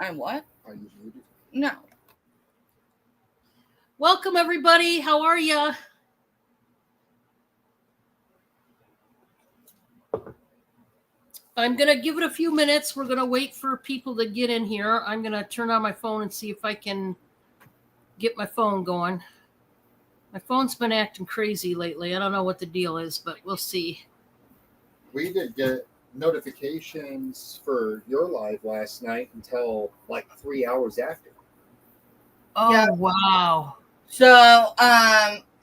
I what? Are you muted? No. Welcome, everybody. How are you? I'm going to give it a few minutes. We're going to wait for people to get in here. I'm going to turn on my phone and see if I can get my phone going. My phone's been acting crazy lately. I don't know what the deal is, but we'll see. We didn't get notifications for your live last night until like 3 hours after. Oh, Yeah. wow. So,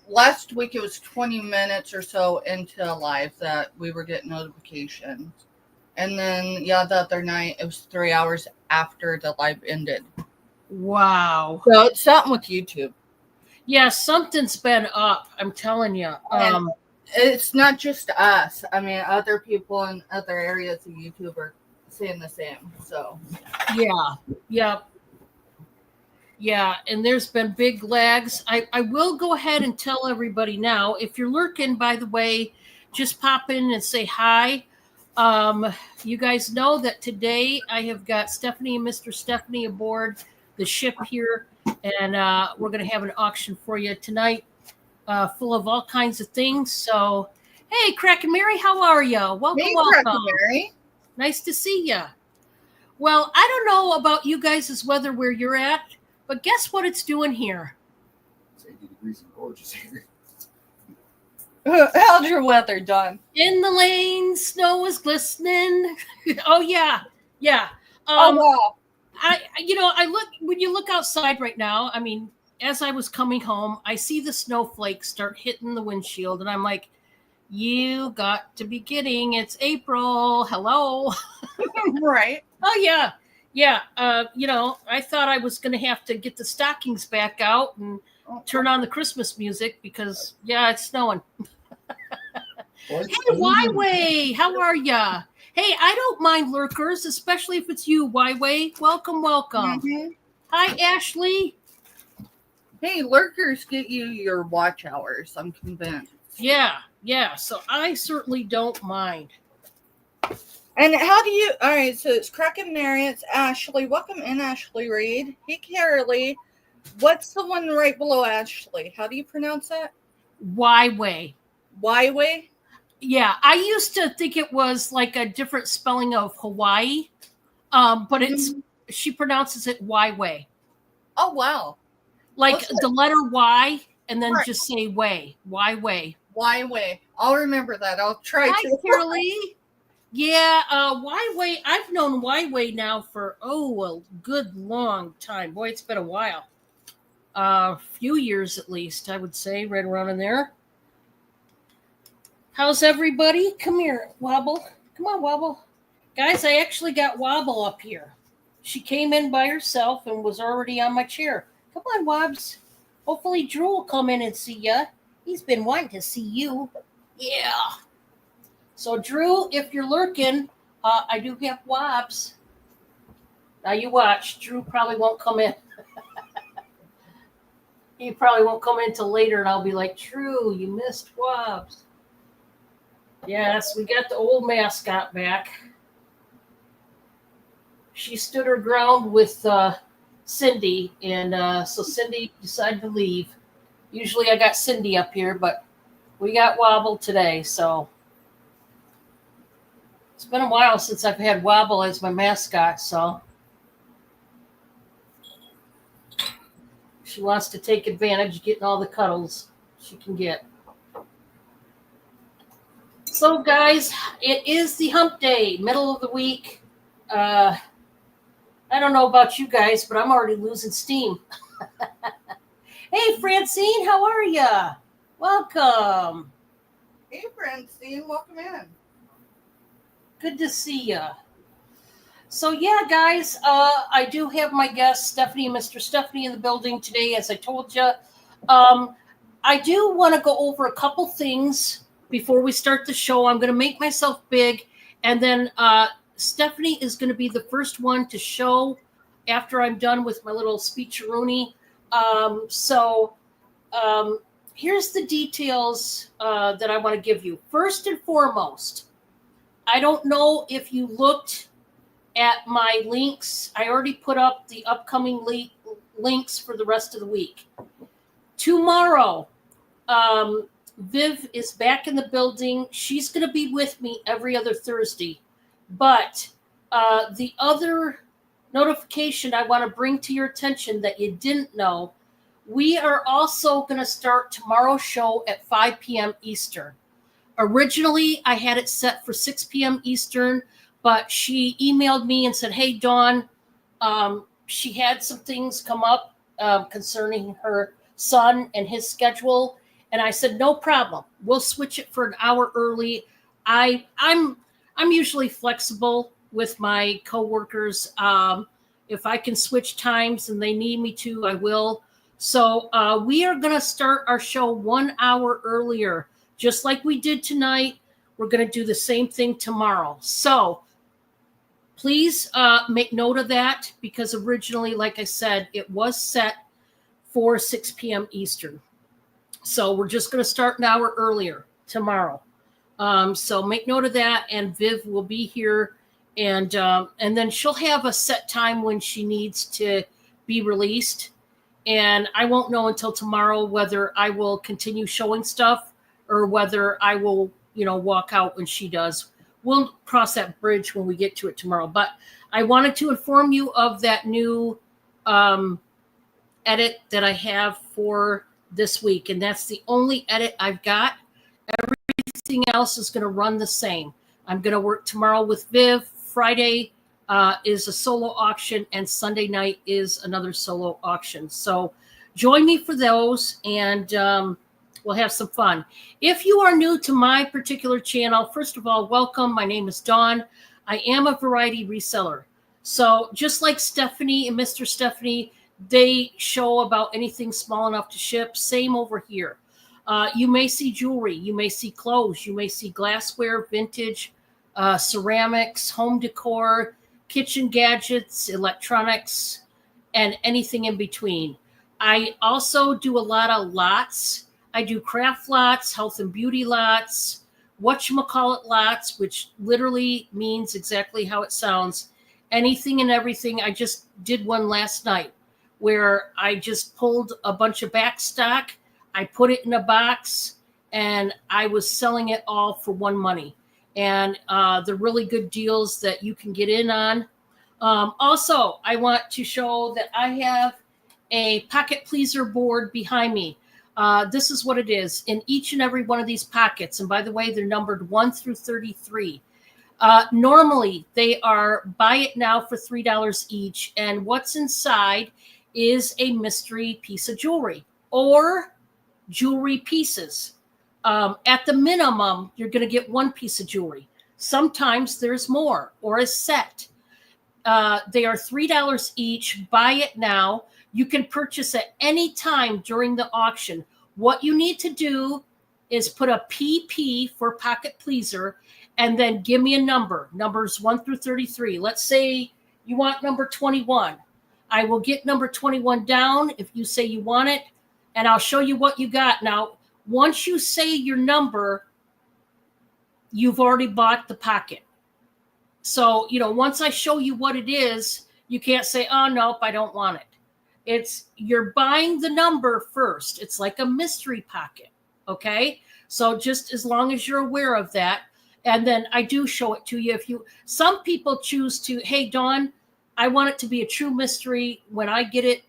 last week it was 20 minutes or so into live that we were getting notifications. And then, the other night it was 3 hours after the live ended. Wow. So, it's something with YouTube. Yeah, something's been up. I'm telling you. And it's not just us. I mean, other people in other areas of YouTube are saying the same. So, Yeah, and there's been big lags. I will go ahead and tell everybody now. If you're lurking, by the way, just pop in and say hi. You guys know that today I have got Stephanie and Mr. Stephanie aboard the ship here, and we're going to have an auction for you tonight full of all kinds of things. So, hey, Crack and Mary, how are you? Welcome, hey, welcome. Crack and Mary. Nice to see you. Well, I don't know about you guys' weather where you're at, but guess what it's doing here? It's 80 degrees and gorgeous here. How's your weather done? In the lane, snow is glistening. Oh yeah. Oh wow. I look when you look outside right now. I mean, as I was coming home, I see the snowflakes start hitting the windshield, and I'm like, "You got to be kidding! It's April. Hello." Right. Oh yeah. I thought I was going to have to get the stockings back out and turn on the Christmas music because it's snowing. Hey, Wyway, how are ya? Hey, I don't mind lurkers, especially if it's you, Wyway. Welcome. Mm-hmm. Hi, Ashley. Hey, lurkers get you your watch hours, I'm convinced. Yeah. So I certainly don't mind. And how do you... All right, so it's Crack and Mary, it's Ashley. Welcome in, Ashley Reed. Hey, Carolee. What's the one right below Ashley? How do you pronounce that? Wyway. Wyway? Yeah, I used to think it was like a different spelling of Hawaii, but she pronounces it Wyway. Oh, wow. Like the letter Y and then just say way. Wyway. Wyway. I'll remember that. I'll try Hi, to. Carolee. Yeah, Wyway. I've known Wyway now for a good long time. Boy, it's been a while. A few years at least, I would say, right around in there. How's everybody? Come here, Wobble. Come on, Wobble. Guys, I actually got Wobble up here. She came in by herself and was already on my chair. Come on, Wobbs. Hopefully Drew will come in and see ya. He's been wanting to see you. Yeah. So, Drew, if you're lurking, I do have Wobbs. Now you watch. Drew probably won't come in. He probably won't come in till later, and I'll be like, Drew, you missed Wobbs. Yes, we got the old mascot back. She stood her ground with Cindy, and so Cindy decided to leave. Usually I got Cindy up here, but we got Wobble today, so it's been a while since I've had Wobble as my mascot, so she wants to take advantage of getting all the cuddles she can get. So, guys, it is the hump day, middle of the week. I don't know about you guys, but I'm already losing steam. Hey, Francine, how are ya? Welcome. Hey, Francine. Welcome in. Good to see ya. So, yeah, guys, I do have my guest, Stephanie and Mr. Stephanie, in the building today, as I told you. I do want to go over a couple things before we start the show. I'm going to make myself big, and then Stephanie is going to be the first one to show after I'm done with my little speech-a-rooney. Here's the details that I want to give you. First and foremost, I don't know if you looked at my links. I already put up the upcoming links for the rest of the week. Tomorrow, Viv is back in the building. She's going to be with me every other Thursday. But the other notification I want to bring to your attention that you didn't know, we are also going to start tomorrow's show at 5 p.m. Eastern. Originally, I had it set for 6 p.m. Eastern, but she emailed me and said, hey, Dawn, she had some things come up concerning her son and his schedule. And I said, no problem. We'll switch it for an hour early. I'm usually flexible with my coworkers. If I can switch times and they need me to, I will. So we are going to start our show 1 hour earlier, just like we did tonight. We're going to do the same thing tomorrow. So please make note of that, because originally, like I said, it was set for 6 p.m. Eastern. So we're just going to start an hour earlier tomorrow. So make note of that, and Viv will be here, and then she'll have a set time when she needs to be released. And I won't know until tomorrow whether I will continue showing stuff or whether I will, walk out when she does. We'll cross that bridge when we get to it tomorrow. But I wanted to inform you of that new edit that I have for this week. And that's the only edit I've got. Everything else is going to run the same. I'm going to work tomorrow with Viv. Friday is a solo auction, and Sunday night is another solo auction. So join me for those, and we'll have some fun. If you are new to my particular channel, first of all, welcome. My name is Dawn. I am a variety reseller. So just like Stephanie and Mr. Stephanie, they show about anything small enough to ship. Same over here. You may see jewelry. You may see clothes. You may see glassware, vintage, ceramics, home decor, kitchen gadgets, electronics, and anything in between. I also do a lot of lots. I do craft lots, health and beauty lots, whatchamacallit lots, which literally means exactly how it sounds. Anything and everything. I just did one last night where I just pulled a bunch of back stock. I put it in a box, and I was selling it all for one money. And the really good deals that you can get in on. Also, I want to show that I have a pocket pleaser board behind me. This is what it is in each and every one of these pockets. And by the way, they're numbered 1 through 33. Normally, they are buy it now for $3 each. And what's inside is a mystery piece of jewelry or jewelry pieces. At the minimum, you're going to get one piece of jewelry. Sometimes there's more, or a set. They are $3 each. Buy it now. You can purchase at any time during the auction. What you need to do is put a PP for pocket pleaser, and then give me a number, numbers 1 through 33. Let's say you want number 21. I will get number 21 down if you say you want it, and I'll show you what you got. Now, once you say your number, you've already bought the pocket. So, once I show you what it is, you can't say, oh, nope, I don't want it. You're buying the number first. It's like a mystery pocket. Okay. So just as long as you're aware of that. And then I do show it to you. Some people choose to, hey, Dawn, I want it to be a true mystery. When I get it,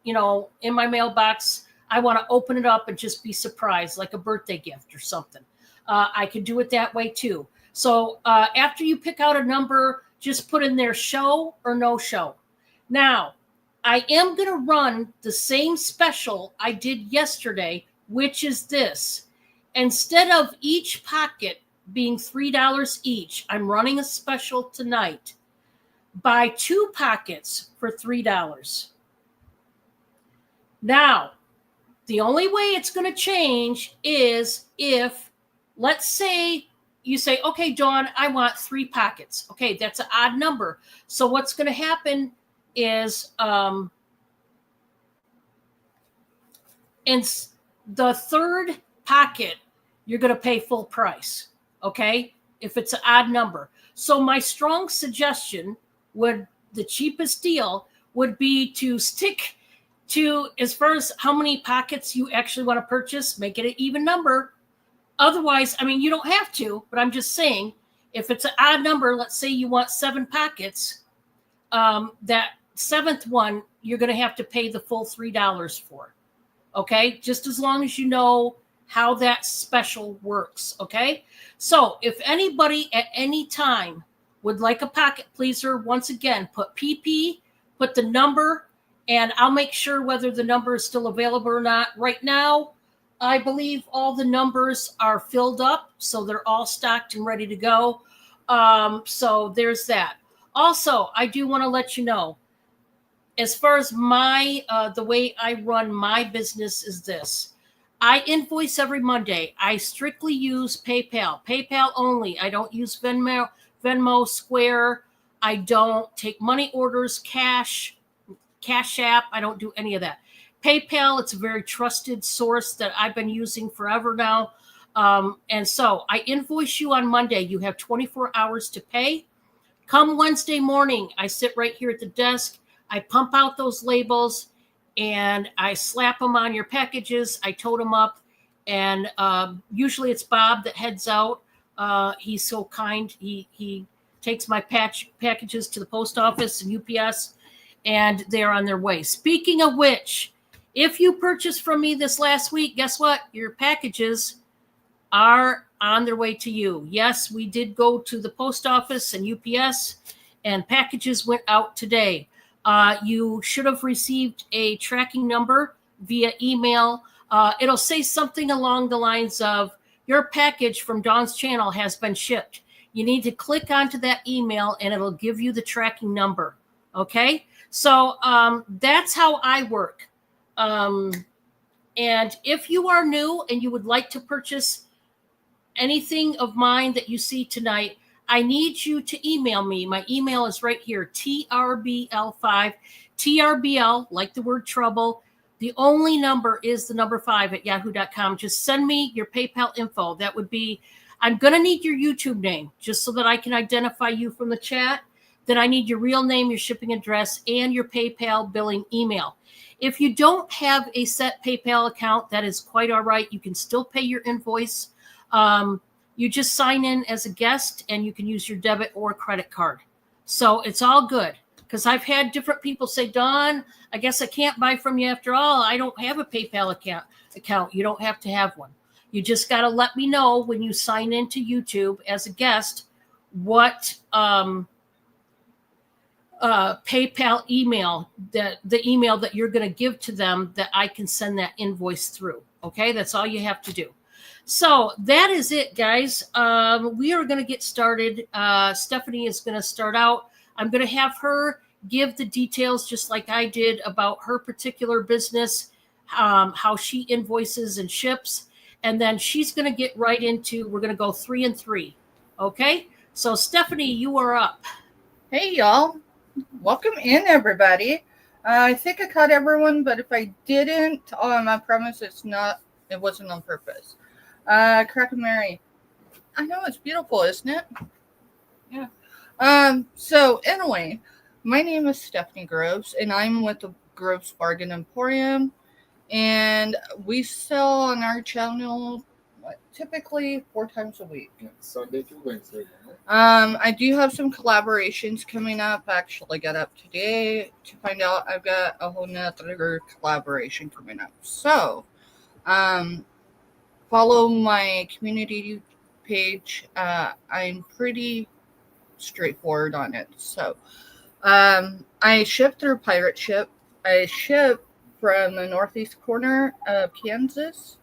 in my mailbox, I want to open it up and just be surprised, like a birthday gift or something. I can do it that way too. So after you pick out a number, just put in there show or no show. Now, I am going to run the same special I did yesterday, which is this. Instead of each pocket being $3 each, I'm running a special tonight. Buy 2 pockets for $3. Now, the only way it's going to change is if, let's say, you say, okay, Dawn, I want 3 pockets. Okay, that's an odd number. So what's going to happen is in the third pocket, you're going to pay full price. Okay, if it's an odd number. So my strong suggestion the cheapest deal would be to stick to, as far as how many pockets you actually want to purchase, make it an even number. Otherwise, I mean, you don't have to, but I'm just saying, if it's an odd number, let's say you want 7 pockets, that 7th one, you're going to have to pay the full $3 for. Okay. Just as long as you know how that special works. Okay. So if anybody at any time would like a pocket pleaser, once again, put PP, put the number, and I'll make sure whether the number is still available or not. Right now, I believe all the numbers are filled up, so they're all stocked and ready to go. So there's that. Also, I do want to let you know, as far as my the way I run my business is this. I invoice every Monday. I strictly use PayPal only. I don't use Venmo, Square. I don't take money orders, Cash App. I don't do any of that. PayPal, it's a very trusted source that I've been using forever now. And so I invoice you on Monday. You have 24 hours to pay. Come Wednesday morning, I sit right here at the desk. I pump out those labels and I slap them on your packages. I tote them up. And usually it's Bob that heads out. He's so kind. He takes my packages to the post office and UPS, and they're on their way. Speaking of which, if you purchased from me this last week, guess what? Your packages are on their way to you. Yes, we did go to the post office and UPS, and packages went out today. You should have received a tracking number via email. It'll say something along the lines of, your package from Dawn's channel has been shipped. You need to click onto that email and it'll give you the tracking number. Okay? So that's how I work. And if you are new and you would like to purchase anything of mine that you see tonight, I need you to email me. My email is right here, TRBL5, TRBL, like the word trouble. The only number is the number 5 at yahoo.com. Just send me your PayPal info. That would be, I'm going to need your YouTube name just so that I can identify you from the chat. Then I need your real name, your shipping address, and your PayPal billing email. If you don't have a set PayPal account, that is quite all right. You can still pay your invoice. You just sign in as a guest and you can use your debit or credit card. So it's all good. Because I've had different people say, Dawn, I guess I can't buy from you after all. I don't have a PayPal account. You don't have to have one. You just got to let me know when you sign into YouTube as a guest what PayPal email, the email that you're going to give to them, that I can send that invoice through. Okay, that's all you have to do. So that is it, guys. We are going to get started. Stephanie is going to start out. I'm going to have her give the details, just like I did, about her particular business, how she invoices and ships. And then she's going to get right into, we're going to go 3 and 3. Okay? So Stephanie, you are up. Hey, y'all. Welcome in, everybody. I think I caught everyone, but if I didn't, I promise it wasn't on purpose. Crack and Mary. I know, it's beautiful, isn't it? Yeah. So anyway, my name is Stephanie Groves, and I'm with the Groves Bargain Emporium, and we sell on our channel typically 4 times a week. Yeah, Sunday through Wednesday. I do have some collaborations coming up. I actually got up today to find out I've got a whole nother collaboration coming up. So, follow my community page. I'm pretty straightforward on it. So, I ship through Pirate Ship. I ship from the northeast corner of Kansas,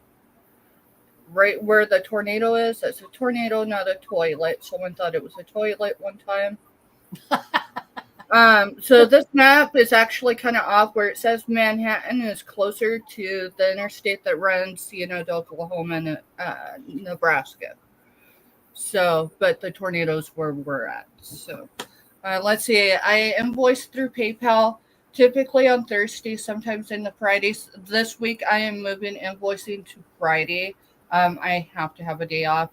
right where the tornado is. It's a tornado, not a toilet. Someone thought it was a toilet one time. So this map is actually kind of off. Where it says Manhattan is closer to the interstate that runs, to Oklahoma and Nebraska. So, but the tornado's where we're at. So, let's see. I invoice through PayPal, typically on Thursdays, sometimes in the Fridays. This week, I am moving invoicing to Friday. I have to have a day off.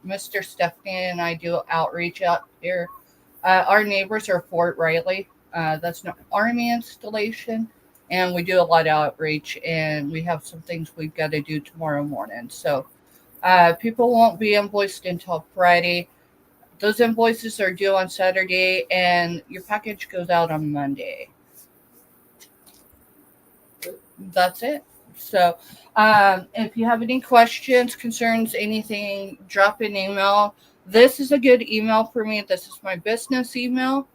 Mr. Stephanie and I do outreach out here. Our neighbors are Fort Riley. That's an Army installation. And we do a lot of outreach, and we have some things we've got to do tomorrow morning. So people won't be invoiced until Friday. Those invoices are due on Saturday, and your package goes out on Monday. That's it. So, if you have any questions, concerns, anything, drop an email. This is a good email for me. This is my business email.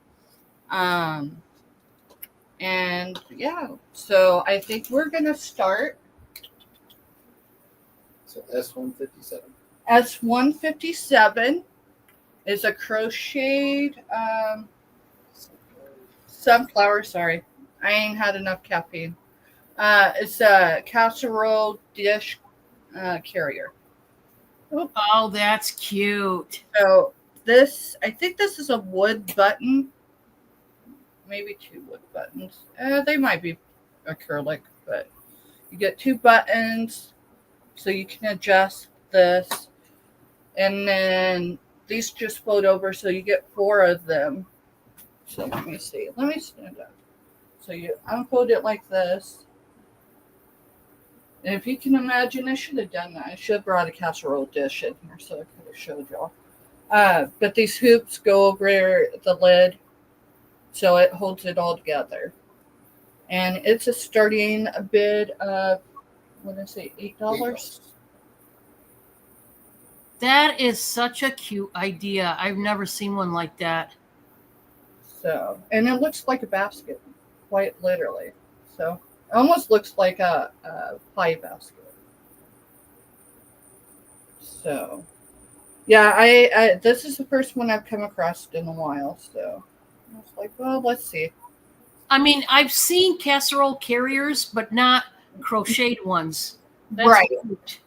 And yeah, so I think we're going to start. So S157. S157 is a crocheted sunflower. Sorry, I ain't had enough caffeine. It's a casserole dish carrier. Oop. Oh, that's cute. So I think this is a wood button. Maybe 2 wood buttons. They might be acrylic, but you get 2 buttons, so you can adjust this. And then these just fold over, so you get 4 of them. So let me see. Let me stand up. So you unfold it like this. And if you can imagine, I should have done that. I should have brought a casserole dish in here so I could have showed y'all. But these hoops go over the lid, so it holds it all together. And it's a starting bid of, what did I say, $8? That is such a cute idea. I've never seen one like that. So, and it looks like a basket, quite literally. So, it almost looks like a pie basket. So, yeah, I this is the first one I've come across in a while. So, I was like, well, let's see. I mean, I've seen casserole carriers, but not crocheted ones. That's Right. cute.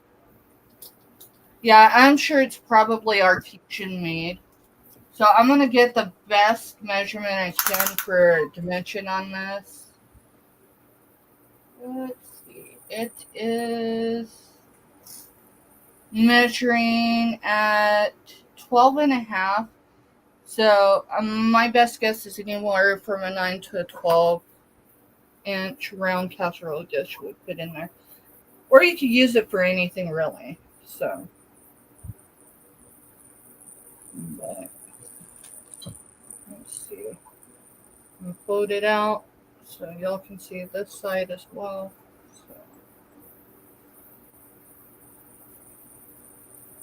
Yeah, I'm sure it's probably artisan made. So I'm going to get the best measurement I can for dimension on this. Let's see. It is measuring at 12 and a half. So my best guess is anywhere from a 9 to a 12-inch round casserole dish would fit in there. Or you could use it for anything really. So. But, let's see. I'm fold it out so y'all can see this side as well. So.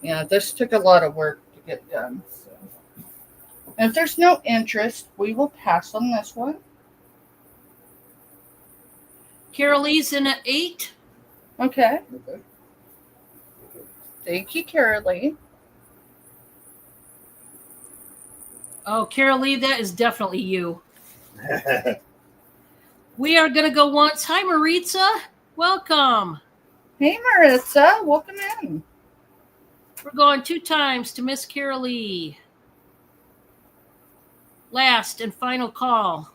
Yeah, this took a lot of work to get done. So. And if there's no interest, we will pass on this one. Carolee's in at 8. Okay. Okay. Thank you, Carolee. Oh, Carolee, that is definitely you. We are going to go once. Hi, Maritza. Welcome. Hey, Maritza. Welcome in. We're going 2 times to Miss Carolee. Last and final call.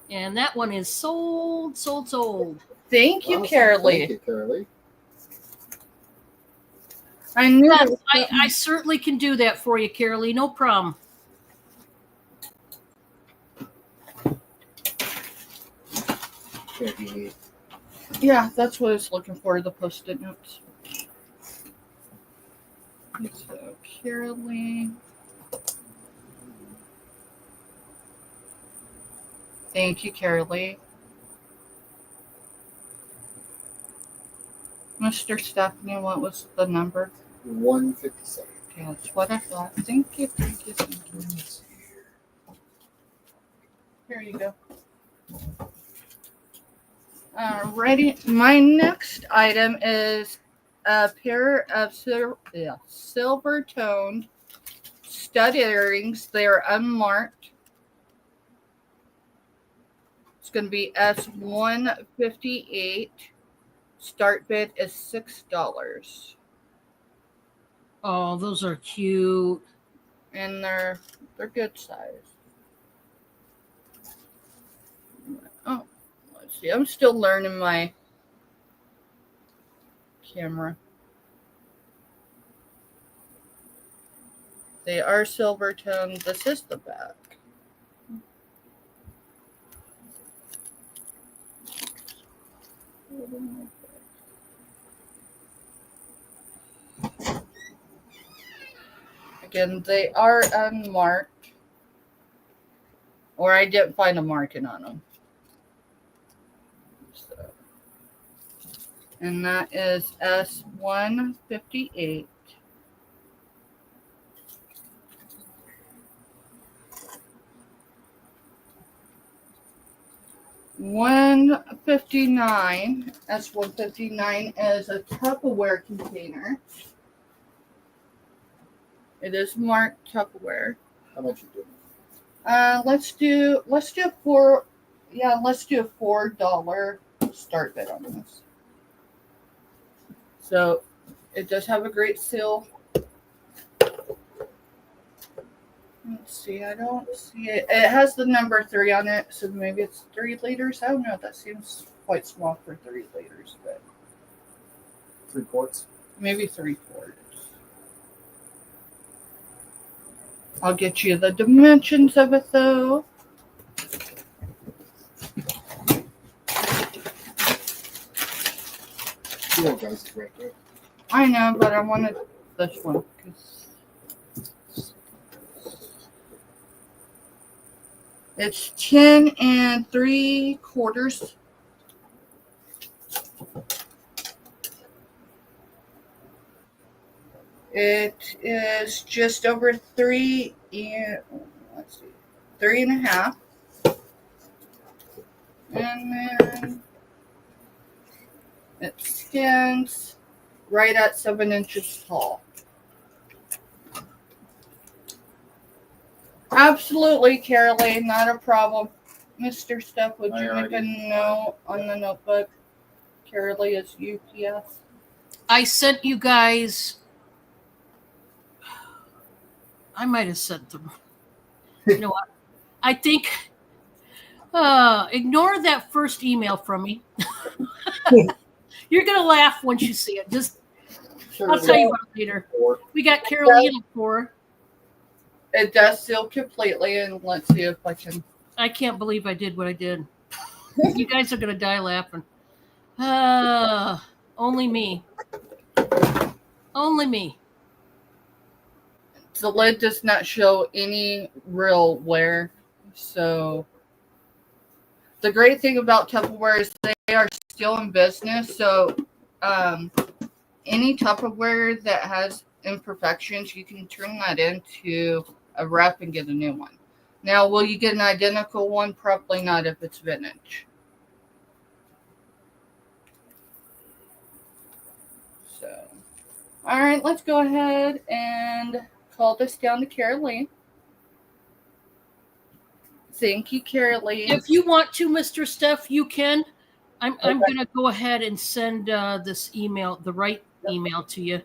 And that one is sold. Thank you, Awesome. Carolee. Thank you, Carolee. I knew Yes, I certainly can do that for you, Carolee. No problem. Maybe Yeah, that's what I was looking for, the post-it notes. So, Carolee. Thank you, Carolee. Mr. Stephanie, what was the number? 157. Okay, that's what I thought. Thank you. Here you go. Alrighty. My next item is a pair of silver-toned stud earrings. They are unmarked. It's going to be S158. Start bid is $6. Oh, those are cute. And they're good size. Oh, let's see. I'm still learning my camera. They are silver toned. This is the back. Again, they are unmarked, or I didn't find a marking on them. So, and that is S158. $159. S159 is a Tupperware container. It is marked Tupperware. How much you doing? Let's do four. Yeah, let's do a $4 start bid on this. So it does have a great seal. Let's see. I don't see it. It has the number 3 on it, so maybe it's 3 liters. I don't know. That seems quite small for 3 liters, but 3 quarts. maybe 3 quarters. I'll get you the dimensions of it, though. Cool, guys, is right there. I know, but I wanted this one. It's 10 3/4. It is just over 3 and 3.5. And then it stands right at 7 inches tall. Absolutely, Carolee, not a problem. Mr. Steph, would you make a note on the notebook? Carolee is UPS. I sent you guys. I might have sent them. You know what? I think. Ignore that first email from me. You're gonna laugh once you see it. I'll tell you about it later. We got Carolee in for. It does seal completely, and let's see if I can. I can't believe I did what I did. You guys are gonna die laughing. Only me. Only me. The lid does not show any real wear, so the great thing about Tupperware is they are still in business. So any Tupperware that has imperfections, you can turn that into a rep and get a new one. Now, will you get an identical one? Probably not if it's vintage. So, all right, let's go ahead and call this down to Carolee. Thank you, Carolee. If you want to, Mr. Steph, you can. I'm going to go ahead and send this email, the right email to you.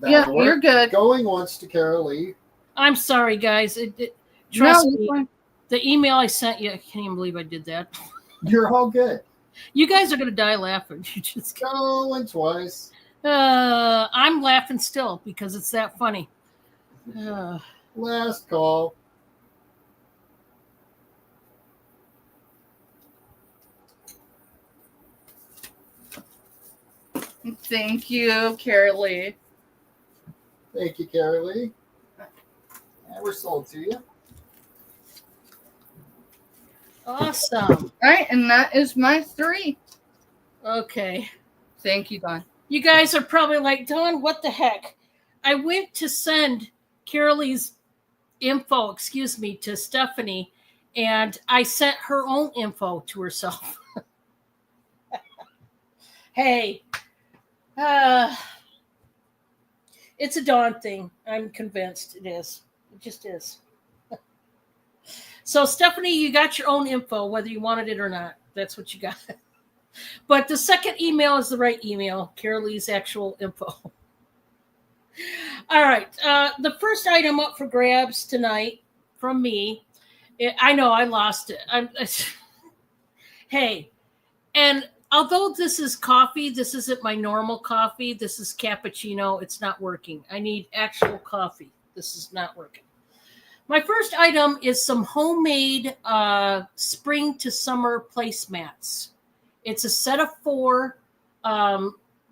Yeah, you're good. Going once to Carolee. I'm sorry, guys. Trust me. Fine. The email I sent you, I can't even believe I did that. You're all good. You guys are going to die laughing. You just Going twice. I'm laughing still because it's that funny. Last call. Thank you, Carolee. Thank you, Carolee. And we're sold to you. Awesome. All right, and that is my 3. Okay. Thank you, Don. You guys are probably like, Dawn, what the heck? I went to send Carolee's info, to Stephanie, and I sent her own info to herself. Hey, it's a Dawn thing. I'm convinced it is. It just is. So, Stephanie, you got your own info, whether you wanted it or not. That's what you got. But the second email is the right email, Carolee's actual info. All right. The first item up for grabs tonight from me, I know I lost it. Hey, and although this is coffee, this isn't my normal coffee. This is cappuccino. It's not working. I need actual coffee. this is not working. My first item is some homemade spring to summer placemats. It's a set of 4,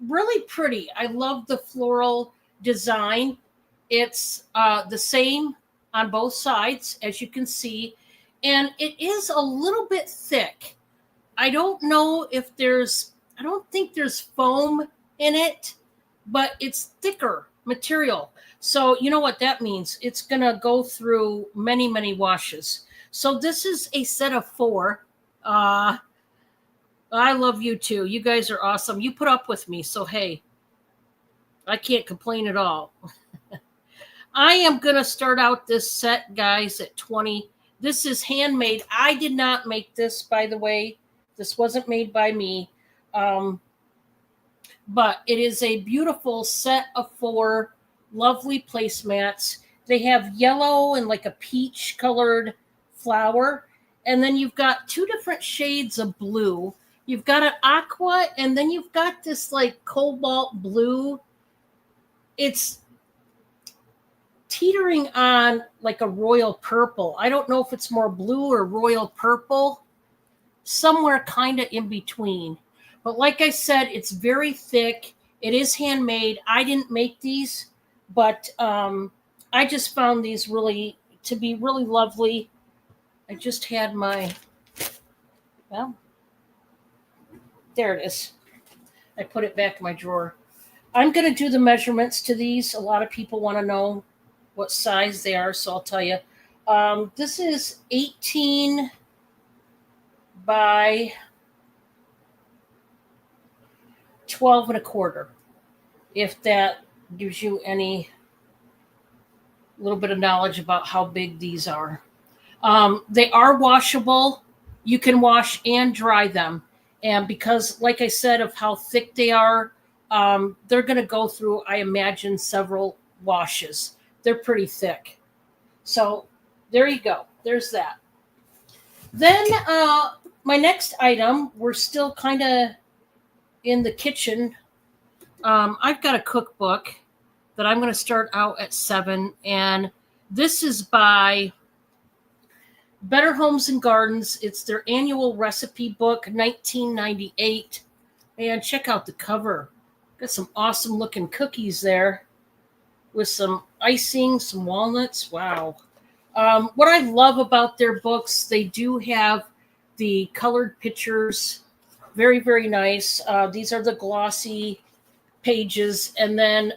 really pretty. I love the floral design. It's the same on both sides, as you can see, and it is a little bit thick. I don't think there's foam in it, but it's thicker material. So you know what that means. It's going to go through many, many washes. So this is a set of 4. I love you too. You guys are awesome. You put up with me. So, hey, I can't complain at all. I am going to start out this set, guys, at 20. This is handmade. I did not make this, by the way. This wasn't made by me. But it is a beautiful set of 4 lovely placemats. They have yellow and like a peach colored flower. And then you've got 2 different shades of blue. You've got an aqua, and then you've got this like cobalt blue. It's teetering on like a royal purple. I don't know if it's more blue or royal purple, somewhere kind of in between. But like I said, it's very thick. It is handmade. I didn't make these, but I just found these to be really lovely. I just had well, there it is. I put it back in my drawer. I'm going to do the measurements to these. A lot of people want to know what size they are, so I'll tell you. This is 18 by 12 and a quarter, if that gives you any little bit of knowledge about how big these are. They are washable. You can wash and dry them. And because, like I said, of how thick they are, they're going to go through, I imagine, several washes. They're pretty thick. So there you go. There's that. Then my next item, we're still kind of in the kitchen. I've got a cookbook that I'm going to start out at 7. And this is by Better Homes and Gardens. It's their annual recipe book, 1998. And check out the cover. Got some awesome looking cookies there with some icing, some walnuts. Wow. What I love about their books, they do have the colored pictures. Very, very nice. These are the glossy pages. And then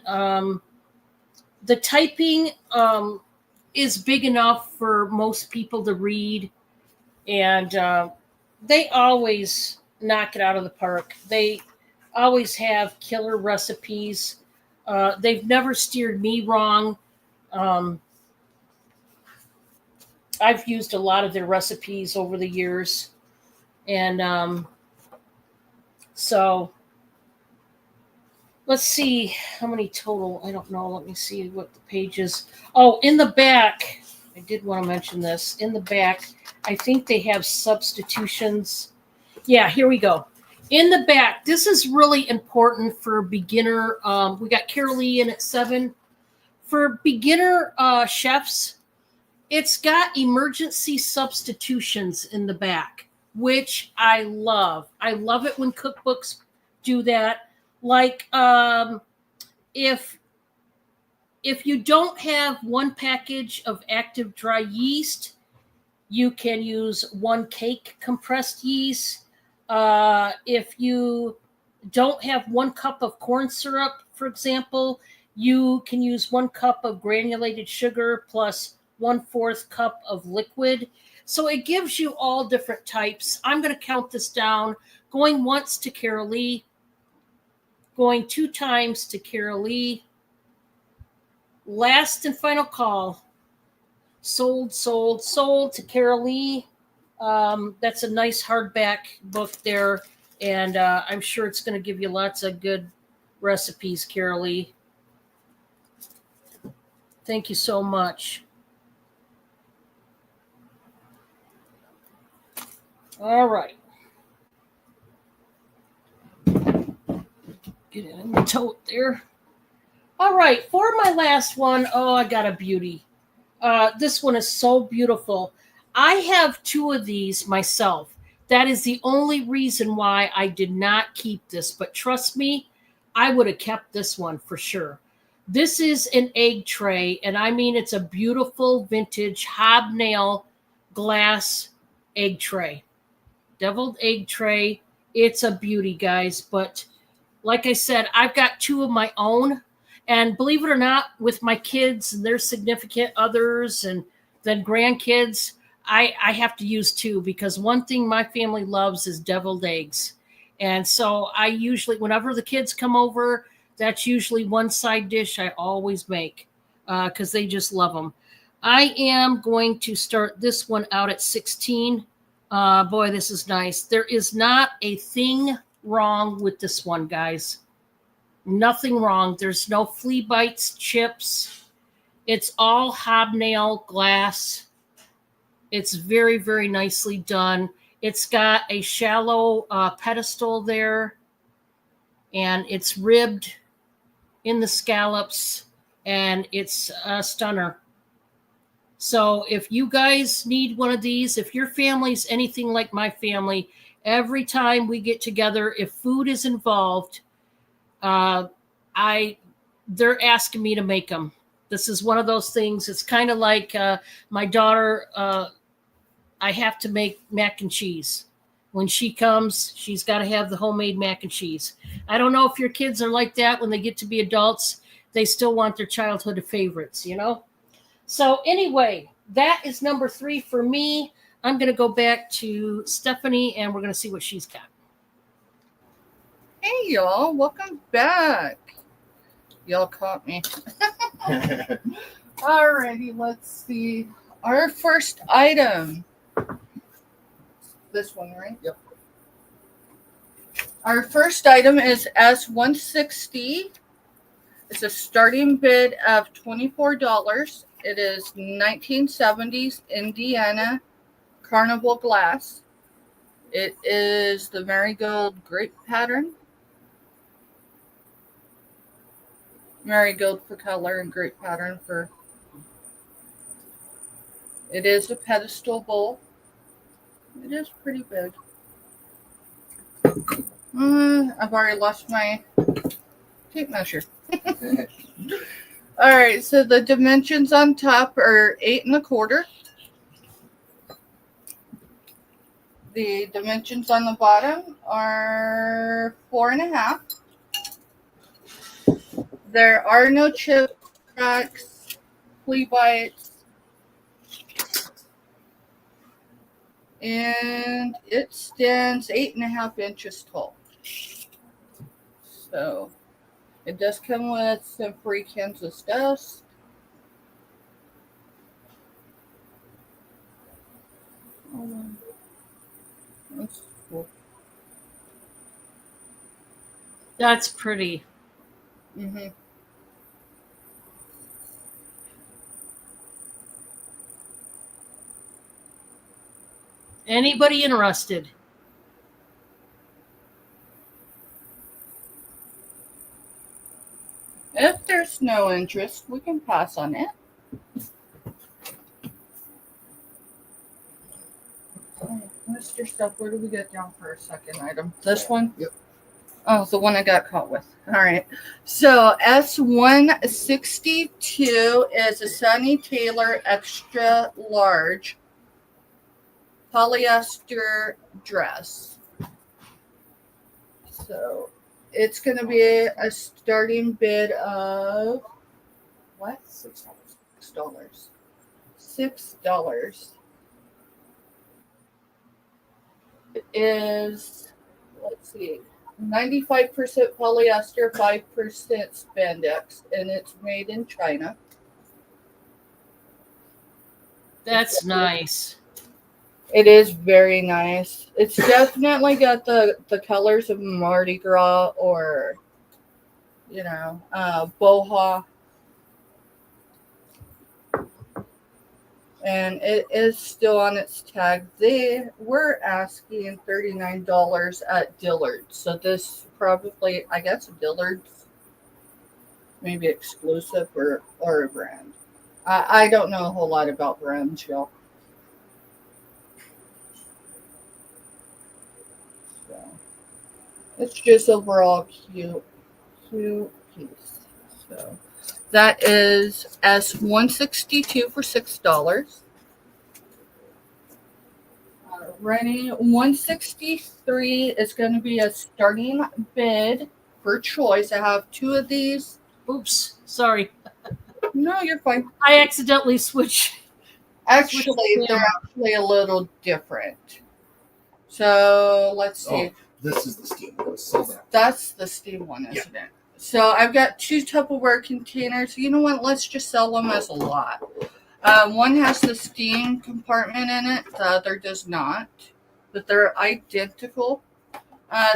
the typing is big enough for most people to read. And they always knock it out of the park. They always have killer recipes. They've never steered me wrong. I've used a lot of their recipes over the years. And so let's see how many total. I don't know. Let me see what the pages. Oh, in the back, I did want to mention this. In the back, I think they have substitutions. Yeah, here we go. In the back, this is really important for beginner. We got Carol Lee in at 7. For beginner chefs, it's got emergency substitutions in the back, which I love. I love it when cookbooks do that. Like if you don't have 1 package of active dry yeast, you can use 1 cake compressed yeast. If you don't have 1 cup of corn syrup, for example, you can use 1 cup of granulated sugar plus 1/4 cup of liquid. So it gives you all different types. I'm going to count this down. Going once to Carol Lee. Going 2 times to Carol Lee. Last and final call. Sold to Carol Lee. That's a nice hardback book there. And I'm sure it's going to give you lots of good recipes, Carol Lee. Thank you so much. All right. Get it in the tote there. All right, for my last one, oh, I got a beauty. This one is so beautiful. I have two of these myself. That is the only reason why I did not keep this. But trust me, I would have kept this one for sure. This is an egg tray, and I mean it's a beautiful vintage hobnail glass egg tray. Deviled egg tray. It's a beauty, guys. But like I said, I've got two of my own. And believe it or not, with my kids and their significant others and then grandkids, I have to use two because one thing my family loves is deviled eggs. And so I usually, whenever the kids come over, that's usually one side dish I always make because they just love them. I am going to start this one out at 16. Boy, this is nice. There is not a thing wrong with this one, guys. Nothing wrong. There's no flea bites, chips. It's all hobnail glass. It's very, very nicely done. It's got a shallow pedestal there, and it's ribbed in the scallops, and it's a stunner. So if you guys need one of these, if your family's anything like my family, every time we get together, if food is involved, uh, I they're asking me to make them. This is one of those things. It's kind of like my daughter. I have to make mac and cheese. When she comes, she's got to have the homemade mac and cheese. I don't know if your kids are like that when they get to be adults. They still want their childhood favorites, you know? So, anyway, that is number 3 for me. I'm going to go back to Stephanie and we're going to see what she's got. Hey, y'all. Welcome back. Y'all caught me. Alrighty, let's see. Our first item. This one, right? Yep. Our first item is S160. It's a starting bid of $24. It is 1970s Indiana Carnival glass. It is the marigold grape pattern. Marigold for color and grape pattern for. It is a pedestal bowl. It is pretty big. I've already lost my tape measure. All right, so the dimensions on top are 8 1/4. The dimensions on the bottom are 4 1/2. There are no chip cracks, flea bites, and it stands 8 1/2 inches tall. So it does come with some free Kansas dust. That's cool. That's pretty. Mm-hmm. Anybody interested? If there's no interest, we can pass on it. Mr. Stuff, where do we get down for a second item? This one? Yep. Oh, the one I got caught with. All right. So S162 is a Sunny Taylor extra large polyester dress. So it's going to be a starting bid of what? $6. $6. It is, let's see, 95% polyester, 5% spandex, and it's made in China. That's nice. It is very nice. It's definitely got the colors of Mardi Gras or, Boha. And it is still on its tag. They were asking $39 at Dillard's. So this probably, I guess, Dillard's maybe exclusive or a brand. I don't know a whole lot about brands, y'all. So it's just overall cute piece. So that is S162 for $6. Rennie 163 is going to be a starting bid for choice. I have two of these. Oops, sorry. No, you're fine. I accidentally switched. Actually, they're actually a little different. So let's see. Oh, this is the steam one. So That's the steam one, isn't it? So I've got two Tupperware containers. You know what? Let's just sell them as a lot. One has the steam compartment in it. The other does not. But they're identical.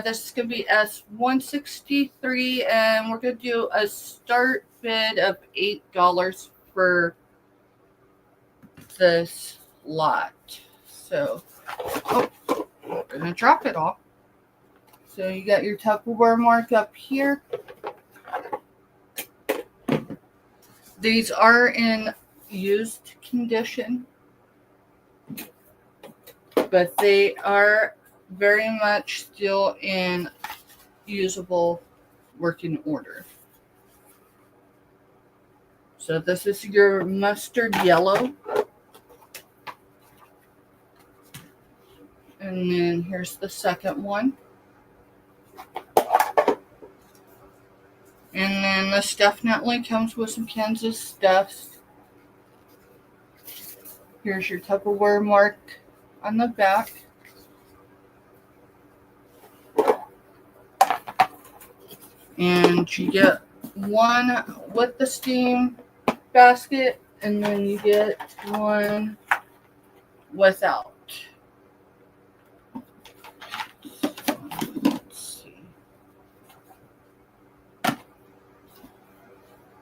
This is going to be S163, and we're going to do a start bid of $8 for this lot. So, oh, I'm going to drop it all. So you got your Tupperware mark up here. These are in used condition, but they are very much still in usable working order. So this is your mustard yellow. And then here's the second one. And then this definitely comes with some Kansas stuffs. Here's your Tupperware mark on the back. And you get one with the steam basket, and then you get one without. Let's see.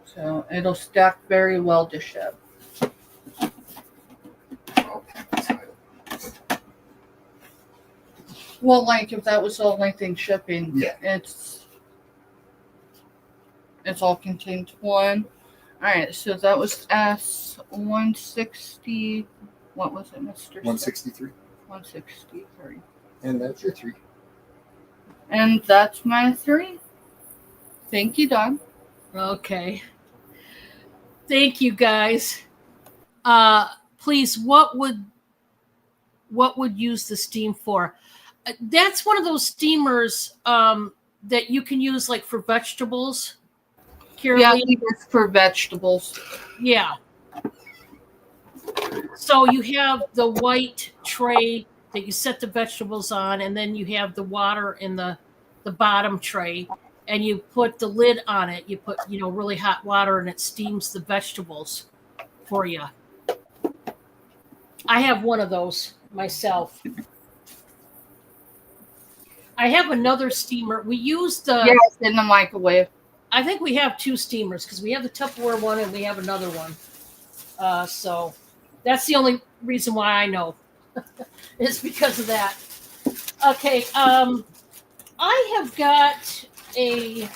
So it'll stack very well to ship. Well, like if that was the only thing shipping, yeah, it's all contained one. All right, so that was S160. What was it, Mr. 163. 163. And that's your 3. And that's my 3. Thank you, Don. Okay. Thank you, guys. Please, what would use the steam for? That's one of those steamers that you can use like for vegetables. Yeah, it's for vegetables. Yeah. So you have the white tray that you set the vegetables on, and then you have the water in the bottom tray, and you put the lid on it. You put really hot water, and it steams the vegetables for you. I have one of those myself. I have another steamer. We use the it's in the microwave. I think we have 2 steamers because we have the Tupperware one and we have another one. So that's the only reason why I know. It's because of that. Okay. I have got a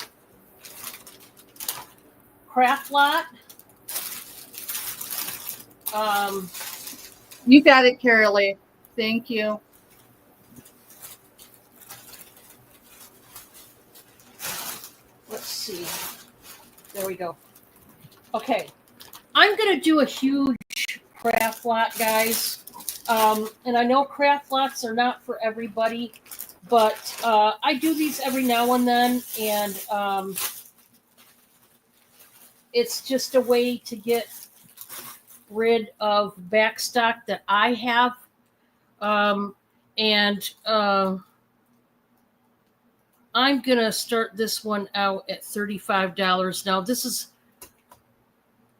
craft lot. You got it, Carolee. Thank you. Let's see. There we go. Okay. I'm going to do a huge craft lot, guys. And I know craft lots are not for everybody, but I do these every now and then. And it's just a way to get rid of backstock that I have. I'm going to start this one out at $35. Now, this is,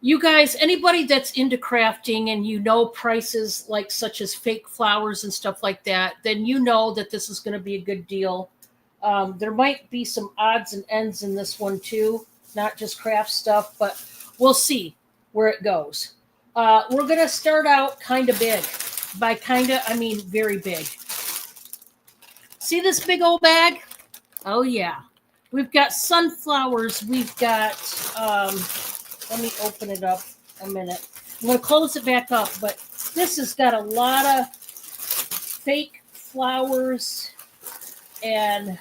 you guys, anybody that's into crafting and prices like such as fake flowers and stuff like that, then you know that this is going to be a good deal. There might be some odds and ends in this one too, not just craft stuff, but we'll see where it goes. We're going to start out kind of big. By kind of, I mean very big. See this big old bag? Oh, yeah. We've got sunflowers. We've got, let me open it up a minute. I'm going to close it back up, but this has got a lot of fake flowers and,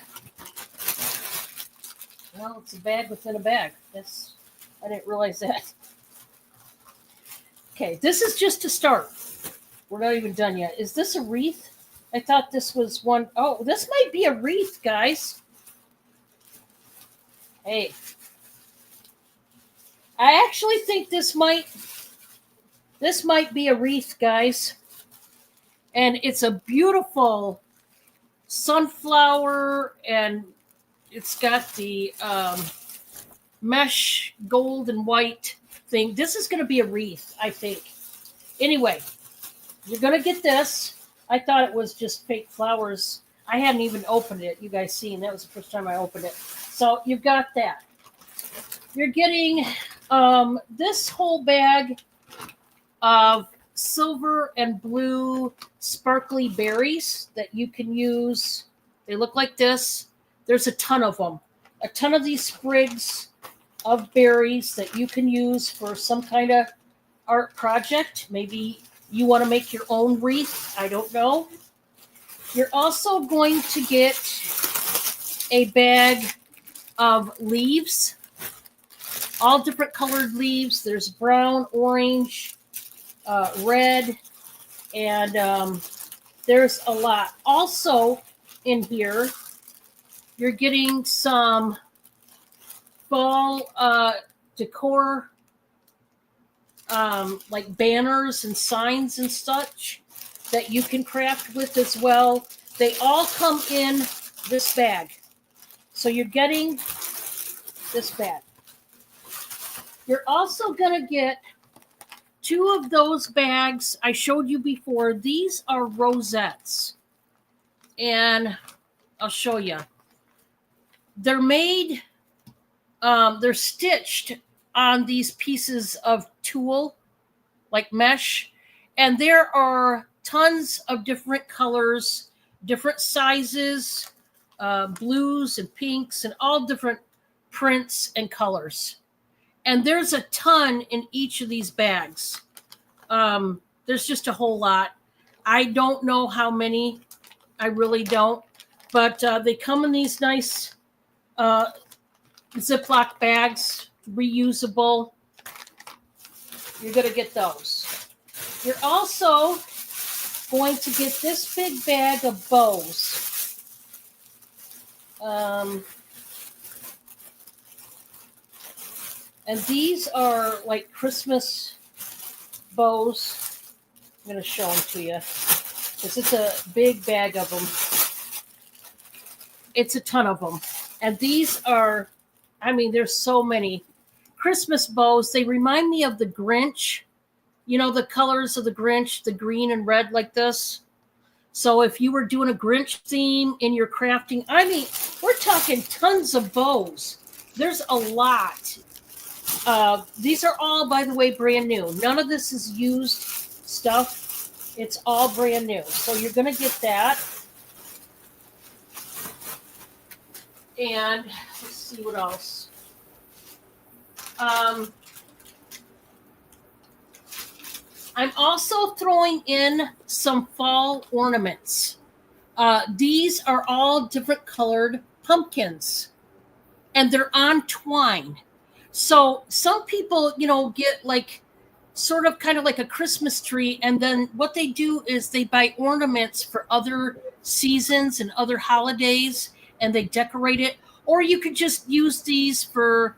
well, it's a bag within a bag. I didn't realize that. Okay, this is just to start. We're not even done yet. Is this a wreath? I thought this was one. Oh, this might be a wreath, guys. Hey. I actually think this might be a wreath, guys. And it's a beautiful sunflower, and it's got the mesh gold and white thing. This is going to be a wreath, I think. Anyway, you're going to get this. I thought it was just fake flowers. I hadn't even opened it. You guys seen that was the first time I opened it. So you've got that. You're getting this whole bag of silver and blue sparkly berries that you can use. They look like this. There's a ton of them. A ton of these sprigs of berries that you can use for some kind of art project. Maybe you want to make your own wreath. I don't know. You're also going to get a bag of leaves, all different colored leaves. There's brown, orange, red, and there's a lot. Also in here, you're getting some fall decor, like banners and signs and such that you can craft with as well. They all come in this bag. So you're getting this bag. You're also going to get 2 of those bags I showed you before. These are rosettes. And I'll show you. They're made, they're stitched on these pieces of tulle, like mesh. And there are tons of different colors, different sizes, blues and pinks, and all different prints and colors. And there's a ton in each of these bags. There's just a whole lot. I don't know how many. I really don't. But they come in these nice Ziploc bags, reusable. You're going to get those. You're also going to get this big bag of bows. And these are like Christmas bows. I'm going to show them to you because it's a big bag of them. It's a ton of them. And these are, I mean, there's so many Christmas bows. They remind me of the Grinch. You know, the colors of the Grinch, the green and red like this. So if you were doing a Grinch theme in your crafting, I mean, we're talking tons of bows. There's a lot. These are all, by the way, brand new. None of this is used stuff. It's all brand new. So you're going to get that. And let's see what else. I'm also throwing in some fall ornaments. These are all different colored pumpkins, and they're on twine. So some people, you know, get like sort of kind of like a Christmas tree, and then what they do is they buy ornaments for other seasons and other holidays, and they decorate it. Or you could just use these for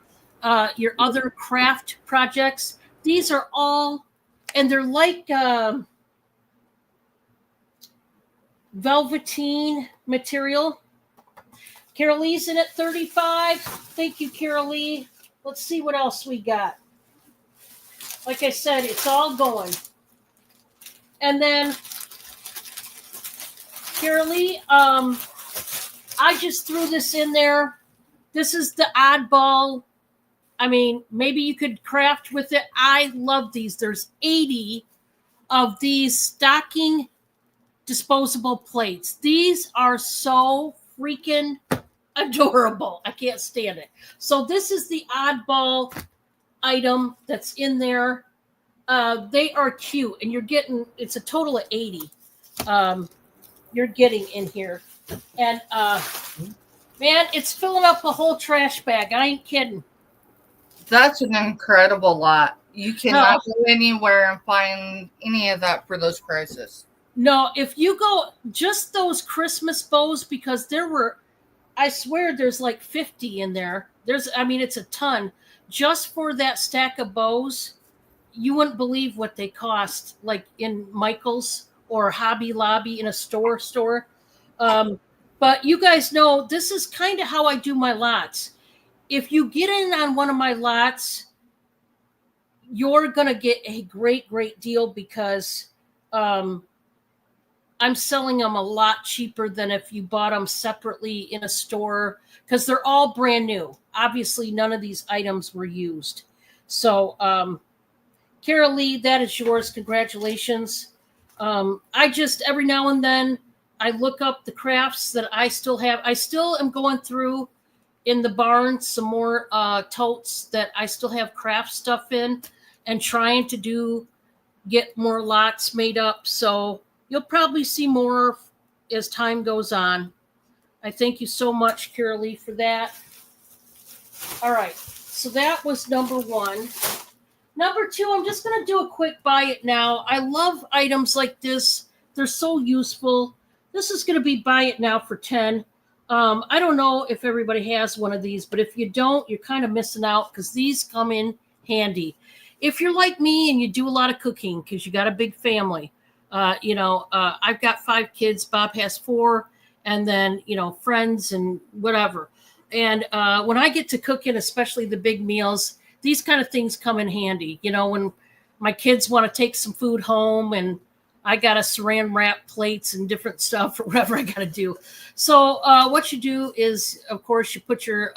your other craft projects. These are all, and they're like velveteen material. Carol Lee's in at 35. Thank you, Carol Lee. Let's see what else we got. Like I said, it's all going. And then, Carol Lee, I just threw this in there. This is the oddball. I mean, maybe you could craft with it. I love these. There's 80 of these stocking disposable plates. These are so freaking adorable. I can't stand it. So this is the oddball item that's in there. They are cute, and you're getting, it's a total of 80. You're getting in here. And man, it's filling up a whole trash bag. I ain't kidding. That's an incredible lot. You No, cannot go anywhere and find any of that for those prices. no, if you go just those Christmas bows, because there were, I swear there's like 50 in there. I mean, it's a ton. Just for that stack of bows, you wouldn't believe what they cost, like in Michael's or Hobby Lobby in a store. But you guys know this is kind of how I do my lots. If you get in on one of my lots, you're going to get a great deal because I'm selling them a lot cheaper than if you bought them separately in a store, because they're all brand new. Obviously, none of these items were used. So, Carol Lee, that is yours. Congratulations. I just, every now and then, I look up the crafts that I still have. I still am going through in the barn some more totes that I still have craft stuff in, and trying to get more lots made up. So you'll probably see more as time goes on. I thank you so much, Carolee, for that. All right, so that was number one. Number two, I'm just going to do a quick buy it now. I love items like this. They're so useful. This is going to be buy it now for 10. I don't know if everybody has one of these, but if you don't, you're kind of missing out, because these come in handy. If you're like me and you do a lot of cooking because you got a big family, I've got 5 kids. Bob has 4, and then, friends and whatever. And when I get to cooking, especially the big meals, these kind of things come in handy. When my kids want to take some food home and I got to saran wrap plates and different stuff or whatever I got to do. So what you do is, of course, you put your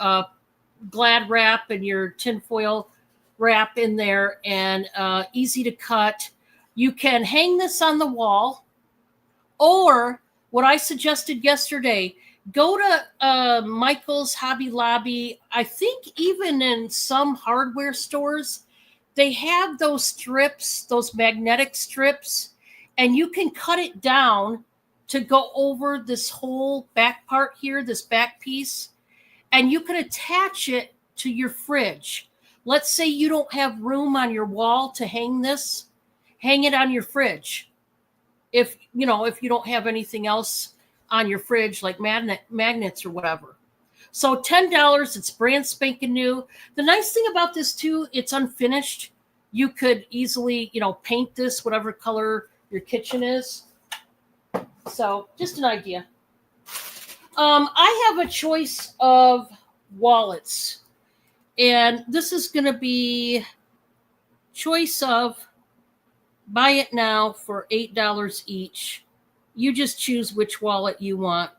Glad wrap and your tinfoil wrap in there, and easy to cut. You can hang this on the wall, or what I suggested yesterday, go to Michael's, Hobby Lobby. I think even in some hardware stores, they have those strips, those magnetic strips, and you can cut it down to go over this whole back part here, this back piece, and you can attach it to your fridge. Let's say you don't have room on your wall to hang this, hang it on your fridge. If you don't have anything else on your fridge, like magnets or whatever. So $10, it's brand spanking new. The nice thing about this too, it's unfinished. You could easily, paint this whatever color your kitchen is. So just an idea. I have a choice of wallets, and this is going to be choice of buy it now for $8 each. You just choose which wallet you want.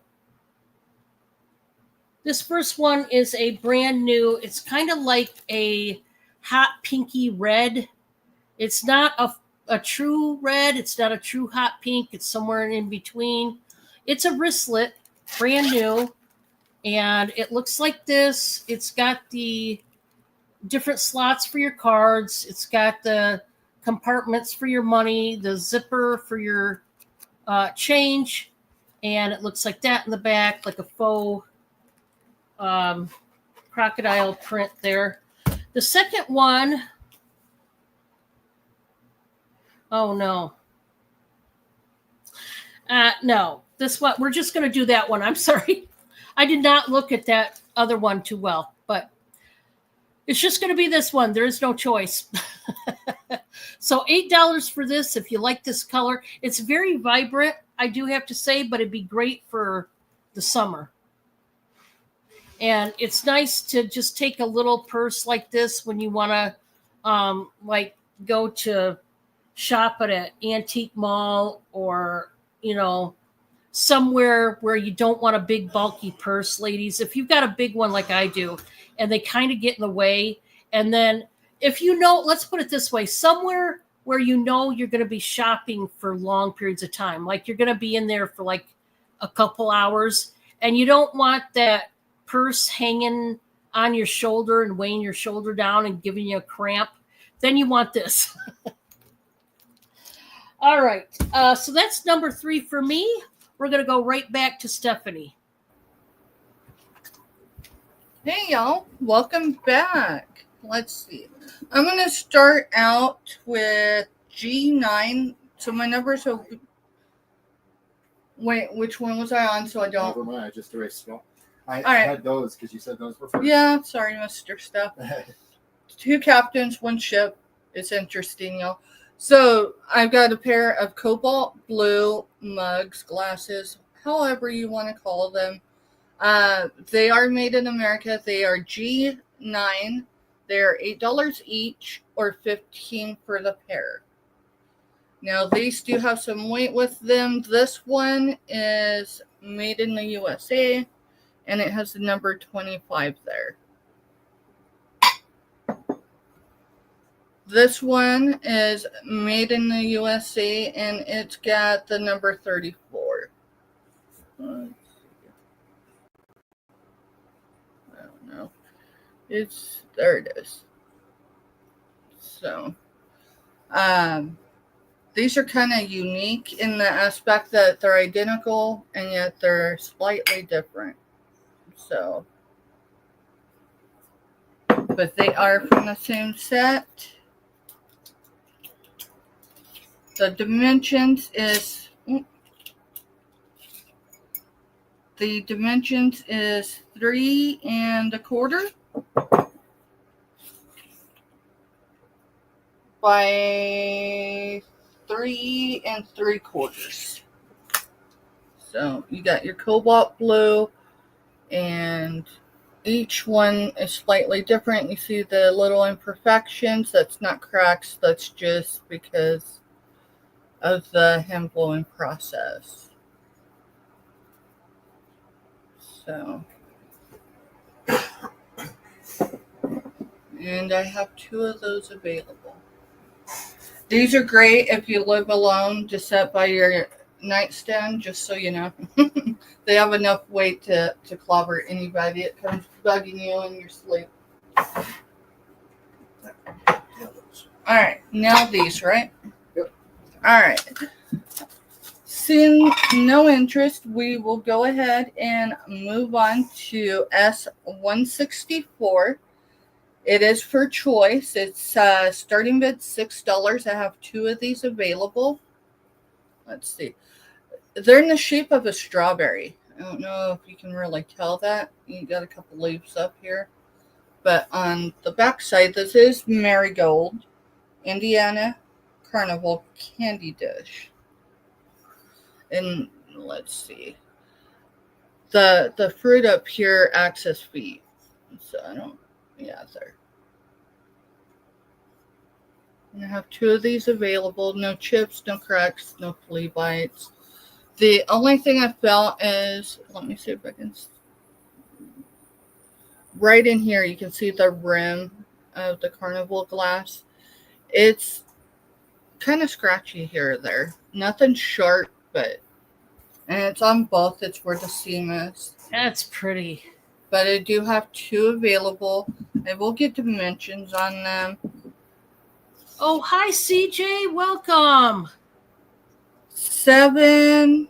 This first one is a brand new. It's kind of like a hot pinky red. It's not a true red. It's not a true hot pink. It's somewhere in between. It's a wristlet, brand new, and it looks like this. It's got the different slots for your cards. It's got the compartments for your money, the zipper for your change, and it looks like that in the back, like a faux crocodile print there. The second one, oh no. No, this one, we're just going to do that one. I'm sorry. I did not look at that other one too well, but it's just going to be this one. There is no choice. So $8 for this if you like this color. It's very vibrant, I do have to say, but it'd be great for the summer. And it's nice to just take a little purse like this when you want to go to shop at an antique mall, or somewhere where you don't want a big bulky purse, ladies. If you've got a big one like I do and they kind of get in the way, and then if let's put it this way, somewhere where you're going to be shopping for long periods of time, like you're going to be in there for like a couple hours, and you don't want that purse hanging on your shoulder and weighing your shoulder down and giving you a cramp, then you want this. All right. So that's number 3 for me. We're going to go right back to Stephanie. Hey, y'all. Welcome back. Let's see. I'm going to start out with G9. So my numbers are... Wait, which one was I on so I don't... Never mind, I just erased them. I right. had those because you said those were first. Yeah, sorry, Mr. Stuff. 2 captains, 1 ship. It's interesting, y'all. So I've got a pair of cobalt blue mugs, glasses, however you want to call them. They are made in America. They are G9. They're $8 each or $15 for the pair. Now, these do have some weight with them. This one is made in the USA, and it has the number 25 there. This one is made in the USA, and it's got the number 34. I don't know. There it is. So, these are kind of unique in the aspect that they're identical, and yet they're slightly different. So, but they are from the same set. The dimensions is 3 1/4 by 3 3/4. So you got your cobalt blue, and each one is slightly different. You see the little imperfections. That's not cracks. That's just because of the hand blowing process. So, and I have 2 of those available. These are great if you live alone, just set by your nightstand, just so you know. They have enough weight to clobber anybody that comes bugging you in your sleep. Alright, now these, right? Yep. Alright. Seeing no interest, we will go ahead and move on to S164. It is for choice. It's starting bid $6. I have 2 of these available. Let's see. They're in the shape of a strawberry. I don't know if you can really tell that. You got a couple leaves up here. But on the back side, this is Marigold, Indiana Carnival Candy Dish. And let's see. The fruit up here acts as feet. So I don't, yeah, there. And I have 2 of these available. No chips, no cracks, no flea bites. The only thing I felt is, let me see if I can, right in here, you can see the rim of the carnival glass. It's kind of scratchy here or there. Nothing sharp, but, and it's on both. It's where the seam is. That's pretty. But I do have 2 available. I will get dimensions on them. Oh, hi, CJ. Welcome. 7.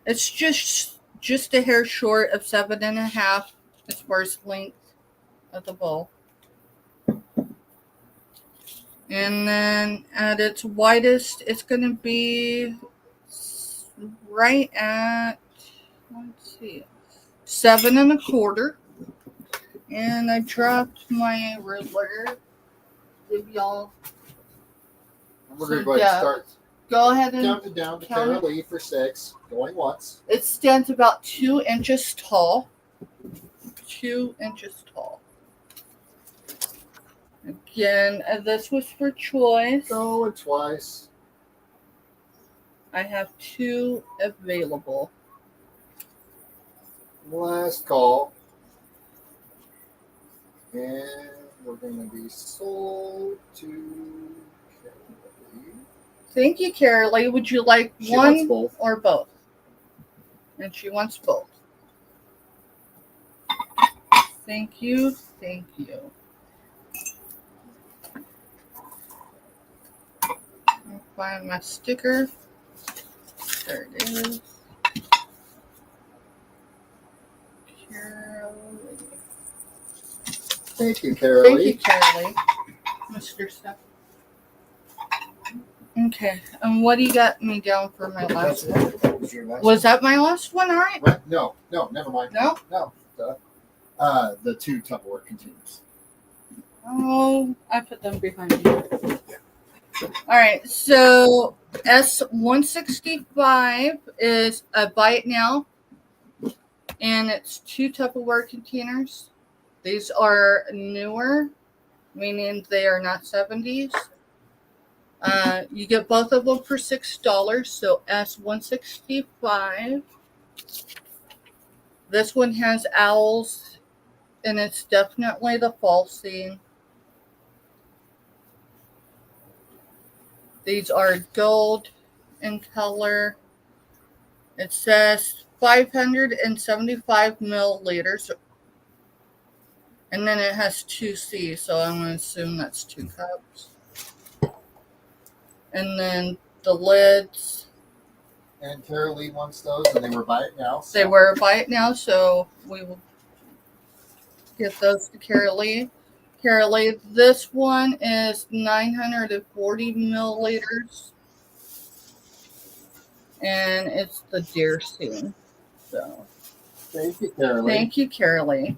It's just a hair short of 7.5 as far as length of the bowl. And then at its widest, it's going to be right at, let's see, 7 1/4. And I dropped my ruler. Give y'all. We're going to go ahead and start. Go ahead and Count it down to Tara Lee for 6. Going once. It stands about 2 inches tall. 2 inches tall. Again, this was for choice. Going twice. I have 2 available. Last call. And we're going to be sold to Carolee. Thank you, Carolee. Would you like She one wants both. or both? And she wants both. Thank you. Thank you. I'll find my sticker. There it is. Carolee. Thank you, Carolee. Thank you, Carolee. Mr. Stuff. Okay. And what do you got me down for my last one? That was your last Was that my last one? All right. one? No, never mind. No? No. The 2 Tupperware containers. Oh, I put them behind me. All right. So S165 is a buy it now, and it's 2 Tupperware containers. These are newer, meaning they are not 70s. You get both of them for $6. So S165. This one has owls, and it's definitely the fall scene. These are gold in color. It says 575 milliliters. And then it has 2C, so I'm going to assume that's 2 cups. And then the lids. And Carolee wants those, and they were buy it now. So. They were buy it now, so we will get those to Carolee. Carolee, this one is 940 milliliters. And it's the deer scene. So Thank you, Carolee. thank you, Carolee.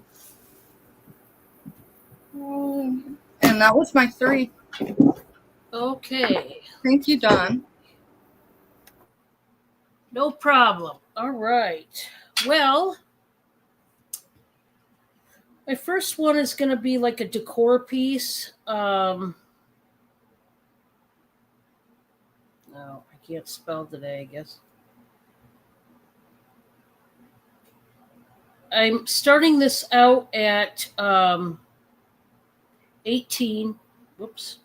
And that was my 3. Okay. Thank you, Don. No problem. All right. Well, my first one is going to be like a decor piece. No, I can't spell today, I guess. I'm starting this out at 18. Whoops.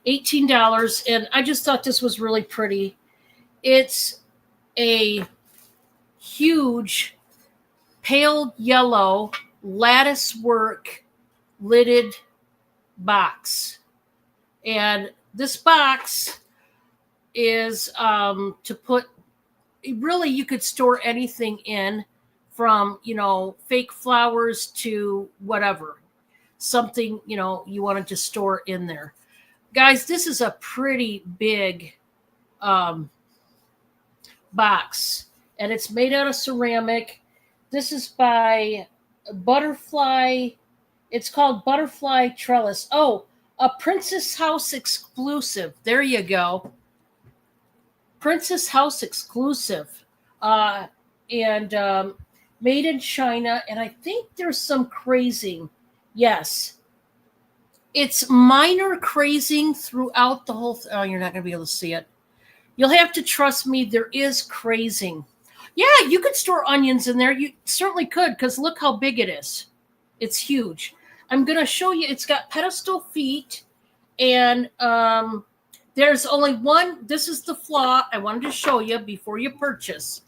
$18, and I just thought this was really pretty. It's a huge pale yellow lattice work lidded box. And this box is to put, really you could store anything in, from, fake flowers to whatever. Something, you wanted to store in there. Guys, this is a pretty big box, and it's made out of ceramic. This is by Butterfly. It's called Butterfly Trellis. Oh, a Princess House exclusive. There you go. Princess House exclusive. And made in China, and I think there's some crazing. Yes. It's minor crazing throughout the whole oh, you're not going to be able to see it. You'll have to trust me, there is crazing. Yeah, you could store onions in there. You certainly could, because look how big it is. It's huge. I'm going to show you. It's got pedestal feet, and there's only one. This is the flaw I wanted to show you before you purchase.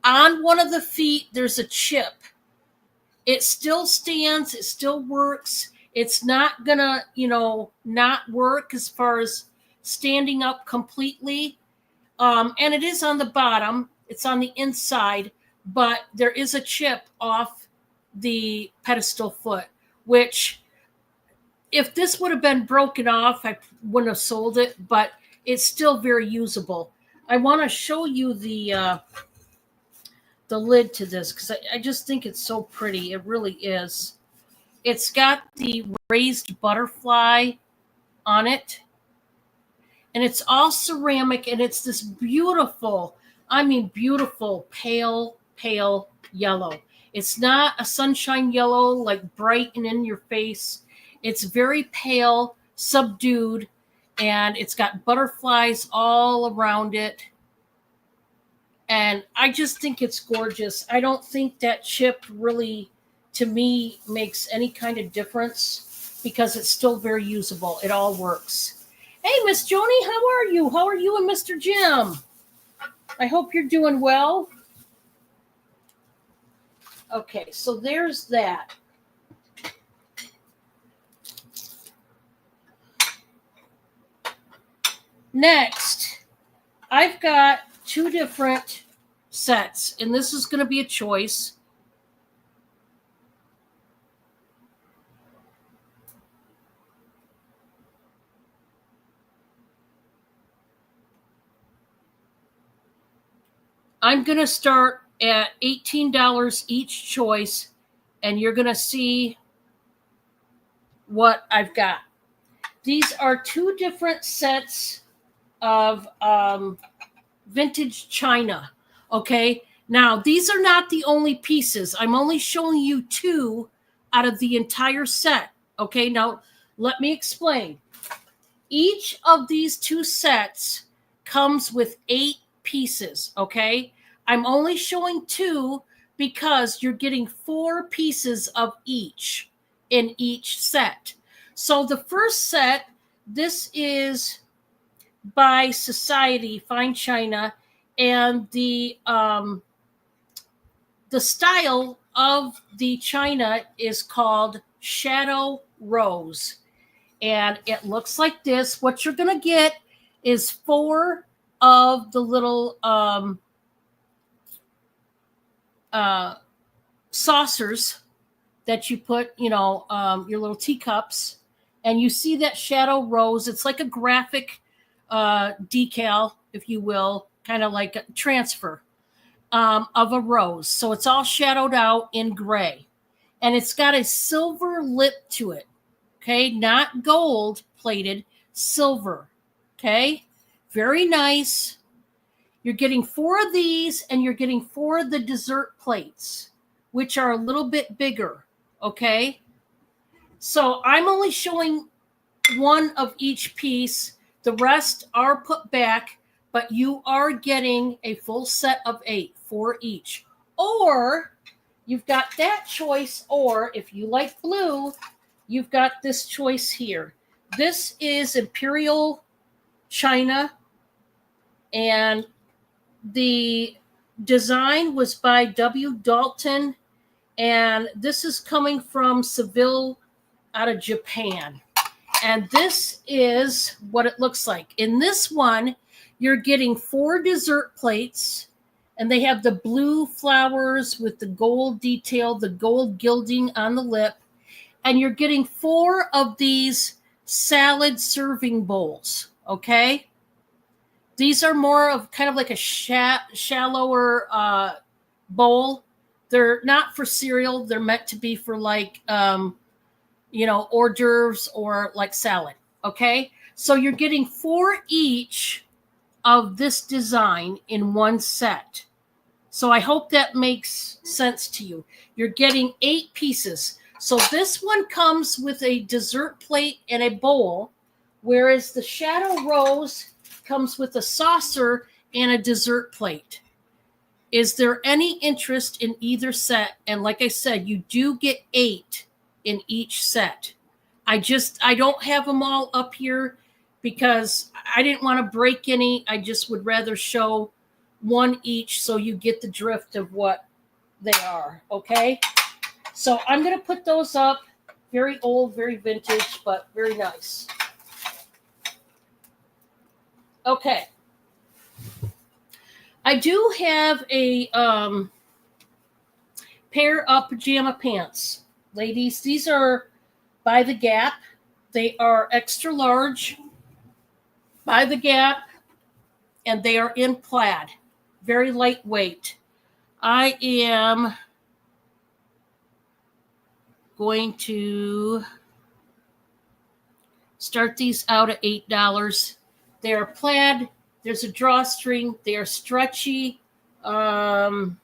On one of the feet, there's a chip. It still stands. It still works. It's not going to, not work as far as standing up completely. And it is on the bottom. It's on the inside, but there is a chip off the pedestal foot, which if this would have been broken off, I wouldn't have sold it, but it's still very usable. I want to show you the lid to this, because I just think it's so pretty. It really is. It's got the raised butterfly on it, and it's all ceramic, and it's this beautiful, beautiful pale yellow. It's not a sunshine yellow, like bright and in your face. It's very pale, subdued, and it's got butterflies all around it. And I just think it's gorgeous. I don't think that chip really, to me, makes any kind of difference, because it's still very usable. It all works. Hey, Miss Joni, how are you? How are you and Mr. Jim? I hope you're doing well. Okay, so there's that. Next, I've got 2 different sets, and this is going to be a choice. I'm going to start at $18 each choice, and you're going to see what I've got. These are 2 different sets of vintage china. Okay, now these are not the only pieces. I'm only showing you 2 out of the entire set. Okay, now let me explain. Each of these 2 sets comes with 8 pieces. Okay, I'm only showing 2 because you're getting 4 pieces of each in each set. So the first set, this is by Society Fine China, and the style of the china is called Shadow Rose, and it looks like this. What you're gonna get is 4 of the little saucers that you put, your little teacups, and you see that Shadow Rose. It's like a graphic decal, if you will, kind of like a transfer of a rose. So it's all shadowed out in gray, and it's got a silver lip to it. Okay, not gold plated, silver. Okay, very nice. You're getting 4 of these, and you're getting 4 of the dessert plates, which are a little bit bigger. Okay, so I'm only showing 1 of each piece. The rest are put back, but you are getting a full set of 8, 4 each. Or you've got that choice, or if you like blue, you've got this choice here. This is Imperial China, and the design was by W. Dalton, and this is coming from Seville out of Japan. And this is what it looks like. In this one, you're getting 4 dessert plates, and they have the blue flowers with the gold detail, the gold gilding on the lip. And you're getting 4 of these salad serving bowls, okay? These are more of kind of like a shallower bowl. They're not for cereal. They're meant to be for like, hors d'oeuvres or like salad. Okay. So you're getting 4 each of this design in 1 set. So I hope that makes sense to you. You're getting 8 pieces. So this one comes with a dessert plate and a bowl, whereas the Shadow Rose comes with a saucer and a dessert plate. Is there any interest in either set? And like I said, you do get 8 in each set. I don't have them all up here because I didn't want to break any. I just would rather show 1 each so you get the drift of what they are. Okay. So I'm going to put those up. Very old, very vintage, but very nice. Okay. I do have a pair of pajama pants. Ladies, these are by The Gap. They are extra large by The Gap, and they are in plaid. Very lightweight. I am going to start these out at $8. They are plaid. There's a drawstring. They are stretchy. No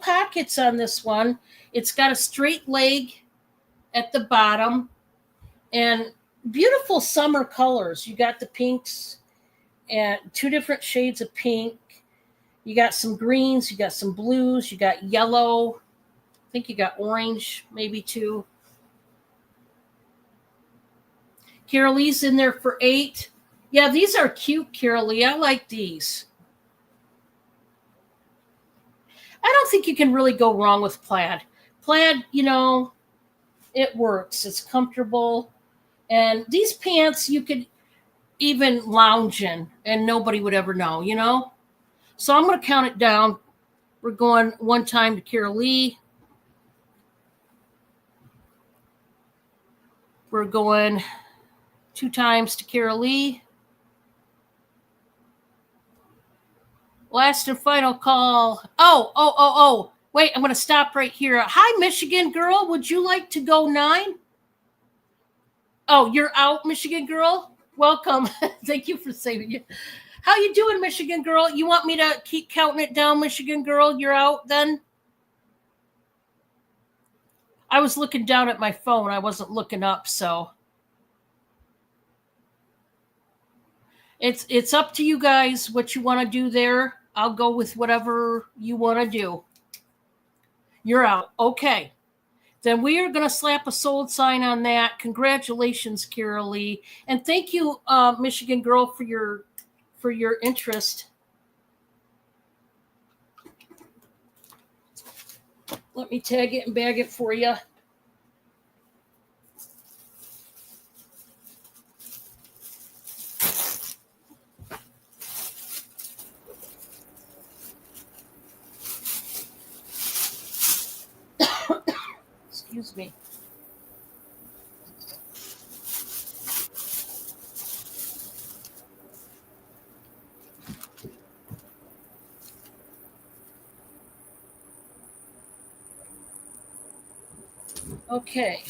pockets on this one. It's got a straight leg at the bottom, and beautiful summer colors. You got the pinks and 2 different shades of pink. You got some greens. You got some blues. You got yellow. I think you got orange, maybe 2. Carolee's in there for $8. Yeah, these are cute, Carolee. I like these. I don't don't think you can really go wrong with plaid. Plaid, it works. It's comfortable. And these pants you could even lounge in and nobody would ever know. So I'm going to count it down. We're going one time to Kara Lee. We're going 2 times to Kara Lee. Last and final call. Oh. Wait, I'm going to stop right here. Hi, Michigan girl. Would you like to go 9? Oh, you're out, Michigan girl? Welcome. Thank you for saving it. How you doing, Michigan girl? You want me to keep counting it down, Michigan girl? You're out then? I was looking down at my phone. I wasn't looking up, so. It's up to you guys what you want to do there. I'll go with whatever you want to do. You're out. Okay. Then we are going to slap a sold sign on that. Congratulations, Kara Lee. And thank you, Michigan girl, for your interest. Let me tag it and bag it for you. Excuse me. Okay.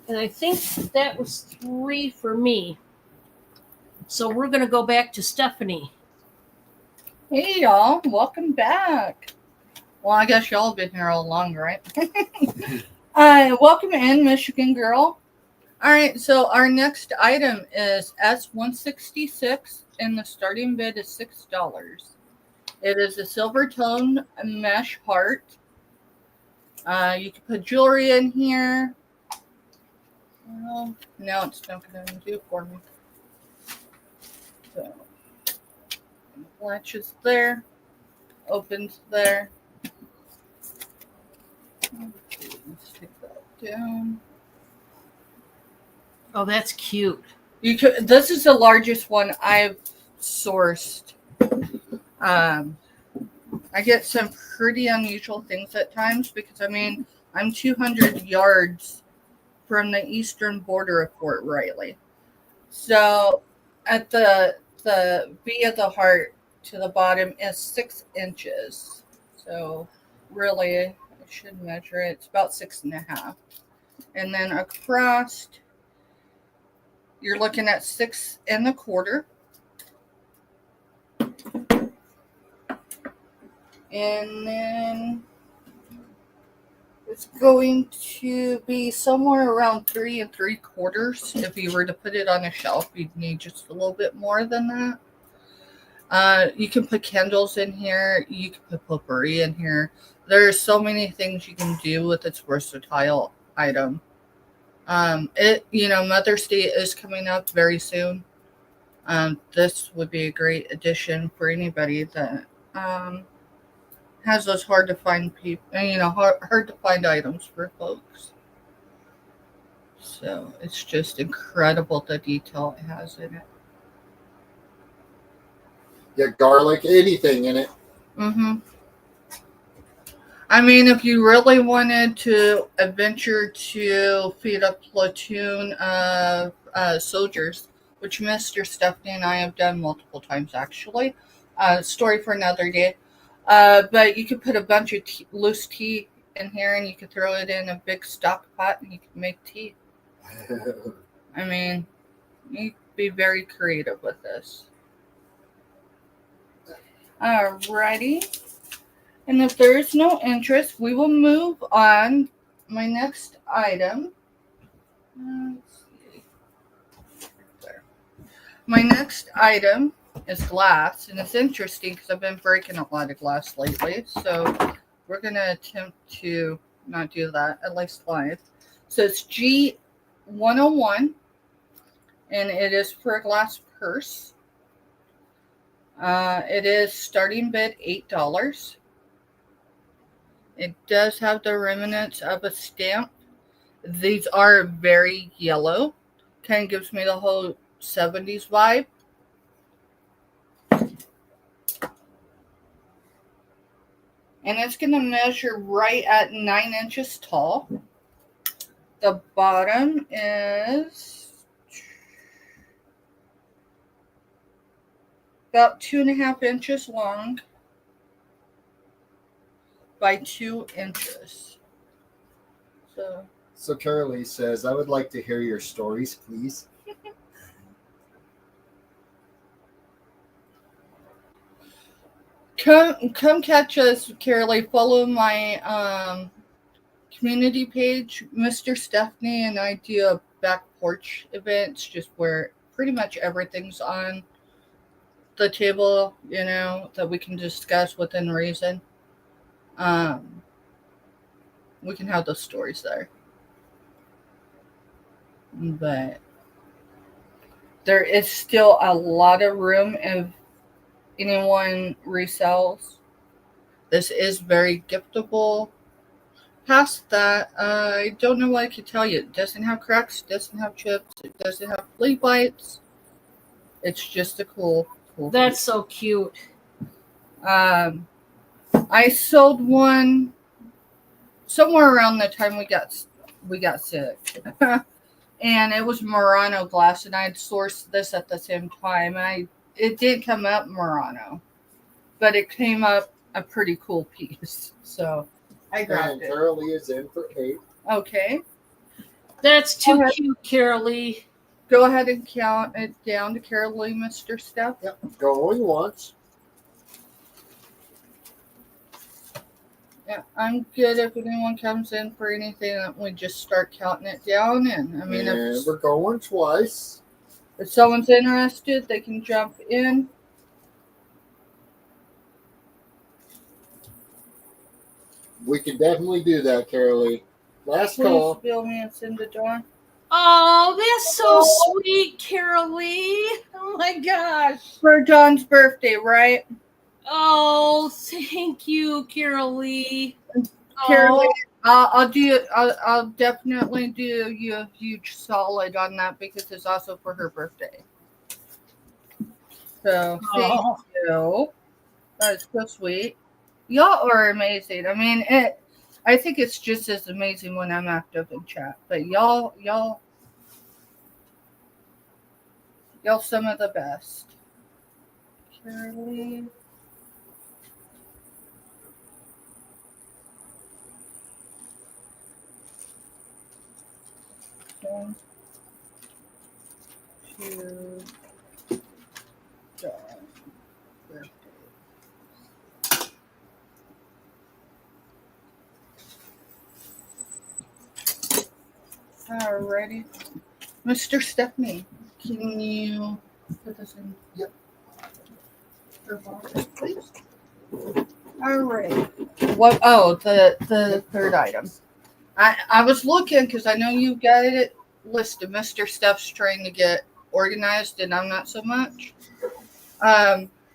And I think that was 3 for me. So we're going to go back to Stephanie. Hey, y'all. Welcome back. Well, I guess y'all have been here all along, right? Welcome in, Michigan girl. All right, so our next item is S166, and the starting bid is $6. It is a silver tone mesh heart. You can put jewelry in here. Well, now it's not going to do it for me. So, latches there, opens there. Let's take that down. Oh, that's cute. This is the largest one I've sourced. I get some pretty unusual things at times because, I'm 200 yards from the eastern border of Fort Riley. So at the V of the heart to the bottom is 6 inches. So really, I should measure it. It's about 6.5. And then across, you're looking at 6 1/4. And then it's going to be somewhere around 3 3/4. If you were to put it on a shelf, you'd need just a little bit more than that. You can put candles in here. You can put potpourri in here. There's so many things you can do with this versatile item. Mother's Day is coming up very soon. This would be a great addition for anybody that has those hard to find hard to find items for folks. So it's just incredible the detail it has in it. Get garlic, anything in it. Mm-hmm. If you really wanted to adventure to feed a platoon of soldiers, which Mr. Stephanie and I have done multiple times actually, story for another day. But you could put a bunch of loose tea in here, and you could throw it in a big stock pot, and you could make tea. You could be very creative with this. Alrighty. And if there is no interest, we will move on. My next item. Let's see. There. My next item is glass, and it's interesting because I've been breaking a lot of glass lately. So we're going to attempt to not do that, at least live. So it's G101, and it is for a glass purse. It is starting bid $8. It does have the remnants of a stamp. These are very yellow. Kind of gives me the whole 70s vibe. And it's going to measure right at 9 inches tall. The bottom is about 2.5 inches long by 2 inches. So Carolee says, I would like to hear your stories, please. Come catch us, Carolee. Follow my community page. Mr. Stephanie and I do a back porch events just where pretty much everything's on the table, that we can discuss within reason. We can have those stories there. But there is still a lot of room if anyone resells. This is very giftable. Past that, I don't know what I can tell you. It doesn't have cracks, doesn't have chips, it doesn't have flea bites. It's just a cool That's piece. so cute. I sold one somewhere around the time we got sick. And it was Murano glass, and I had sourced this at the same time. It did come up Murano, but it came up a pretty cool piece. So I grabbed And it. Carolee is in for 8. Okay. That's too cute, Carolee. Go ahead and count it down to Carolee, Mr. Steph. Yep. Going once. Yeah, I'm good if anyone comes in for anything. We just start counting it down. And I mean, And we're going twice. if someone's interested, they can jump in. We can definitely do that, Carolee. Last Please call. bill me and send it on. Oh, that's so sweet, Carolee. Oh my gosh. For John's birthday, right? Oh, thank you, Carolee. Carolee, Oh, I'll definitely do you a huge solid on that because it's also for her birthday. So thank you. That's so sweet. Y'all are amazing. I mean, I think it's just as amazing when I'm active in chat. But y'all some of the best. Carolee. 1, 2, John. Birthday. Alrighty. Mr. Stephanie, can you put this in? Yep. Your box, please. Alright. What? Oh, the third item. I was looking because I know you got it listed. Mr. Steph's trying to get organized, and I'm not so much.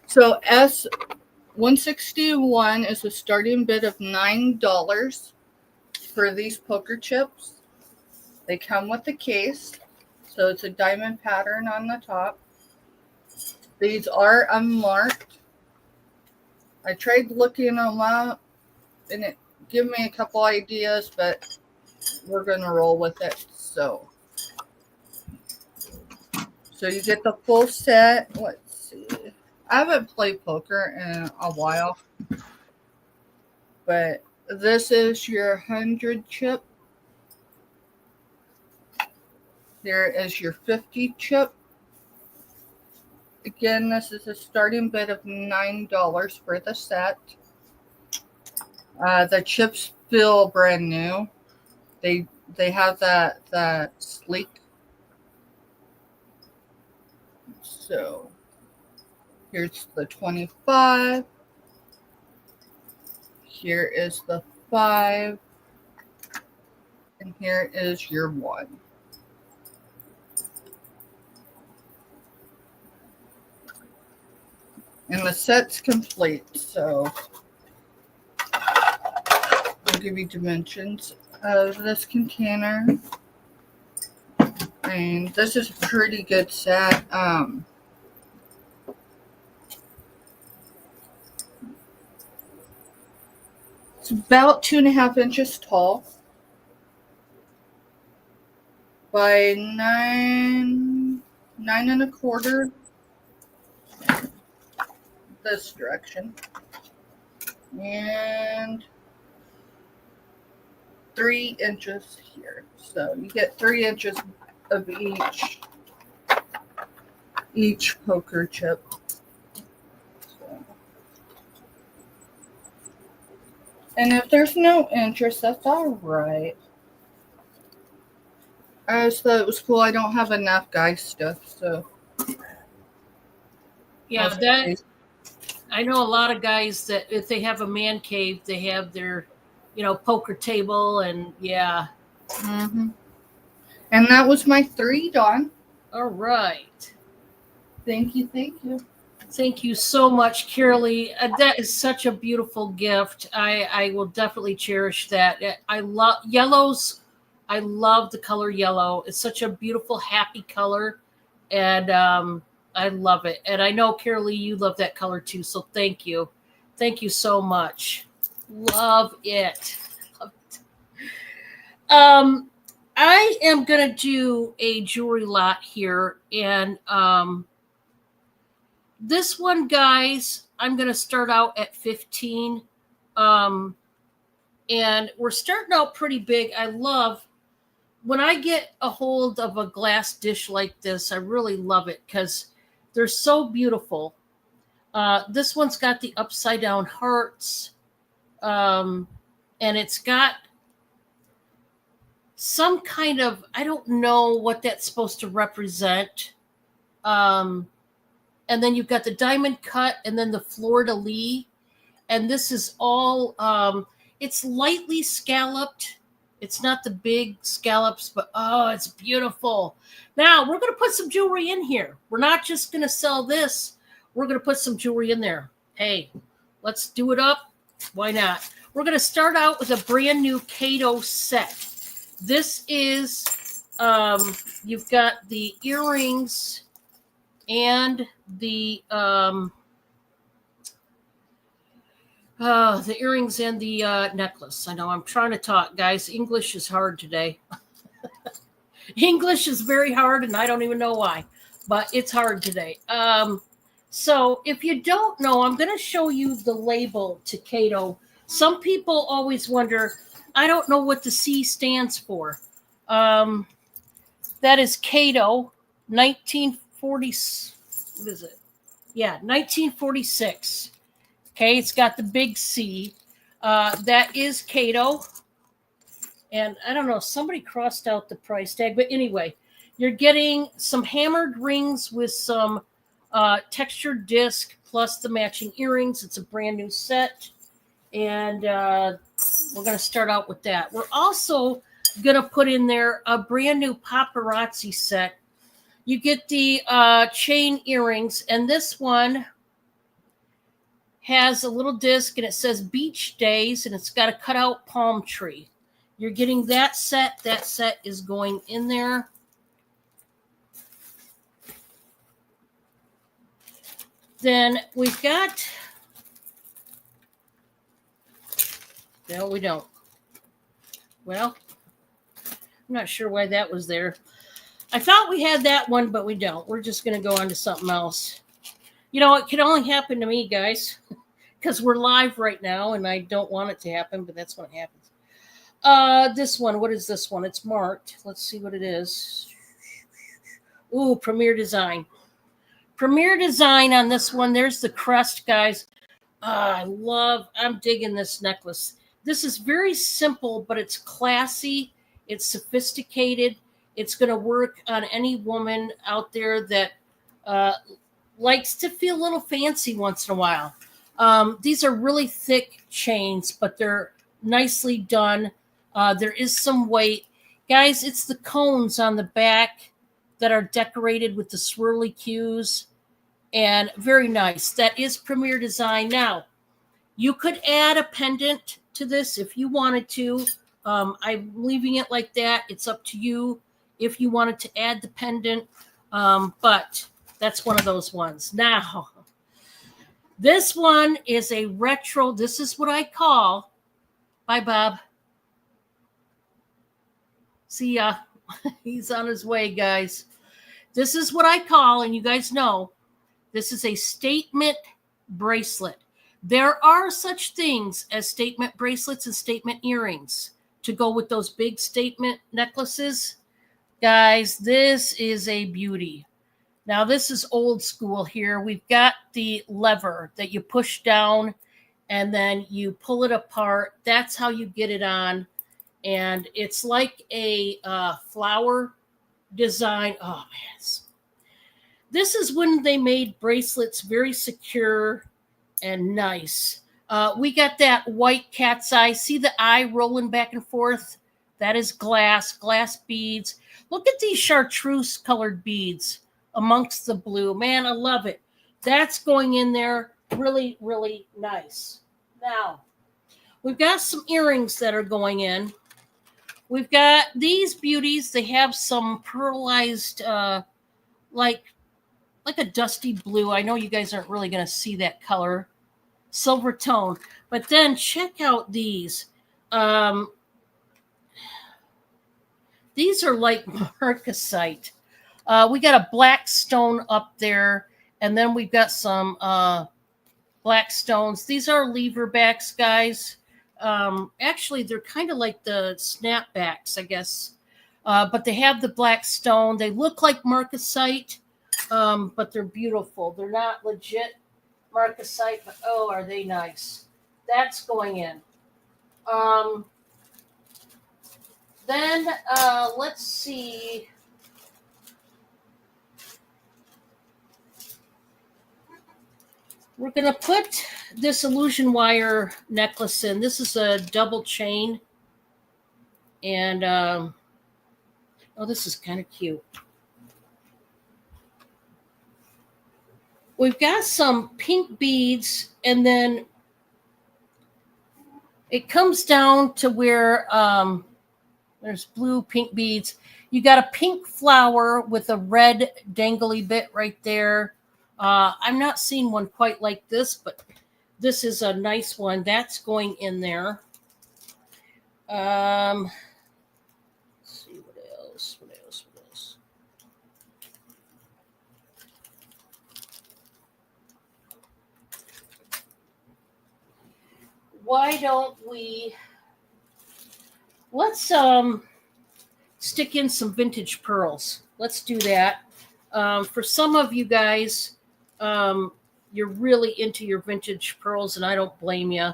So S161 is a starting bid of $9 for these poker chips. They come with a case, so it's a diamond pattern on the top. These are unmarked. I tried looking them up, and it gave me a couple ideas, but we're going to roll with it. So you get the full set. Let's see. I haven't played poker in a while, but this is your 100 chip. Here is your 50 chip. Again, this is a starting bid of $9 for the set. The chips feel brand new. They have that sleek. So here's the 25. Here is the 5. And here is your 1. And the set's complete, so I'll give you dimensions of this container. And this is a pretty good set. It's about 2.5 inches tall by 9.25 this direction, and 3 inches here. So you get 3 inches of each poker chip. So. And if there's no interest, that's all right. I just thought it was cool. I don't have enough guy stuff, so Yeah, that I know a lot of guys that if they have a man cave, they have their, poker table, and yeah. Mm-hmm. And that was my 3, Dawn. All right. Thank you, thank you. Thank you so much, Carolee. That is such a beautiful gift. I will definitely cherish that. I love yellows. I love the color yellow. It's such a beautiful, happy color, and I love it. And I know, Carolee, you love that color too. So thank you. Thank you so much. Love it. Love it. I am gonna do a jewelry lot here, and this one, guys, I'm going to start out at 15. And we're starting out pretty big. I love when I get a hold of a glass dish like this. I really love it because they're so beautiful. This one's got the upside down hearts. And it's got some kind of, I don't know what that's supposed to represent. And then you've got the diamond cut and then the fleur-de-lis. And this is all, it's lightly scalloped. It's not the big scallops, but oh, it's beautiful. Now, we're going to put some jewelry in here. We're not just going to sell this. We're going to put some jewelry in there. Hey, let's do it up. Why not? We're going to start out with a brand new Kato set. This is, you've got the earrings and the earrings and the necklace. I know I'm trying to talk, guys. English is hard today. English is very hard, and I don't even know why, but it's hard today. So if you don't know, I'm going to show you the label to Kato. Some people always wonder, I don't know what the C stands for. That is Kato, 1940. What is it? Yeah, 1946. Okay, it's got the big C. That is Kato. And I don't know, somebody crossed out the price tag. But anyway, you're getting some hammered rings with some textured disc plus the matching earrings. It's a brand new set. And we're going to start out with that. We're also going to put in there a brand new paparazzi set. You get the chain earrings, and this one has a little disc, and it says Beach Days, and it's got a cutout palm tree. You're getting that set. That set is going in there. Then we've got... No, we don't. Well, I'm not sure why that was there. I thought we had that one, but we don't. We're just going to go on to something else. You know, it can only happen to me, guys, because we're live right now, and I don't want it to happen, but that's what happens. This one, what is this one? It's marked. Let's see what it is. Ooh, Premier Design. Premier Design on this one. There's the crest, guys. I'm digging this necklace. This is very simple, but it's classy. It's sophisticated. It's going to work on any woman out there that likes to feel a little fancy once in a while. These are really thick chains, but they're nicely done. There is some weight. Guys, it's the cones on the back that are decorated with the swirly cues. and very nice. That is Premier Design. Now, you could add a pendant to this if you wanted to. I'm leaving it like that. It's up to you if you wanted to add the pendant. But that's one of those ones. Now, this one is a retro. This is what I call. Bye, Bob. See ya. He's on his way, guys. This is what I call, and you guys know, this is a statement bracelet. There are such things as statement bracelets and statement earrings to go with those big statement necklaces. Guys, this is a beauty. Now, this is old school here. We've got the lever that you push down and then you pull it apart. That's how you get it on. And it's like a flower design. Oh, man. This is when they made bracelets very secure and nice. We got that white cat's eye. See the eye rolling back and forth? That is glass beads. Look at these chartreuse colored beads amongst the blue. Man, I love it. That's going in there really, really nice. Now, we've got some earrings that are going in. We've got these beauties. They have some pearlized, like a dusty blue. I know you guys aren't really going to see that color. Silver tone. But then check out these. These are like marcasite. We got a black stone up there, and then we've got some black stones. These are lever backs, guys. Actually, they're kind of like the snapbacks, I guess. But they have the black stone. They look like marcasite, but they're beautiful. They're not legit marcasite, but oh, are they nice. That's going in. Then let's see. We're going to put this illusion wire necklace in. This is a double chain. And, oh, this is kind of cute. We've got some pink beads, and then it comes down to where there's blue, pink beads. You got a pink flower with a red dangly bit right there. I'm not seeing one quite like this, but this is a nice one. That's going in there. Let's see what else. Why don't let's stick in some vintage pearls. Let's do that. For some of you guys, you're really into your vintage pearls, and I don't blame you.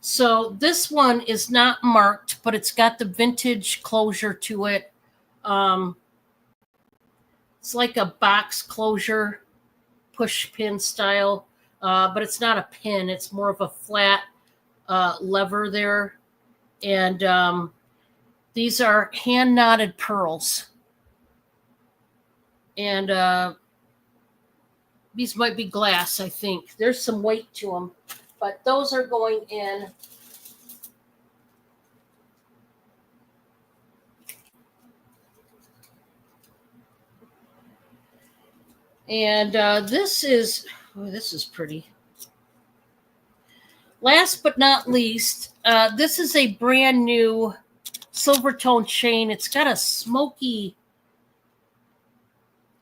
So this one is not marked, but it's got the vintage closure to it. It's like a box closure, push pin style, but it's not a pin. It's more of a flat lever there. And these are hand knotted pearls. And these might be glass, I think. There's some weight to them, but those are going in. And this is pretty. Last but not least, this is a brand new silver tone chain. It's got a smoky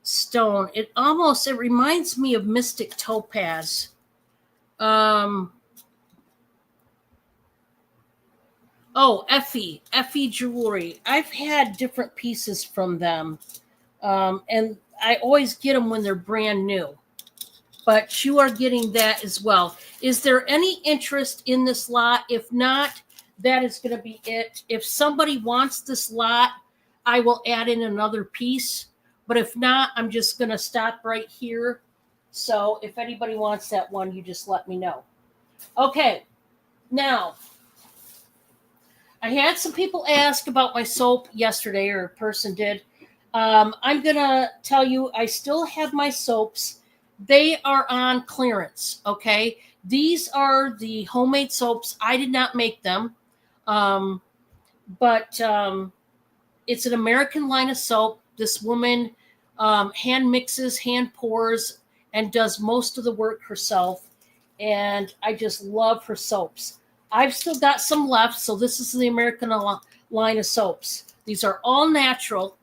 stone. It reminds me of Mystic Topaz. Effie Jewelry. I've had different pieces from them. And I always get them when they're brand new. But you are getting that as well. Is there any interest in this lot? If not, that is going to be it. If somebody wants this lot, I will add in another piece. But if not, I'm just going to stop right here. So if anybody wants that one, you just let me know. Okay. Now, I had some people ask about my soap yesterday, or a person did. I'm going to tell you, I still have my soaps. They are on clearance, okay? These are the homemade soaps. I did not make them, but it's an American line of soap. This woman hand mixes, hand pours, and does most of the work herself. And I just love her soaps. I've still got some left, so this is the American line of soaps. These are all natural.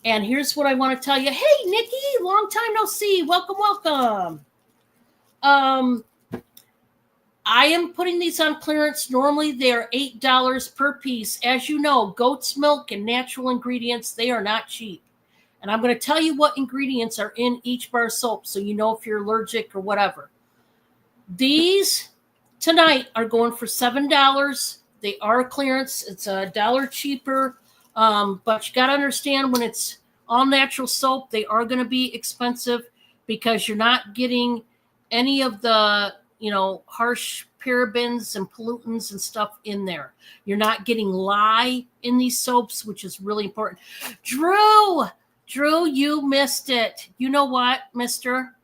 And here's what I want to tell you. Hey, Nikki, long time no see. Welcome, welcome. I am putting these on clearance. Normally, they are $8 per piece. As you know, goat's milk and natural ingredients, they are not cheap. And I'm going to tell you what ingredients are in each bar of soap so you know if you're allergic or whatever. These tonight are going for $7. They are clearance. It's $1 cheaper. But you got to understand, when it's all natural soap, they are going to be expensive because you're not getting any of the, harsh parabens and pollutants and stuff in there. You're not getting lye in these soaps, which is really important. Drew, you missed it. You know what, mister?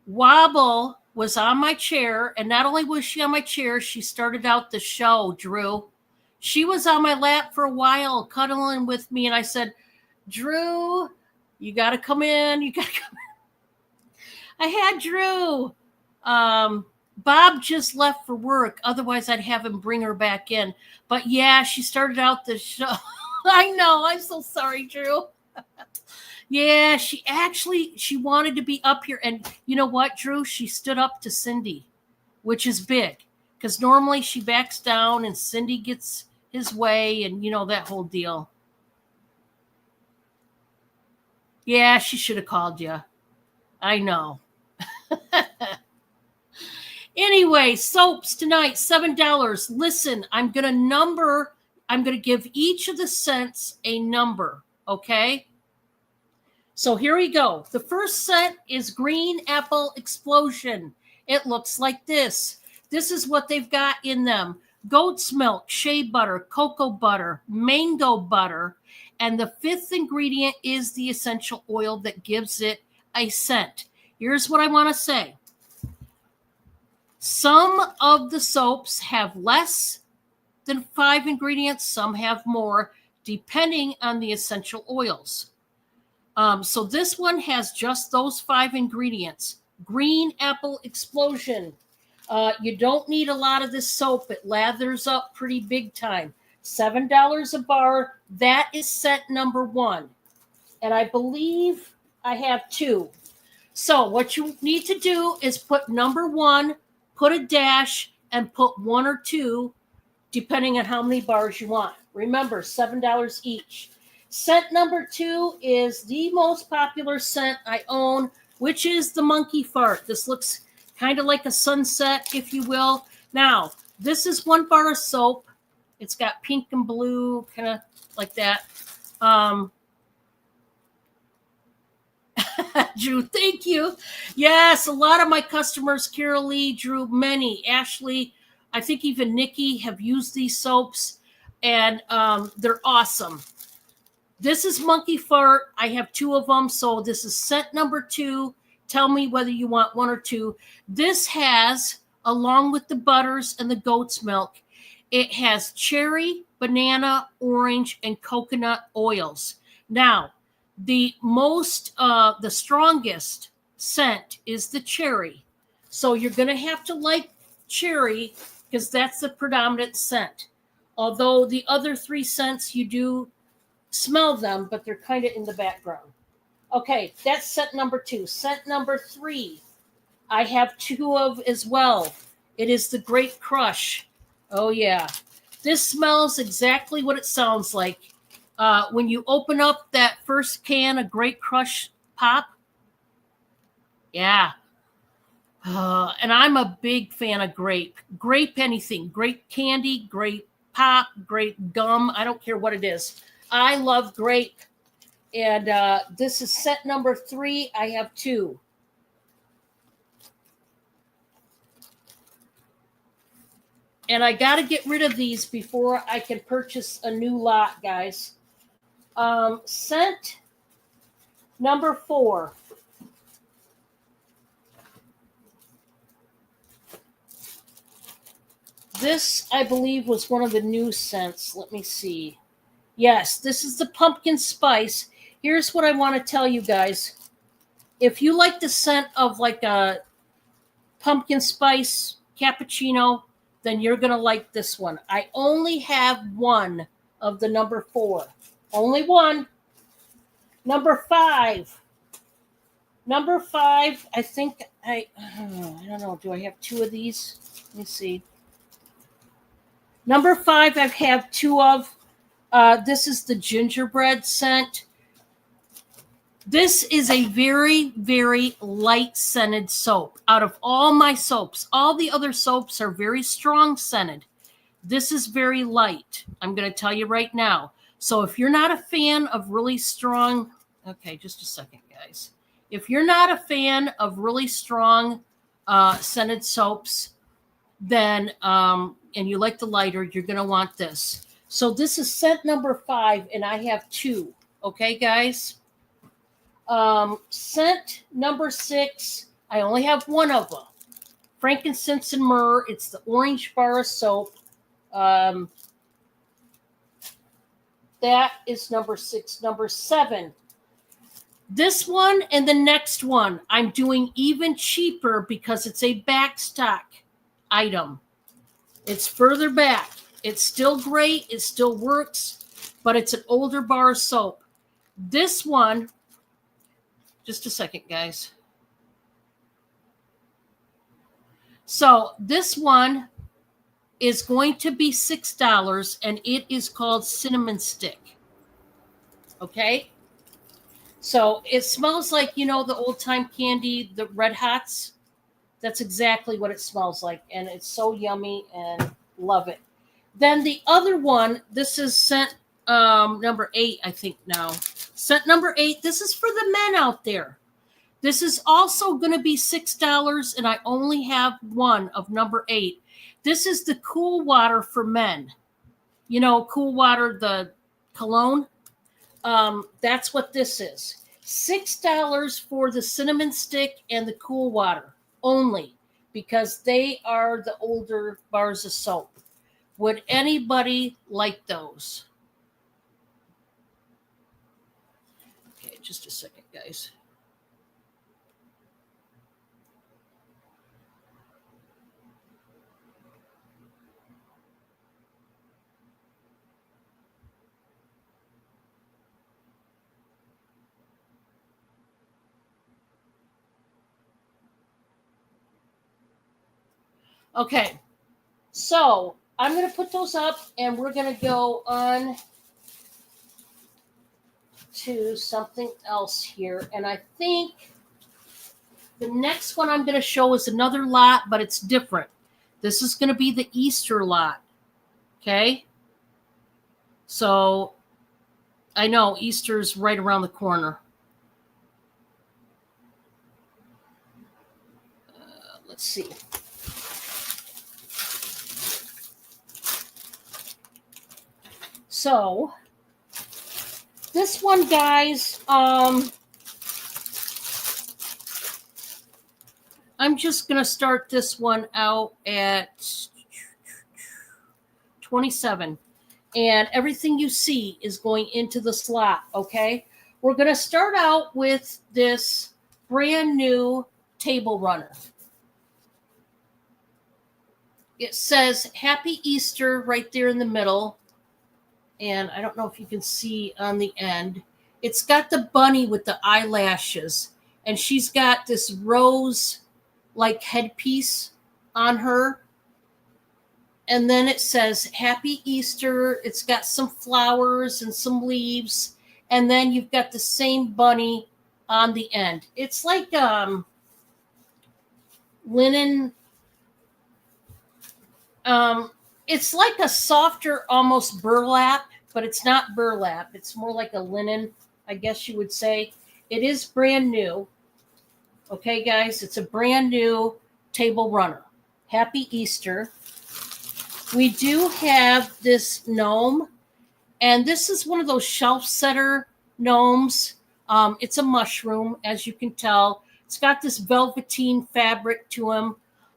Wobble was on my chair, and not only was she on my chair, she started out the show, Drew. She was on my lap for a while, cuddling with me, and I said, Drew, you got to come in. You got to come in. I had Drew. Bob just left for work. Otherwise, I'd have him bring her back in. But yeah, she started out the show. I know. I'm so sorry, Drew. Yeah, she wanted to be up here. And you know what, Drew? She stood up to Cindy, which is big. Because normally she backs down and Cindy gets his way and, that whole deal. Yeah, she should have called you. I know. Anyway, soaps tonight, $7. Listen, I'm going to give each of the scents a number, okay? So here we go. The first scent is Green Apple Explosion. It looks like this. This is what they've got in them. Goat's milk, shea butter, cocoa butter, mango butter, and the fifth ingredient is the essential oil that gives it a scent. Here's what I want to say. Some of the soaps have less than 5 ingredients. Some have more, depending on the essential oils. So this one has just those 5 ingredients. Green Apple Explosion. You don't need a lot of this soap. It lathers up pretty big time. $7 a bar. That is scent number 1. And I believe I have 2. So what you need to do is put number 1, put a dash, and put 1 or 2, depending on how many bars you want. Remember, $7 each. Scent number 2 is the most popular scent I own, which is the monkey fart. This looks kind of like a sunset, if you will. Now, this is 1 bar of soap. It's got pink and blue, kind of like that. Drew, thank you. Yes, a lot of my customers, Carol Lee, Drew, many, Ashley, I think even Nikki have used these soaps, and they're awesome. This is Monkey Fart. I have 2 of them, so this is scent number 2. Tell me whether you want 1 or 2. This has, along with the butters and the goat's milk, it has cherry, banana, orange, and coconut oils. Now, the strongest scent is the cherry. So you're going to have to like cherry because that's the predominant scent. Although the other 3 scents, you do smell them, but they're kind of in the background. Okay, that's scent number 2. Scent number 3, I have 2 of as well. It is the Great Crush. Oh, yeah. This smells exactly what it sounds like. When you open up that first can of Great Crush Pop, yeah. And I'm a big fan of grape. Grape anything. Grape candy, grape pop, grape gum. I don't care what it is. I love grape. And this is scent number 3. I have 2. And I got to get rid of these before I can purchase a new lot, guys. Scent number 4. This, I believe, was one of the new scents. Let me see. Yes, this is the pumpkin spice. Here's what I want to tell you guys. If you like the scent of like a pumpkin spice cappuccino, then you're going to like this one. I only have one of the number 4. Only one. Number 5. Number 5, I think I don't know. Do I have 2 of these? Let me see. Number 5, I have 2 of. This is the gingerbread scent. This is a very, very light scented soap. Out of all my soaps, all the other soaps are very strong scented. This is very light. I'm going to tell you right now. So if you're not a fan of really strong, okay, just a second, guys. If you're not a fan of really strong scented soaps, then and you like the lighter, you're going to want this. So this is scent number 5, and I have 2. Okay, guys. Scent number 6, I only have 1 of them. Frankincense and myrrh. It's the orange bar of soap. That is number 6. Number 7. This one and the next one I'm doing even cheaper because it's a backstock item. It's further back. It's still great. It still works, but it's an older bar of soap. This one, just a second, guys. So this one is going to be $6, and it is called Cinnamon Stick. Okay? So it smells like, you know, the old-time candy, the Red Hots. That's exactly what it smells like, and it's so yummy, and love it. Then the other one, this is scent number 8, I think now. Scent number 8, this is for the men out there. This is also going to be $6, and I only have 1 of number 8. This is the Cool Water for men. You know, Cool Water, the cologne. That's what this is. $6 for the cinnamon stick and the Cool Water only, because they are the older bars of soap. Would anybody like those? Okay, just a second, guys. Okay, so I'm going to put those up, and we're going to go on to something else here. And I think the next one I'm going to show is another lot, but it's different. This is going to be the Easter lot. Okay? So I know Easter's right around the corner. Let's see. So this one, guys, I'm just going to start this one out at 27. And everything you see is going into the slot, okay? We're going to start out with this brand new table runner. It says Happy Easter right there in the middle. And I don't know if you can see on the end. It's got the bunny with the eyelashes. And she's got this rose-like headpiece on her. And then it says Happy Easter. It's got some flowers and some leaves. And then you've got the same bunny on the end. It's like linen. It's like a softer, almost burlap, but it's not burlap. It's more like a linen, I guess you would say. It is brand new. Okay, guys, it's a brand new table runner. Happy Easter. We do have this gnome, and this is one of those shelf setter gnomes. It's a mushroom, as you can tell. It's got this velveteen fabric to him,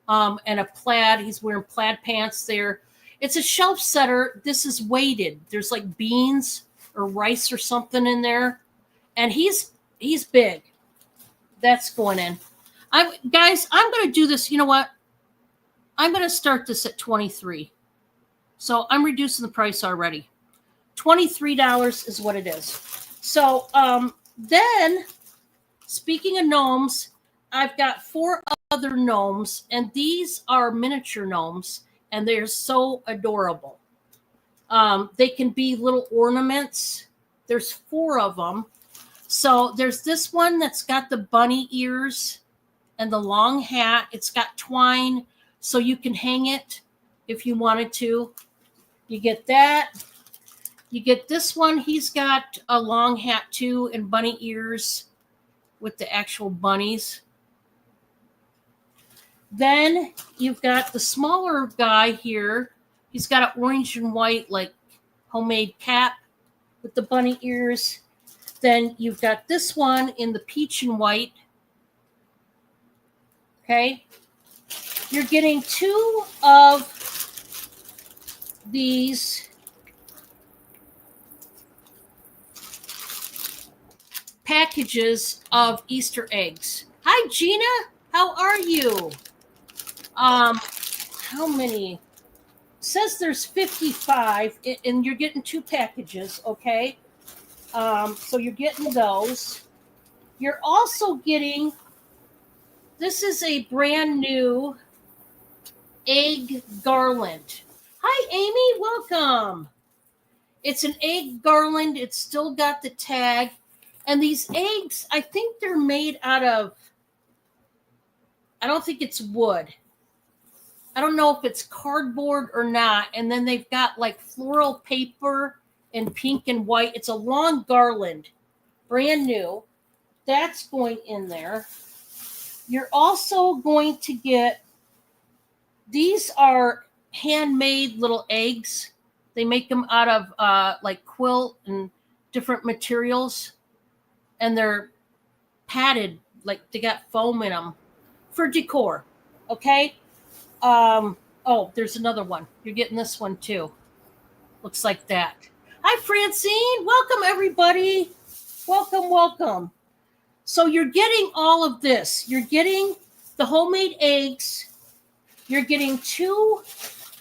and a plaid. He's wearing plaid pants there. It's a shelf setter. This is weighted. There's like beans or rice or something in there, and he's big. That's going in. I'm going to do this. You know what? I'm going to start this at $23. So I'm reducing the price already. $23 is what it is. So then, speaking of gnomes, I've got 4 other gnomes, and these are miniature gnomes, and they're so adorable. They can be little ornaments. There's 4 of them. So there's this one that's got the bunny ears and the long hat. It's got twine, so you can hang it if you wanted to. You get that. You get this one. He's got a long hat too and bunny ears with the actual bunnies. Then you've got the smaller guy here. He's got an orange and white like homemade cap with the bunny ears. Then you've got this one in the peach and white. Okay. You're getting 2 of these packages of Easter eggs. Hi, Gina. How are you? How many? It says there's 55, and you're getting 2 packages, okay? So you're getting those. You're also getting, this is a brand new egg garland. Hi, Amy. Welcome. It's an egg garland. It's still got the tag. And these eggs, I think they're made out of, I don't think it's wood. I don't know if it's cardboard or not. And then they've got like floral paper and pink and white. It's a long garland, brand new. That's going in there. You're also going to get, these are handmade little eggs. They make them out of like quilt and different materials. And they're padded, like they got foam in them for decor. Okay. Oh, there's another one. You're getting this one too. Looks like that. Hi, Francine. Welcome, everybody. Welcome, welcome. So you're getting all of this. You're getting the homemade eggs. You're getting 2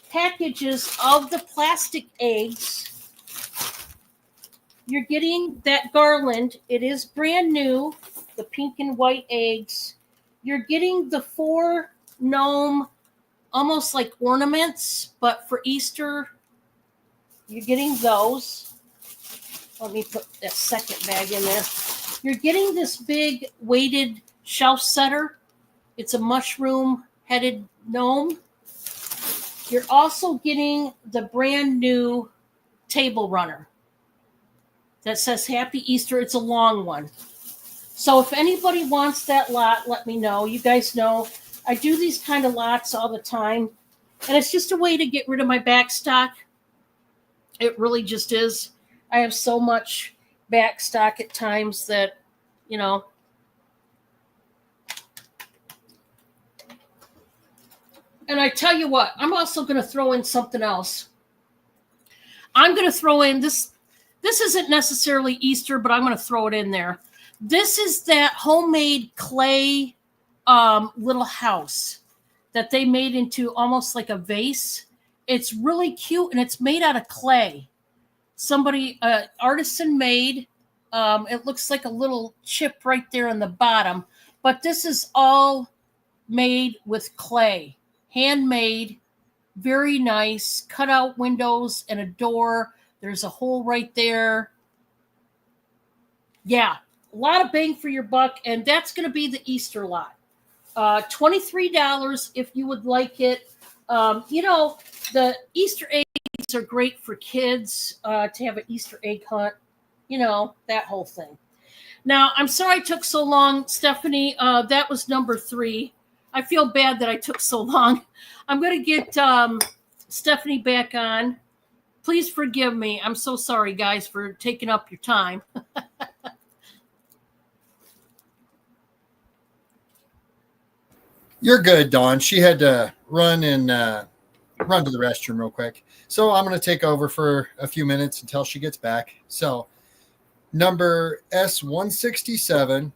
packages of the plastic eggs. You're getting that garland. It is brand new, the pink and white eggs. You're getting the 4 gnome, almost like ornaments, but for Easter, you're getting those. Let me put that second bag in there. You're getting this big weighted shelf setter. It's a mushroom-headed gnome. You're also getting the brand new table runner that says Happy Easter. It's a long one. So if anybody wants that lot, let me know. You guys know I do these kind of lots all the time. And it's just a way to get rid of my back stock. It really just is. I have so much back stock at times that, you know. And I tell you what, I'm also going to throw in something else. I'm going to throw in this. This isn't necessarily Easter, but I'm going to throw it in there. This is that homemade clay little house that they made into almost like a vase. It's really cute, and it's made out of clay. Somebody, artisan made. It looks like a little chip right there on the bottom, but this is all made with clay, handmade, very nice. Cut out windows and a door. There's a hole right there. Yeah, a lot of bang for your buck, and that's going to be the Easter lot. $23 if you would like it. You know, the Easter eggs are great for kids to have an Easter egg hunt. You know, that whole thing. Now, I'm sorry I took so long, Stephanie. That was number 3. I feel bad that I took so long. I'm going to get Stephanie back on. Please forgive me. I'm so sorry, guys, for taking up your time. You're good, Dawn. She had to run to the restroom real quick. So I'm going to take over for a few minutes until she gets back. So number S167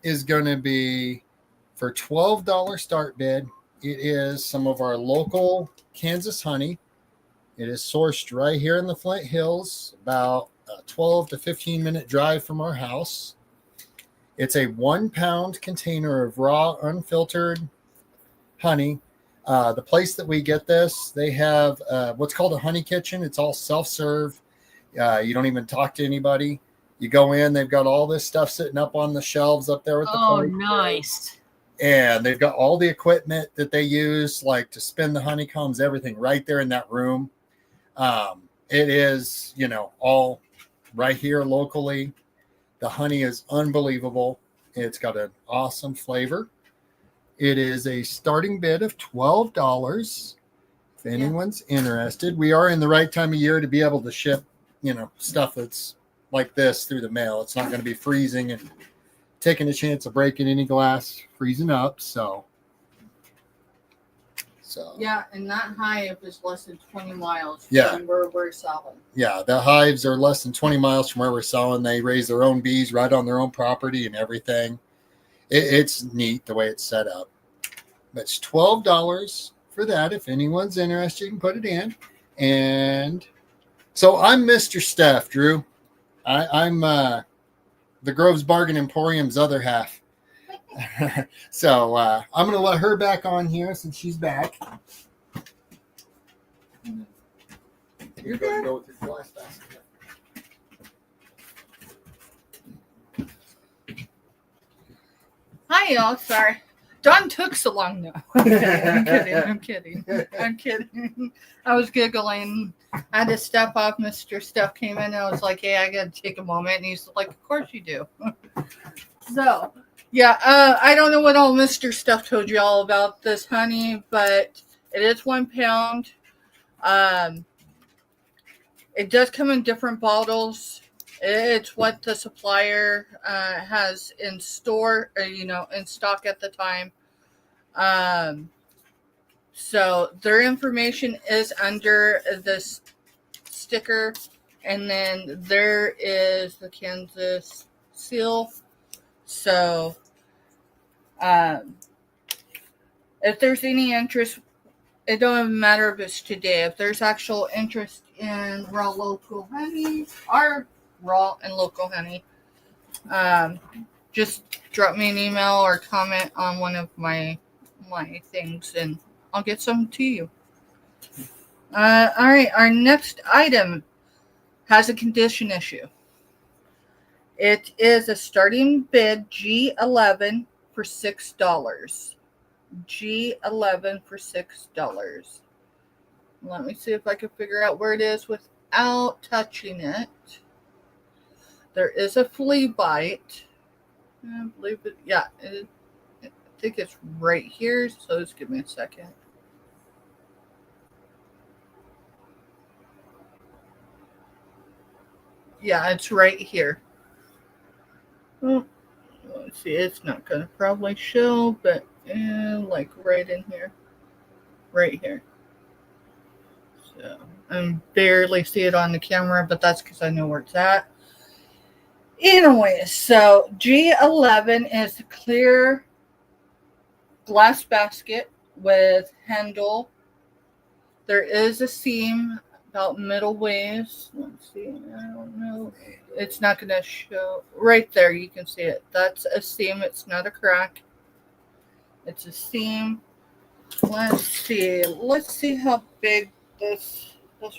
is going to be for $12 start bid. It is some of our local Kansas honey. It is sourced right here in the Flint Hills, about a 12 to 15 minute drive from our house. It's a 1 pound container of raw, unfiltered honey. The place that we get this, they have what's called a honey kitchen. It's all self-serve. You don't even talk to anybody. You go in, they've got all this stuff sitting up on the shelves up there with the Oh, pony. nice. And they've got all the equipment that they use, like to spin the honeycombs, everything right there in that room. It is, all right here locally. The honey is unbelievable. It's got an awesome flavor. It is a starting bid of $12. If anyone's interested, we are in the right time of year to be able to ship, stuff that's like this through the mail. It's not going to be freezing and taking a chance of breaking any glass, freezing up. So Yeah, and that hive is less than 20 miles Yeah. from where we're selling. yeah, the hives are less than 20 miles from where we're selling. They raise their own bees right on their own property and everything. It's neat the way it's set up. But it's $12 for that. If anyone's interested, you can put it in. And so I'm Mr. Steph, Drew. I'm the Grove's Bargain Emporium's other half. So I'm going to let her back on here since she's back. You're going to go with your glass basket. Hi, y'all. Sorry. Dawn took so long now. I'm kidding. I was giggling. I had to step off. Mr. Steph came in and I was like, hey, I got to take a moment. And he's like, of course you do. So, yeah, I don't know what all Mr. Steph told you all about this honey, but it is 1 pound. It does come in different bottles. It's what the supplier has in store, or, in stock at the time. So their information is under this sticker, and then there is the Kansas seal. So if there's any interest, it don't matter if it's today. If there's actual interest in raw local honey, our raw and local honey, just drop me an email or comment on one of my things and I'll get some to you. All right, our next item has a condition issue. It is a starting bid G11 for $6. G11 for $6. Let me see if I can figure out where it is without touching it. There is a flea bite. I believe it. Yeah, I think it's right here. So just give me a second. Yeah, it's right here. Oh, let's see. It's not going to probably show, but like right in here. Right here. So I barely see it on the camera, but that's because I know where it's at. Anyway, so G11 is a clear glass basket with handle. There is a seam about middle ways. Let's see. I don't know. It's not going to show. Right there, you can see it. That's a seam. It's not a crack. It's a seam. Let's see. Let's see how big this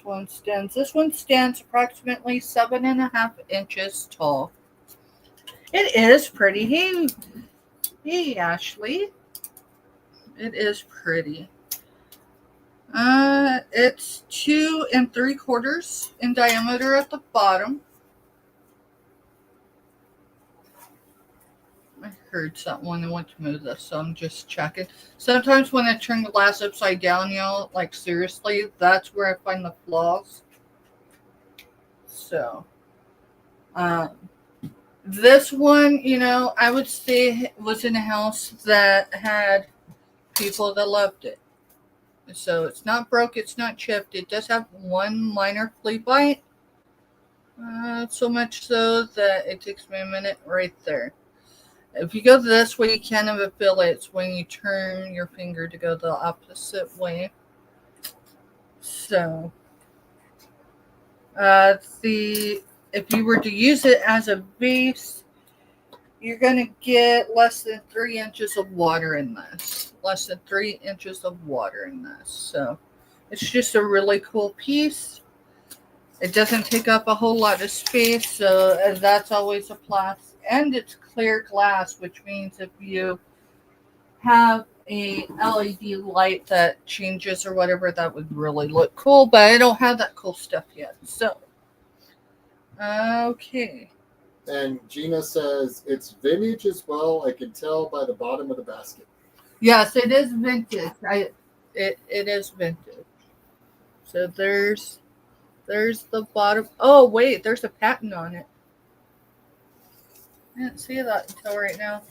one stands. This one stands approximately 7.5 inches tall. It is pretty. Hey, Ashley. It is pretty. It's 2 3/4 in diameter at the bottom. I heard something when I went to move this, so I'm just checking. Sometimes when I turn the glass upside down, like seriously, that's where I find the flaws. So, um, this one, I would say was in a house that had people that loved it. So it's not broke, it's not chipped. It does have one minor flea bite. So much so that it takes me a minute right there. If you go this way, you kind of feel it. It's when you turn your finger to go the opposite way. So, if you were to use it as a base, you're going to get less than 3 inches of water in this. Less than 3 inches of water in this. So, it's just a really cool piece. It doesn't take up a whole lot of space, so that's always a plus. And it's clear glass, which means if you have a LED light that changes or whatever, that would really look cool. But I don't have that cool stuff yet. So, okay. And Gina says it's vintage as well. I can tell by the bottom of the basket. Yes, it is vintage. It is vintage. So there's the bottom. Oh wait, there's a patent on it. I didn't see that until right now.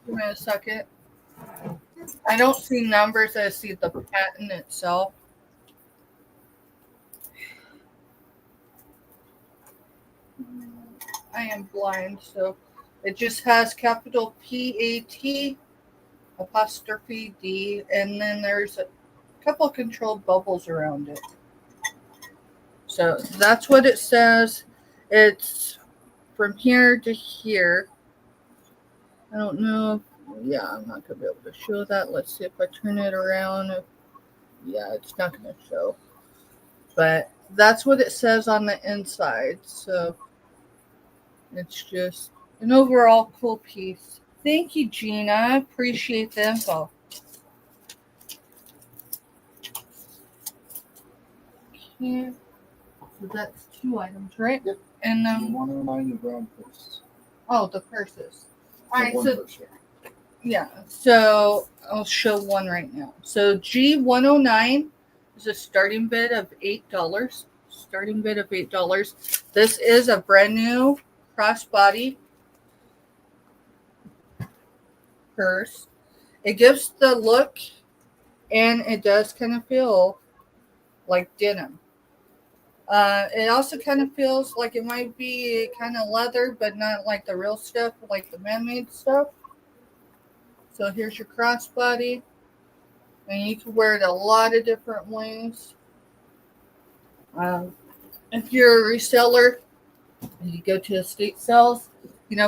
Give me a second. I don't see numbers. I see the patent itself. I am blind, so it just has capital PAT apostrophe D, and then there's a couple controlled bubbles around it. So that's what it says. It's from here to here. I don't know. Yeah, I'm not going to be able to show that. Let's see if I turn it around. Yeah, it's not going to show. But that's what it says on the inside. So it's just an overall cool piece. Thank you, Gina. Appreciate the info. Okay. So that's 2 items, right? Yep. And then 109 the brown purse. oh, the purses. All right, One so purse, yeah, so I'll show one right now. So G109 is a starting bid of $8. Starting bid of $8. This is a brand new crossbody purse. It gives the look, and it does kind of feel like denim. It also kind of feels like it might be kind of leather, but not like the real stuff, like the man-made stuff. So here's your crossbody, and you can wear it a lot of different ways. If you're a reseller, you go to estate sales,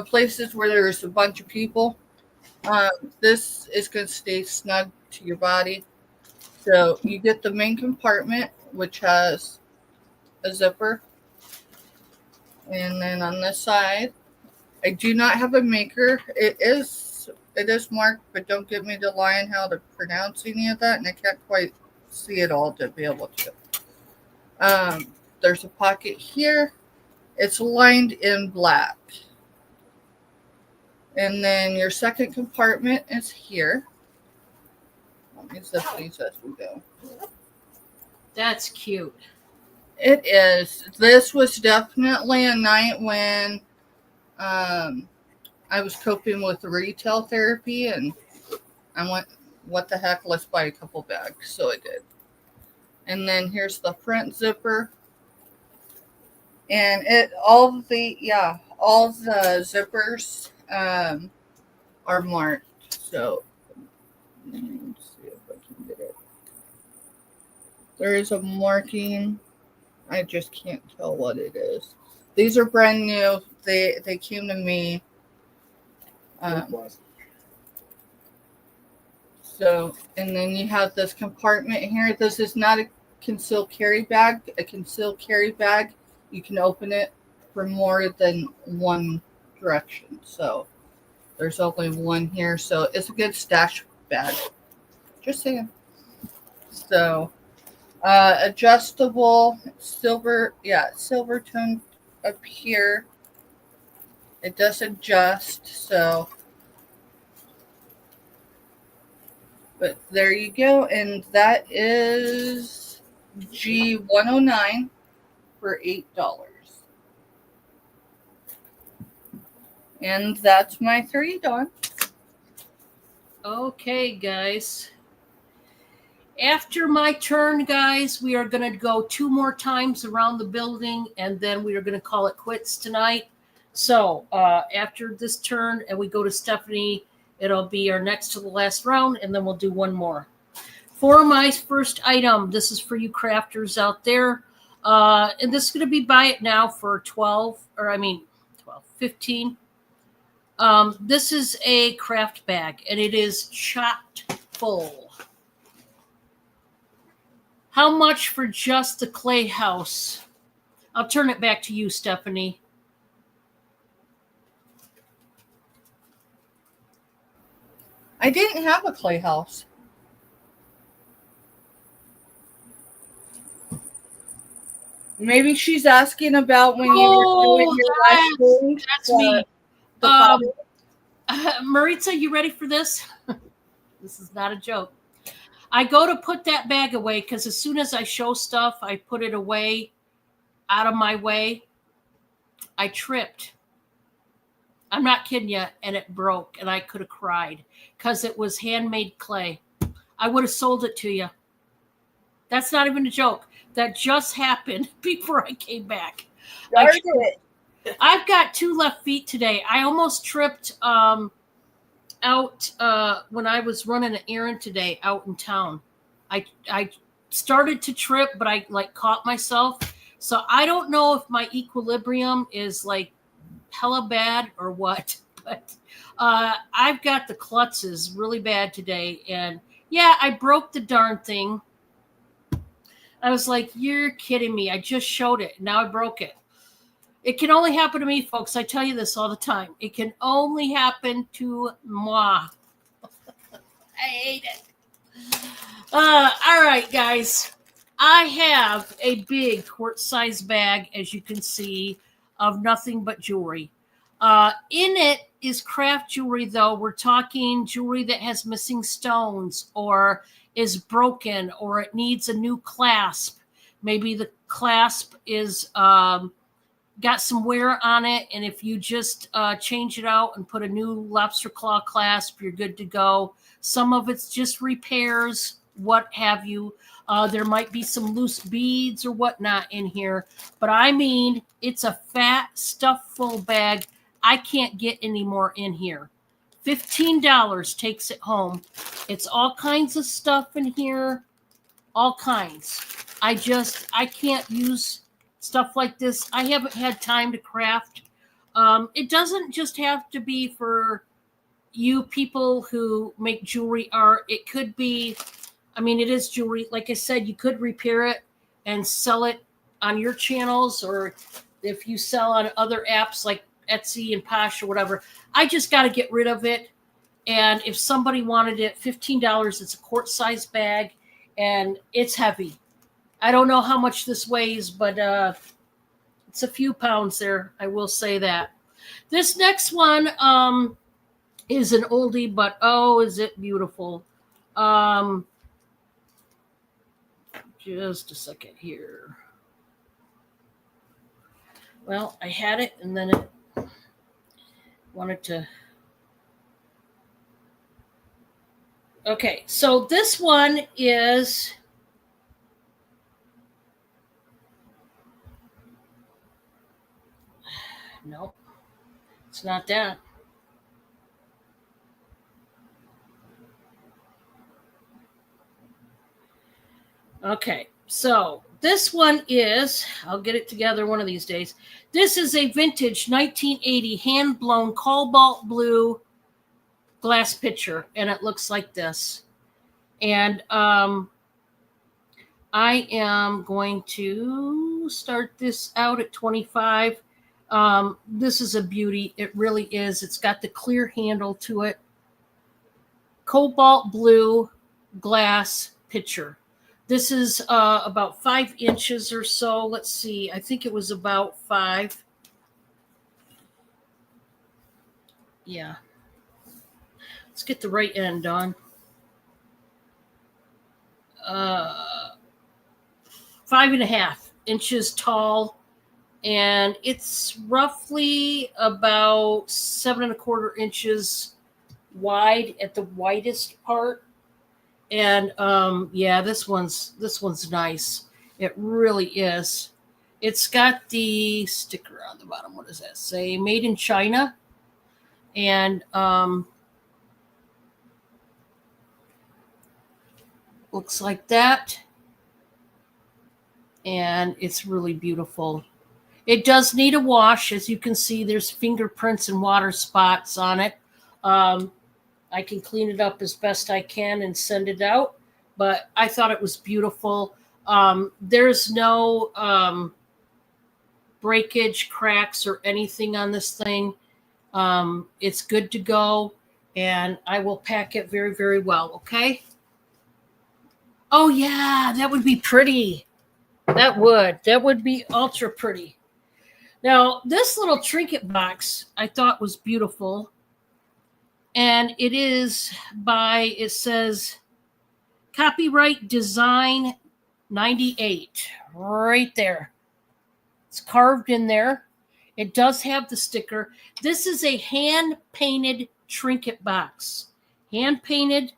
places where there's a bunch of people. This is going to stay snug to your body. So you get the main compartment, which has a zipper. And then on this side, I do not have a maker. It is marked, but don't get me to lie on how to pronounce any of that, and I can't quite see it all to be able to. There's a pocket here. It's lined in black. And then your second compartment is here. Let me zip these as we go. That's cute. It is. This was definitely a night when I was coping with retail therapy, and I went, what the heck, let's buy a couple bags. So I did. And then here's the front zipper. And all the zippers are marked. So let's see if I can get it. There is a marking. I just can't tell what it is. These are brand new. They came to me. So, and then you have this compartment here. This is not a concealed carry bag. A concealed carry bag, you can open it for more than one direction. So there's only one here. So it's a good stash bag. Just saying. So adjustable silver tone up here. It does adjust, so. But there you go, and that is G109 for $8. And that's my 3, Dawn. Okay, guys. After my turn, guys, we are going to go 2 more times around the building, and then we are going to call it quits tonight. So after this turn, and we go to Stephanie, it'll be our next to the last round, and then we'll do 1 more. For my first item, this is for you crafters out there, and this is going to be buy it now for 15. This is a craft bag, and it is chocked full. How much for just the clay house? I'll turn it back to you, Stephanie. I didn't have a clay house. Maybe she's asking about when you were doing your last thing. That's me. The Maritza, you ready for this? This is not a joke. I go to put that bag away because as soon as I show stuff, I put it away out of my way. I tripped. I'm not kidding you. And it broke and I could have cried because it was handmade clay. I would have sold it to you. That's not even a joke. That just happened before I came back. I've got 2 left feet today. I almost tripped out when I was running an errand today out in town. I started to trip, but I caught myself. So I don't know if my equilibrium is hella bad or what, but I've got the klutzes really bad today. And yeah, I broke the darn thing. I was like, you're kidding me. I just showed it. Now I broke it. It can only happen to me, folks. I tell you this all the time. It can only happen to moi. I hate it. All right, guys. I have a big quart-size bag, as you can see, of nothing but jewelry. In it is craft jewelry, though. We're talking jewelry that has missing stones or is broken or it needs a new clasp. Maybe the clasp is got some wear on it, and if you just change it out and put a new lobster claw clasp, you're good to go. Some of it's just repairs, what have you. There might be some loose beads or whatnot in here, but I mean, it's a fat, stuff-full bag. I can't get any more in here. $15 takes it home. It's all kinds of stuff in here, all kinds. I can't use stuff like this. I haven't had time to craft. It doesn't just have to be for you people who make jewelry art. It could be, it is jewelry. Like I said, you could repair it and sell it on your channels, or if you sell on other apps like Etsy and Posh or whatever. I just got to get rid of it. And if somebody wanted it, $15, it's a quart-size bag, and it's heavy. I don't know how much this weighs, but it's a few pounds there. I will say that. This next one is an oldie, but oh, is it beautiful. Just a second here. Well, I had it, and then it wanted to. Okay, so this one is. No, it's not that. Okay, so this one is, I'll get it together one of these days. This is a vintage 1980 hand-blown cobalt blue glass pitcher, and it looks like this. And I am going to start this out at 25. This is a beauty. It really is. It's got the clear handle to it. Cobalt blue glass pitcher. This is about 5 inches or so. Let's see. I think it was about 5. Yeah. Let's get the right end on. 5.5 inches tall, and it's roughly about 7.25 inches wide at the widest part. And yeah, this one's nice. It really is. It's got the sticker on the bottom. What does that say? Made in China. And looks like that. And it's really beautiful. It does need a wash. As you can see, there's fingerprints and water spots on it. I can clean it up as best I can and send it out. But I thought it was beautiful. There's no breakage, cracks, or anything on this thing. It's good to go, and I will pack it very, very well, okay? Oh, yeah, that would be pretty. That would be ultra pretty. Now, this little trinket box I thought was beautiful, and it says copyright design 98 right there. It's carved in there. It does have the sticker. This is a hand-painted trinket box. Hand-painted.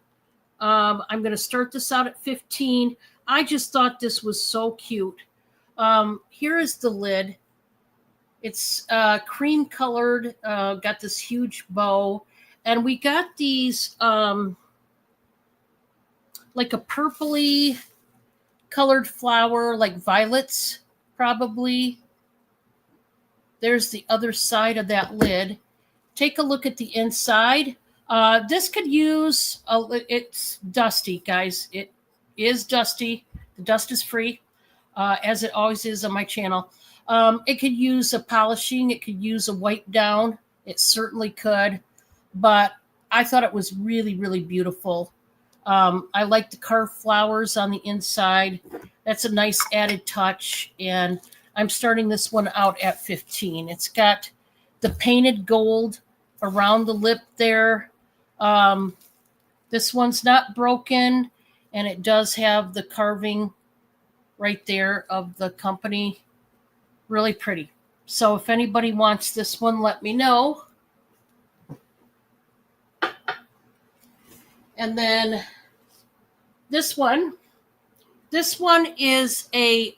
I'm going to start this out at 15. I just thought this was so cute. Here is the lid. It's cream colored, got this huge bow. And we got these like a purpley colored flower, like violets, probably. There's the other side of that lid. Take a look at the inside. This could use, it's dusty, guys. It is dusty. The dust is free, as it always is on my channel. It could use a polishing. It could use a wipe down. It certainly could. But I thought it was really, really beautiful. I like the carved flowers on the inside. That's a nice added touch. And I'm starting this one out at 15. It's got the painted gold around the lip there. This one's not broken, and it does have the carving right there of the company. Really pretty. So if anybody wants this one, let me know. And then this one is a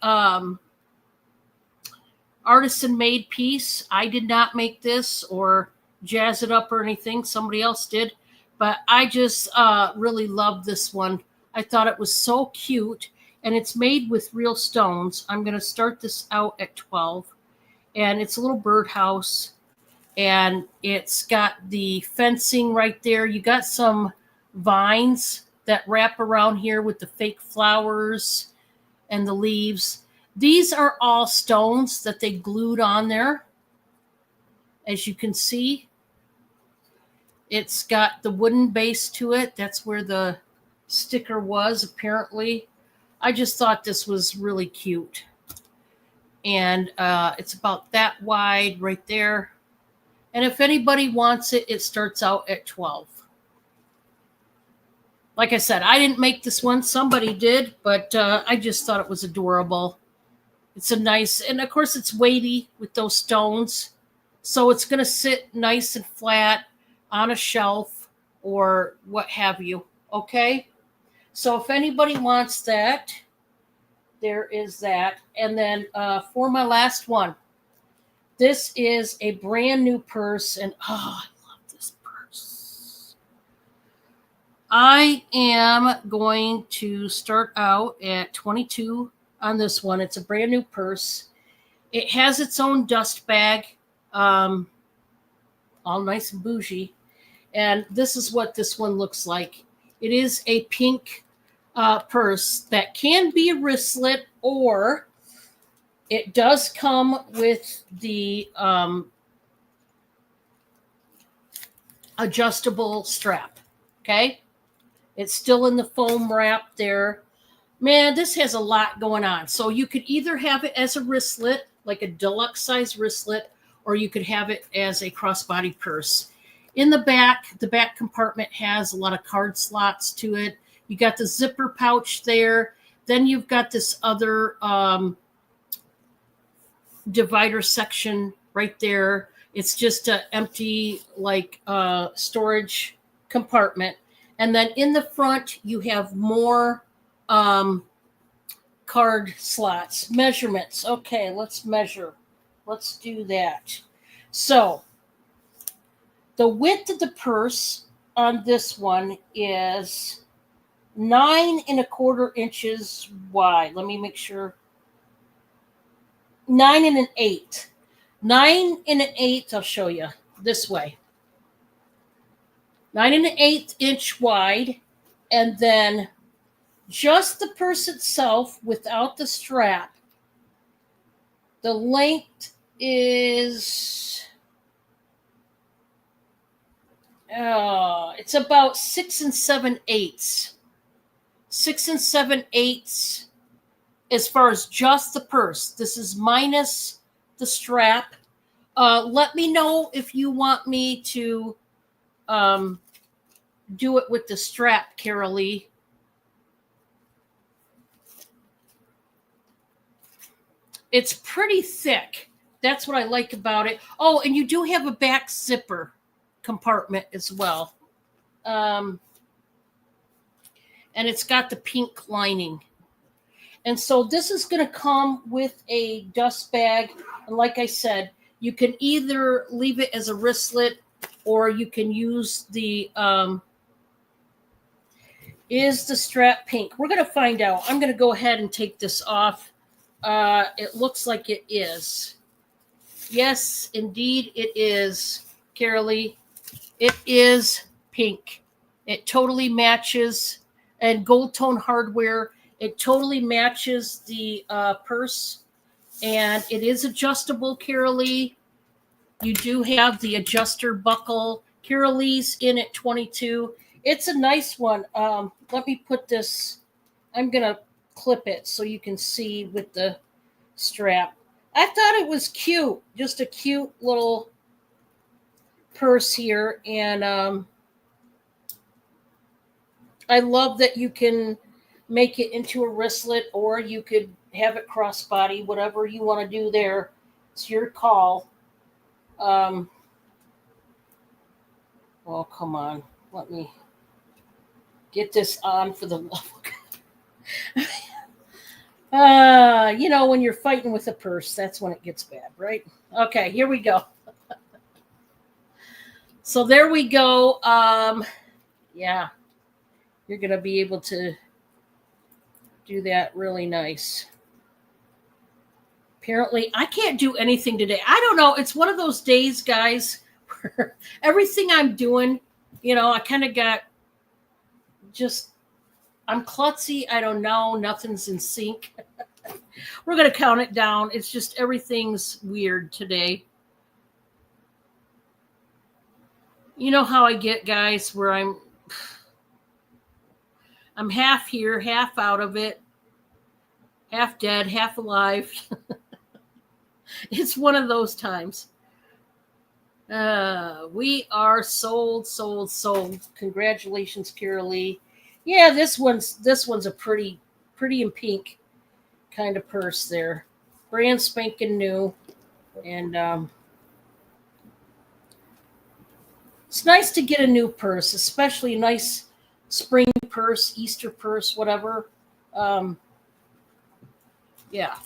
artisan made piece. I did not make this or jazz it up or anything. Somebody else did. But I just really love this one. I thought it was so cute. And it's made with real stones. I'm going to start this out at 12. And it's a little birdhouse. And it's got the fencing right there. You got some vines that wrap around here with the fake flowers and the leaves. These are all stones that they glued on there. As you can see, it's got the wooden base to it. That's where the sticker was, apparently. I just thought this was really cute. And it's about that wide right there. And if anybody wants it, it starts out at 12. Like I said, I didn't make this one. Somebody did, but I just thought it was adorable. It's a nice, and of course it's weighty with those stones. So it's going to sit nice and flat on a shelf or what have you. Okay? So if anybody wants that, there is that. And then for my last one, this is a brand new purse. And oh, I love this purse. I am going to start out at 22 on this one. It's a brand new purse. It has its own dust bag, all nice and bougie. And this is what this one looks like. It is a pink purse that can be a wristlet, or it does come with the adjustable strap. Okay? It's still in the foam wrap there. Man, this has a lot going on. So you could either have it as a wristlet, like a deluxe size wristlet, or you could have it as a crossbody purse. In the back compartment has a lot of card slots to it. You got the zipper pouch there. Then you've got this other divider section right there. It's just an empty storage compartment. And then in the front, you have more card slots. Measurements. Okay, let's measure. Let's do that. So the width of the purse on this one is 9.25 inches wide. Let me make sure. 9 1/8. 9 1/8. I'll show you this way. 9 1/8 inch wide, and then just the purse itself without the strap. The length is it's about 6 7/8. 6 7/8 as far as just the purse. This is minus the strap. Let me know if you want me to do it with the strap, Carol Lee. It's pretty thick. That's what I like about it. Oh, and you do have a back zipper compartment as well. And it's got the pink lining. And so this is going to come with a dust bag. And like I said, you can either leave it as a wristlet or you can use the, is the strap pink? We're going to find out. I'm going to go ahead and take this off. It looks like it is. Yes, indeed it is, Carolee. It is pink. It totally matches, and gold tone hardware. It totally matches the purse, and it is adjustable, Carolee. You do have the adjuster buckle. Carolee's in at 22. It's a nice one. Let me put this. I'm gonna clip it so you can see with the strap. I thought it was cute, just a cute little purse here, and I love that you can make it into a wristlet, or you could have it crossbody, whatever you want to do there. It's your call. Well, come on, let me get this on for the love of God. When you're fighting with a purse, that's when it gets bad, right? Okay, here we go. So there we go. Yeah, you're going to be able to do that really nice. Apparently, I can't do anything today. I don't know. It's one of those days, guys, where everything I'm doing, I kind of got I'm klutzy. I don't know. Nothing's in sync. We're going to count it down. It's just everything's weird today. You know how I get, guys, where I'm half here, half out of it, half dead, half alive. It's one of those times. We are sold. Congratulations, Carolee. Yeah, this one's a pretty in pink kind of purse there. Brand spanking new. And it's nice to get a new purse, especially a nice spring purse, Easter purse, whatever. Yeah.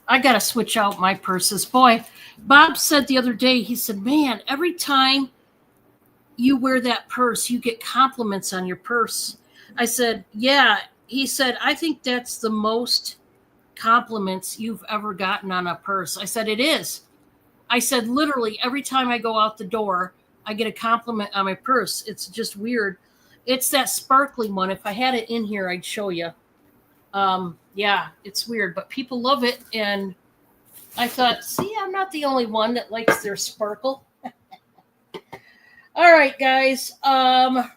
I got to switch out my purses. Boy, Bob said the other day, he said, man, every time you wear that purse, you get compliments on your purse. I said, yeah. He said, I think that's the most compliments you've ever gotten on a purse. I said, it is. I said, literally, every time I go out the door, I get a compliment on my purse. It's just weird. It's that sparkly one. If I had it in here, I'd show you. Yeah, it's weird, but people love it. And I thought, see, I'm not the only one that likes their sparkle. All right, guys. That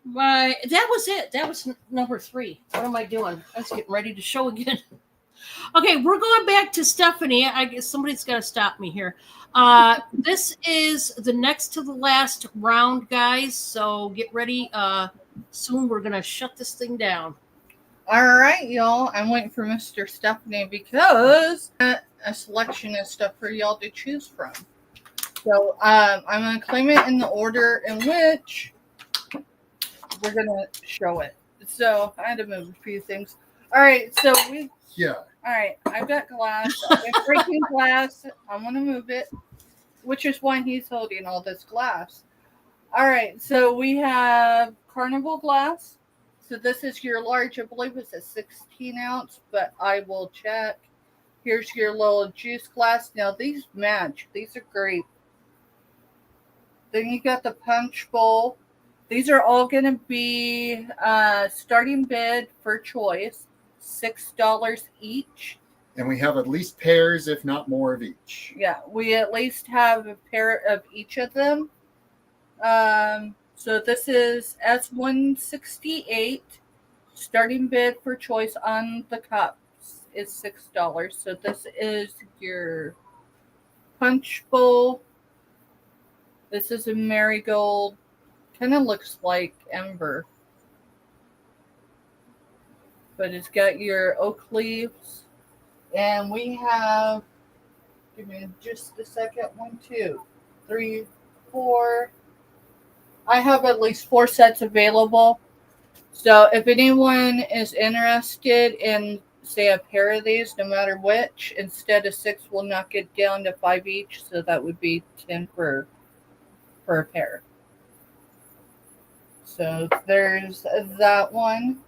was it. That was number 3. What am I doing? I was getting ready to show again. Okay, we're going back to Stephanie. I guess somebody's got to stop me here. This is the next to the last round, guys. So get ready. Soon we're gonna shut this thing down. All right, y'all. I'm waiting for Mr. Stephanie because a selection of stuff for y'all to choose from. So I'm going to claim it in the order in which we're going to show it. So I had to move a few things. All right, so Yeah. all right, I've got glass. I've been breaking glass. I'm going to move it, which is why he's holding all this glass. All right, so we have carnival glass. So this is your large. I believe it's a 16 ounce, but I will check. Here's your little juice glass. Now these match. These are great. Then you got the punch bowl. These are all going to be starting bid for choice, $6 each. And we have at least pairs, if not more, of each. Yeah, we at least have a pair of each of them. So this is S168. Starting bid for choice on the cups is $6. So this is your punch bowl. This is a marigold. Kind of looks like ember. But it's got your oak leaves. And we have, give me just a second, 1, 2, 3, 4. I have at least 4 sets available. So if anyone is interested in, say, a pair of these, no matter which, instead of 6, we'll knock it down to 5 each. So that would be 10 per a pair. So there's that one.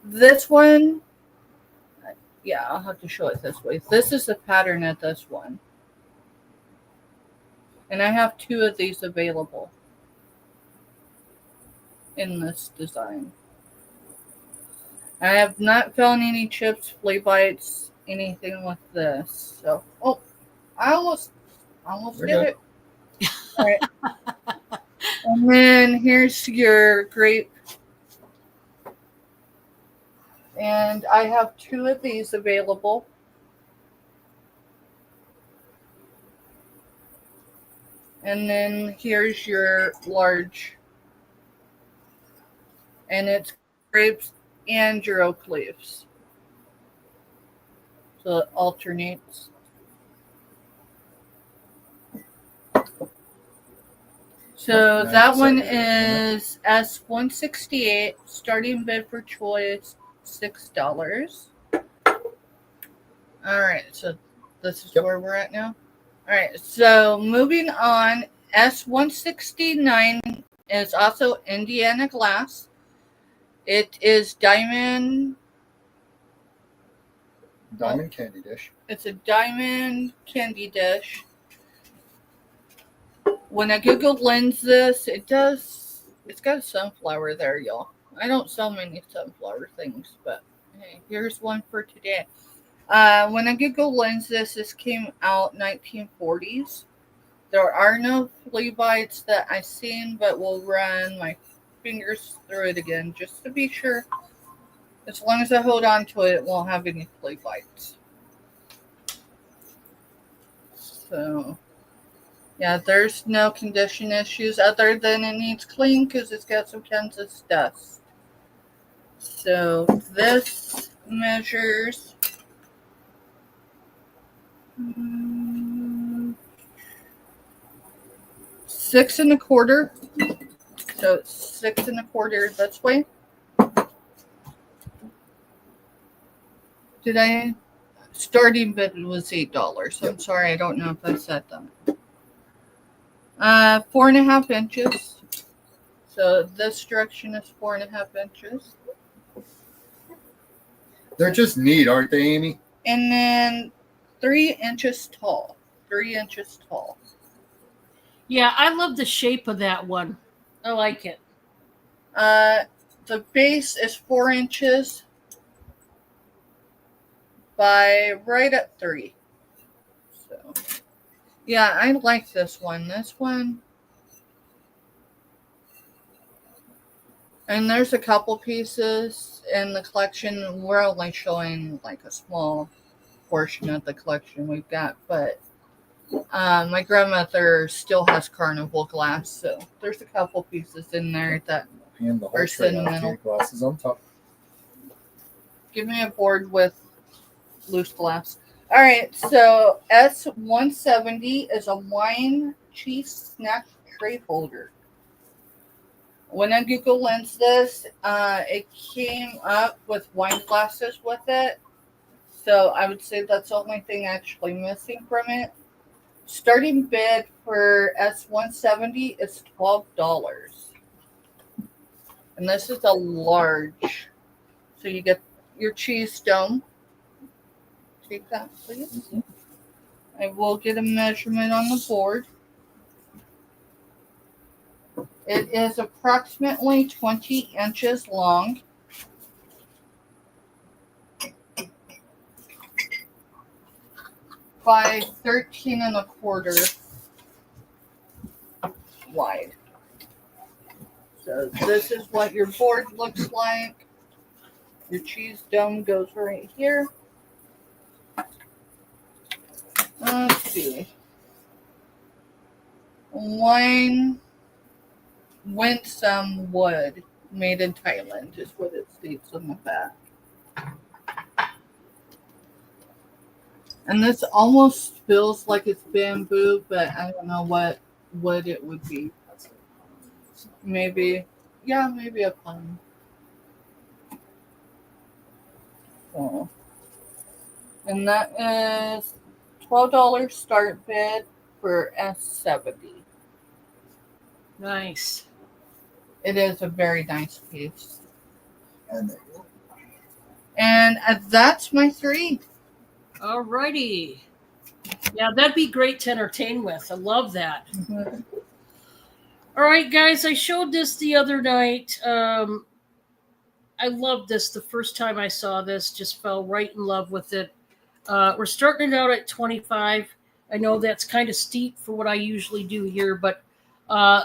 This one, yeah, I'll have to show it this way. This is the pattern of this one. And I have 2 of these available in this design. I have not found any chips, flea bites, anything with this. So, I almost We're did good. it. All right. And then here's your grape. And I have 2 of these available. And then here's your large. And it's grapes and your oak leaves. So it alternates. So that one is S168, starting bid for choice, $6. All right, so this is where we're at now. All right, so moving on, S169 is also Indiana glass. It is diamond candy dish. It's a diamond candy dish. When I Google lens this, it's got a sunflower there, y'all. I don't sell many sunflower things, but hey, here's one for today. When I Google lens this came out 1940s. There are no flea bites that I've seen, but we'll run my fingers through it again just to be sure. As long as I hold on to it, it won't have any flea bites. So, yeah, there's no condition issues other than it needs clean because it's got some Kansas dust. So this measures 6 1/4. So it's 6 1/4 this way. Did I? Starting bid was $8. So I'm sorry, I don't know if I said that. 4.5 inches. So this direction is 4.5 inches. They're just neat, aren't they, Amy? And then 3 inches tall. 3 inches tall. Yeah, I love the shape of that one. I like it. The base is 4 inches by right at 3. So, yeah, I like this one. This one. And there's a couple pieces in the collection. We're only showing like a small portion of the collection we've got, but my grandmother still has carnival glass, so there's a couple pieces in there that And the whole are tray out sentimental. here, glasses on top. Give me a board with loose glass. All right, so S170 is a wine cheese snack tray holder. When I Google Lens this, it came up with wine glasses with it. So I would say that's the only thing actually missing from it. Starting bid for S170 is $12. And this is a large. So you get your cheese dome. Take that, please. I will get a measurement on the board. It is approximately 20 inches long. By 13 and a quarter wide. So this is what your board looks like. Your cheese dome goes right here. Let's see. Wine winsome wood made in Thailand is what it states on the back. And this almost feels like it's bamboo, but I don't know what wood it would be. Maybe, yeah, maybe a pine. So, and that is $12 start bid for S70. Nice. It is a very nice piece. And And that's my 3. All righty. Yeah, that'd be great to entertain with. I love that. All right, guys, I showed this the other night. I loved this the first time I saw this. Just fell right in love with it. We're starting it out at 25. I know that's kind of steep for what I usually do here, but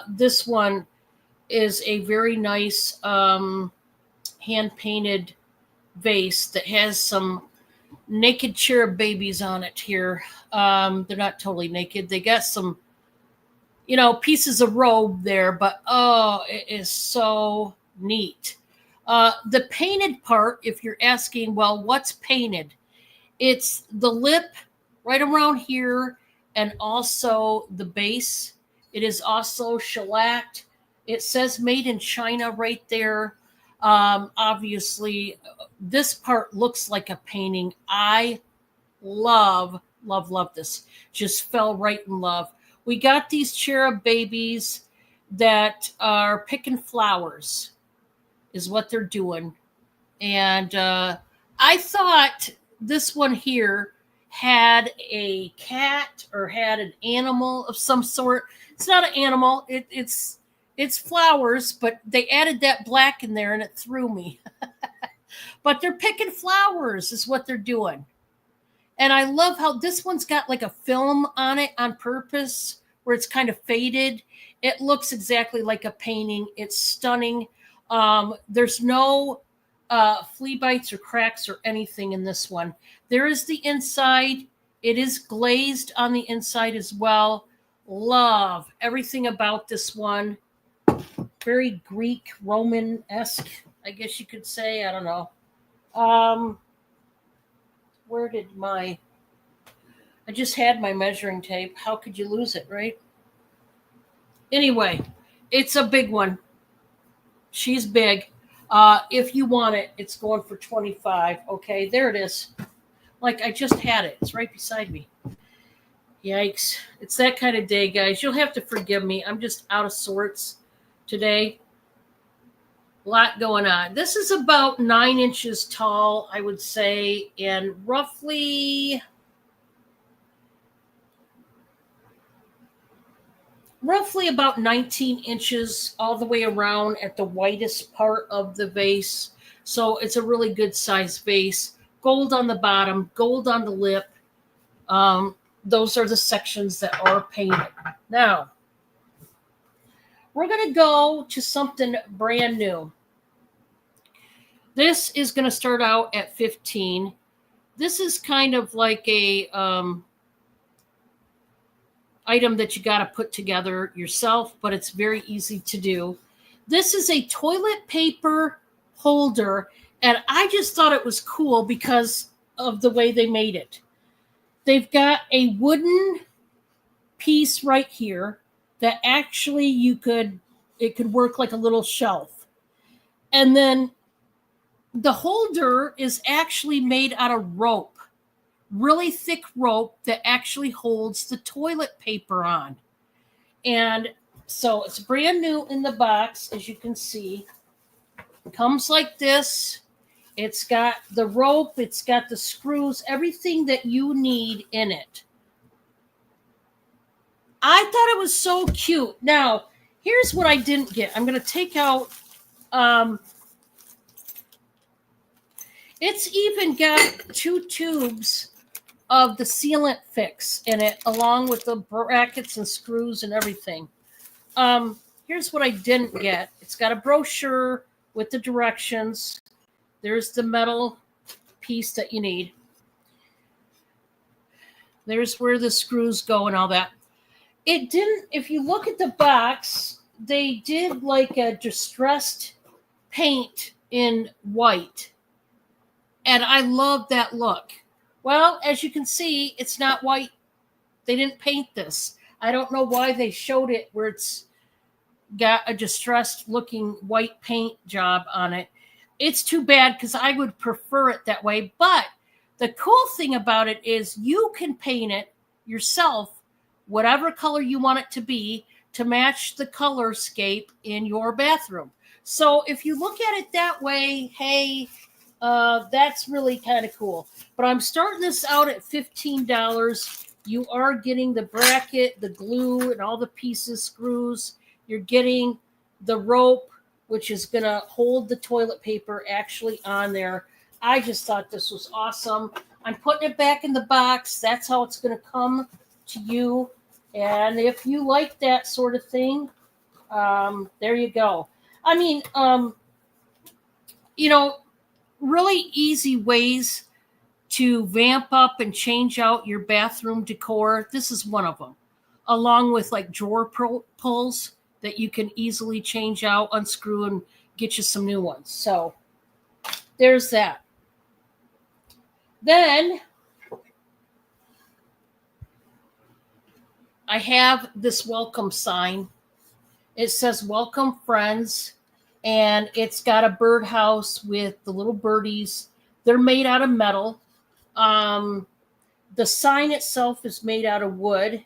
this one is a very nice hand-painted vase that has some naked cherub babies on it here. They're not totally naked. They got some, pieces of robe there, but oh, it is so neat. The painted part, if you're asking, well, what's painted? It's the lip right around here and also the base. It is also shellacked. It says made in China right there. Obviously, this part looks like a painting. I love this. Just fell right in love. We got these cherub babies that are picking flowers, is what they're doing. And I thought this one here had a cat or had an animal of some sort. It's not an animal. It's flowers, but they added that black in there and it threw me. But they're picking flowers is what they're doing. And I love how this one's got like a film on it on purpose where it's kind of faded. It looks exactly like a painting. It's stunning. There's no flea bites or cracks or anything in this one. There is the inside. It is glazed on the inside as well. Love everything about this one. Very Greek, Roman-esque, I guess you could say. I don't know. Where did I just had my measuring tape. How could you lose it, right? Anyway, it's a big one. She's big. If you want it, it's going for 25. Okay, there it is. Like I just had it. It's right beside me. Yikes. It's that kind of day, guys. You'll have to forgive me. I'm just out of sorts today. A lot going on. This is about 9 inches tall, I would say, and roughly about 19 inches all the way around at the whitest part of the vase. So it's a really good size vase. Gold on the bottom, gold on the lip. Those are the sections that are painted. Now, we're going to go to something brand new. This is going to start out at 15. This is kind of like a item that you got to put together yourself, but it's very easy to do. This is a toilet paper holder, and I just thought it was cool because of the way they made it. They've got a wooden piece right here that actually it could work like a little shelf. And then the holder is actually made out of rope, really thick rope that actually holds the toilet paper on. And so it's brand new in the box, as you can see. It comes like this. It's got the rope, it's got the screws, everything that you need in it. I thought it was so cute. Now, here's what I didn't get. I'm going to take out, it's even got 2 tubes of the sealant fix in it, along with the brackets and screws and everything. Here's what I didn't get. It's got a brochure with the directions. There's the metal piece that you need. There's where the screws go and all that. It didn't, if you look at the box, they did like a distressed paint in white. And I love that look. Well, as you can see, it's not white. They didn't paint this. I don't know why they showed it where it's got a distressed looking white paint job on it. It's too bad because I would prefer it that way. But the cool thing about it is you can paint it yourself, whatever color you want it to be, to match the color scape in your bathroom. So if you look at it that way, hey, that's really kind of cool. But I'm starting this out at $15. You are getting the bracket, the glue, and all the pieces, screws. You're getting the rope, which is going to hold the toilet paper actually on there. I just thought this was awesome. I'm putting it back in the box. That's how it's going to come to you. And if you like that sort of thing, there you go. I mean, really easy ways to vamp up and change out your bathroom decor. This is one of them, along with like drawer pulls that you can easily change out, unscrew, and get you some new ones. So there's that. Then I have this welcome sign. It says welcome friends, and it's got a birdhouse with the little birdies. They're made out of metal. The sign itself is made out of wood.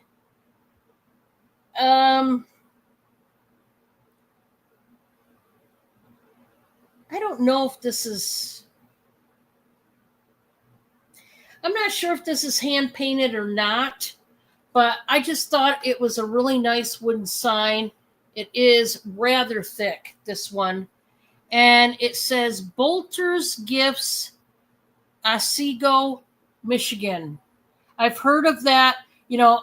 I don't know if this is, I'm not sure if this is hand painted or not, but I just thought it was a really nice wooden sign. It is rather thick, this one. And it says Bolter's Gifts, Otsego, Michigan. I've heard of that.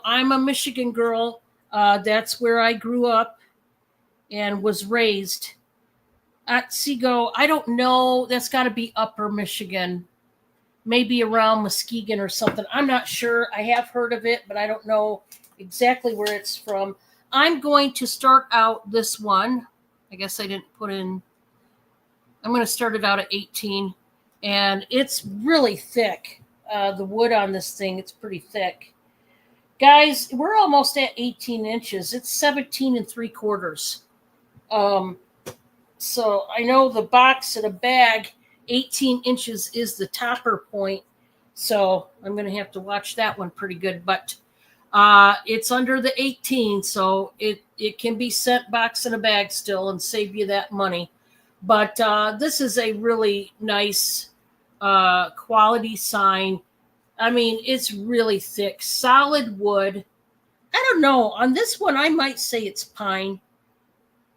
I'm a Michigan girl. That's where I grew up and was raised. Otsego, I don't know. That's got to be Upper Michigan, maybe around Muskegon or something. I'm not sure. I have heard of it, but I don't know exactly where it's from. I'm going to start out this one. I guess I didn't put in. I'm going to start it out at 18, and it's really thick. The wood on this thing, it's pretty thick. Guys, we're almost at 18 inches. It's 17 3/4. So I know the box in a bag, 18 inches is the topper point. So I'm going to have to watch that one pretty good. But it's under the 18, so it can be sent box in a bag still and save you that money. But this is a really nice quality sign. I mean, it's really thick, solid wood. I don't know. On this one, I might say it's pine.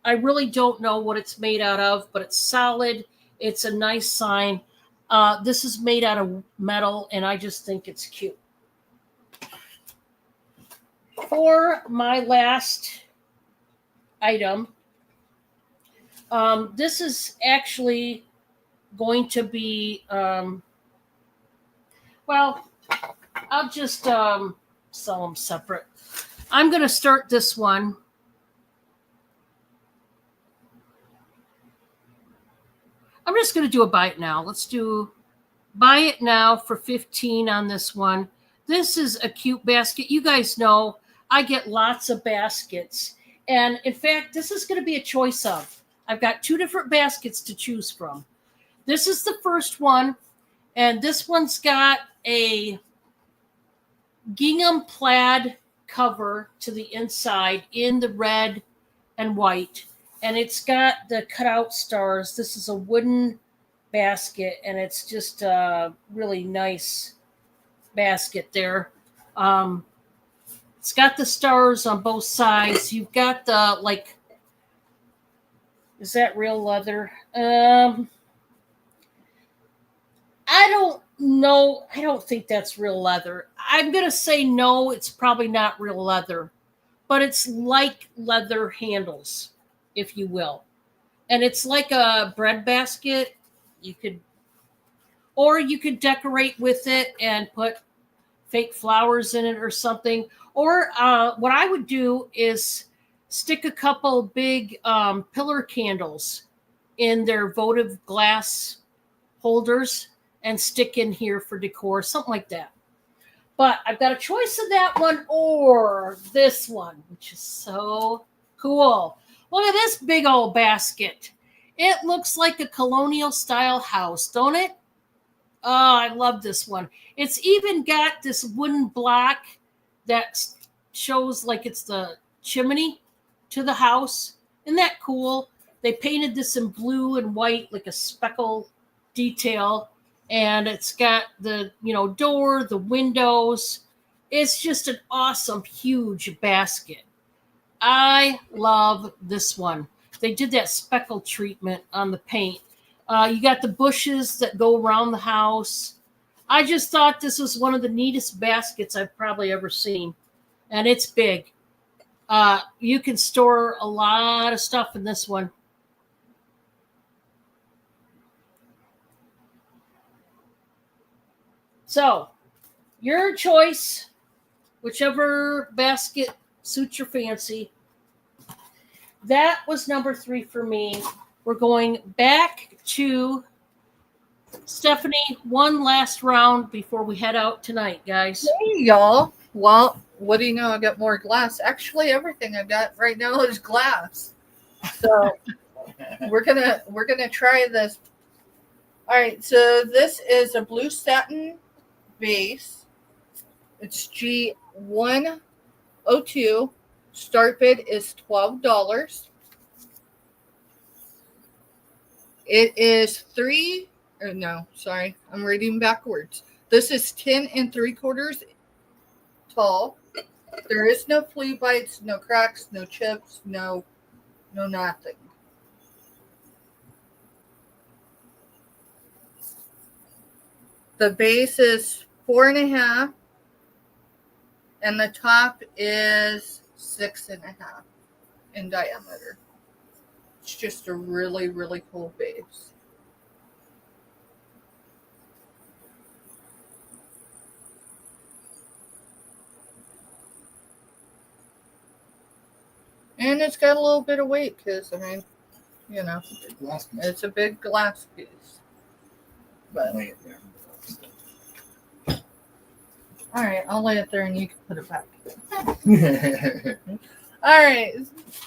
I really don't know what it's made out of, but it's solid. It's a nice sign. This is made out of metal, and I just think it's cute. For my last item, this is actually going to be Well, I'll just sell them separate. I'm going to start this one. I'm just going to do a buy it now. Let's do buy it now for 15 on this one. This is a cute basket. You guys know I get lots of baskets. And in fact, this is going to be a choice of. I've got 2 different baskets to choose from. This is the first one. And this one's got a gingham plaid cover to the inside in the red and white. And it's got the cutout stars. This is a wooden basket, and it's just a really nice basket there. It's got the stars on both sides. You've got the, like, is that real leather? I don't know. I don't think that's real leather. I'm going to say no, it's probably not real leather, but it's like leather handles, if you will. And it's like a bread basket. You could decorate with it and put fake flowers in it or something. Or what I would do is stick a couple big pillar candles in their votive glass holders and stick in here for decor, something like that. But I've got a choice of that one or this one, which is so cool. Look at this big old basket. It looks like a colonial style house, don't it? Oh, I love this one. It's even got this wooden block that shows like it's the chimney to the house. Isn't that cool? They painted this in blue and white, like a speckle detail. And it's got the, door, the windows. It's just an awesome, huge basket. I love this one. They did that speckle treatment on the paint. You got the bushes that go around the house. I just thought this was one of the neatest baskets I've probably ever seen. And it's big. You can store a lot of stuff in this one. So, your choice, whichever basket suits your fancy. That was number 3 for me. We're going back to Stephanie, one last round before we head out tonight, guys. Hey, y'all. Well, what do you know? I got more glass. Actually, everything I got right now is glass. So we're gonna try this. All right. So this is a blue satin base. It's G102. Start bid is $12. It is I'm reading backwards. This is 10 3/4 tall. There is no flea bites, no cracks, no chips, no nothing. The base is 4.5, and the top is 6.5 in diameter. It's just a really, really cool base. And it's got a little bit of weight because, it's a big glass piece. But, all right, I'll lay it there and you can put it back. All right,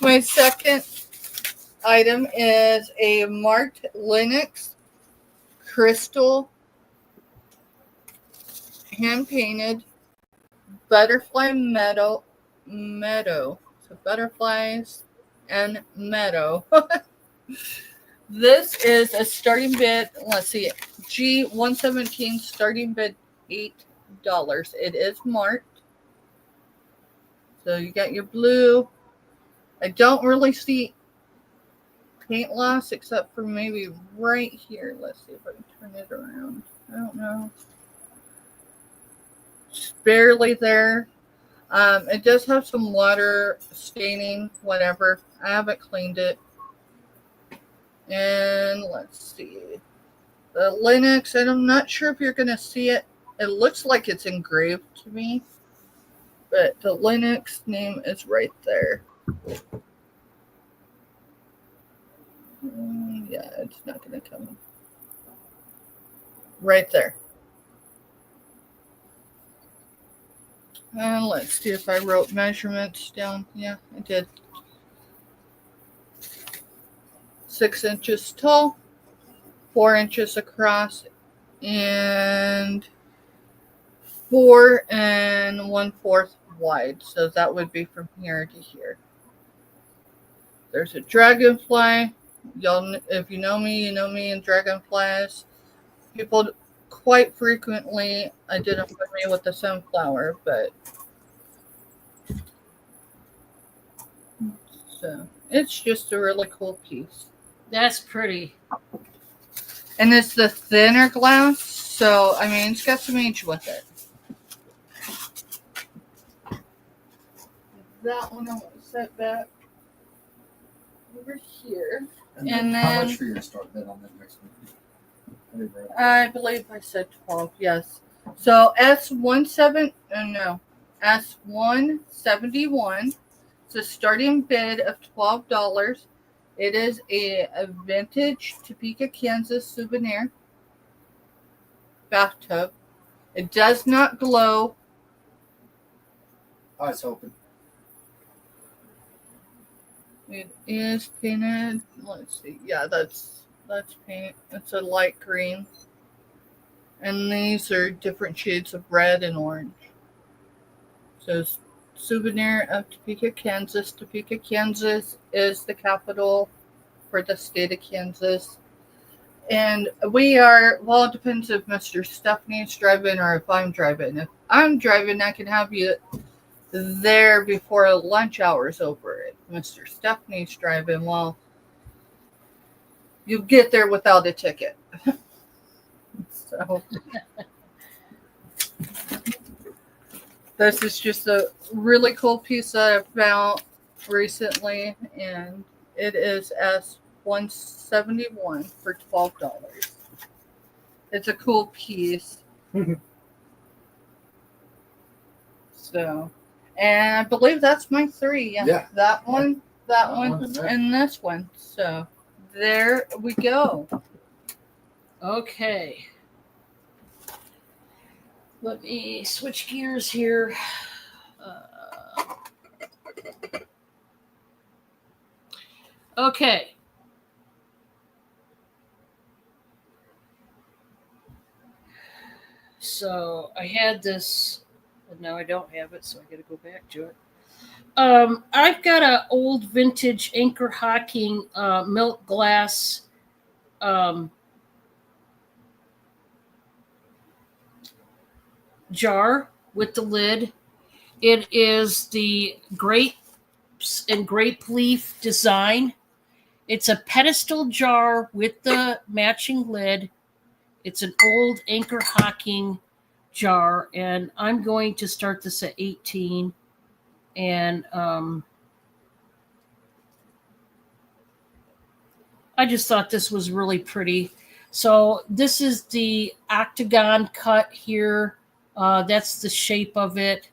my second item is a marked Linux crystal hand-painted butterfly meadow. So butterflies and meadow. This is a starting bid. Let's see, G117 starting bid $8. It is marked. So you got your blue. I don't really see paint loss except for maybe right here. Let's see if I can turn it around. I don't know. It's barely there. It does have some water staining, whatever. I haven't cleaned it. And let's see. The Linux, and I'm not sure if you're going to see it It looks like it's engraved to me, but the Linux name is right there. Yeah, it's not going to come. Right there. Let's see if I wrote measurements down. Yeah, I did. 6 inches tall, 4 inches across, and 4 1/4 wide. So that would be from here to here. There's a dragonfly. Y'all, if you know me, and dragonflies. People quite frequently identify me with the sunflower, but so it's just a really cool piece. That's pretty. And it's the thinner glass, so I mean, it's got some age with it. That one I want to set back over here. And how then- much for your start bid on that next week? I believe I said 12, yes. So S171. It's a starting bid of $12. It is a vintage Topeka, Kansas souvenir bathtub. It does not glow. I was hoping. It is painted. Let's see. Yeah, that's paint. It's a light green. And these are different shades of red and orange. So it's souvenir of Topeka, Kansas. Topeka, Kansas is the capital for the state of Kansas. And we are, well, it depends if Mr. Stephanie's driving or if I'm driving. If I'm driving, I can have you there before lunch hour's over. If Mr. Stephanie's driving, well, you get there without a ticket. So this is just a really cool piece that I found recently, and it is S171 for $12. It's a cool piece. So, and I believe that's my 3. Yeah. That one, that one, one, yeah. and this one. So there we go. Okay. Let me switch gears here. Okay. So I had this, and now I don't have it, so I got to go back to it. I've got an old vintage Anchor Hocking milk glass jar with the lid. It is the grapes and grape leaf design. It's a pedestal jar with the matching lid. It's an old Anchor Hocking jar, and I'm going to start this at 18. And I just thought this was really pretty. So this is the octagon cut here. That's the shape of it.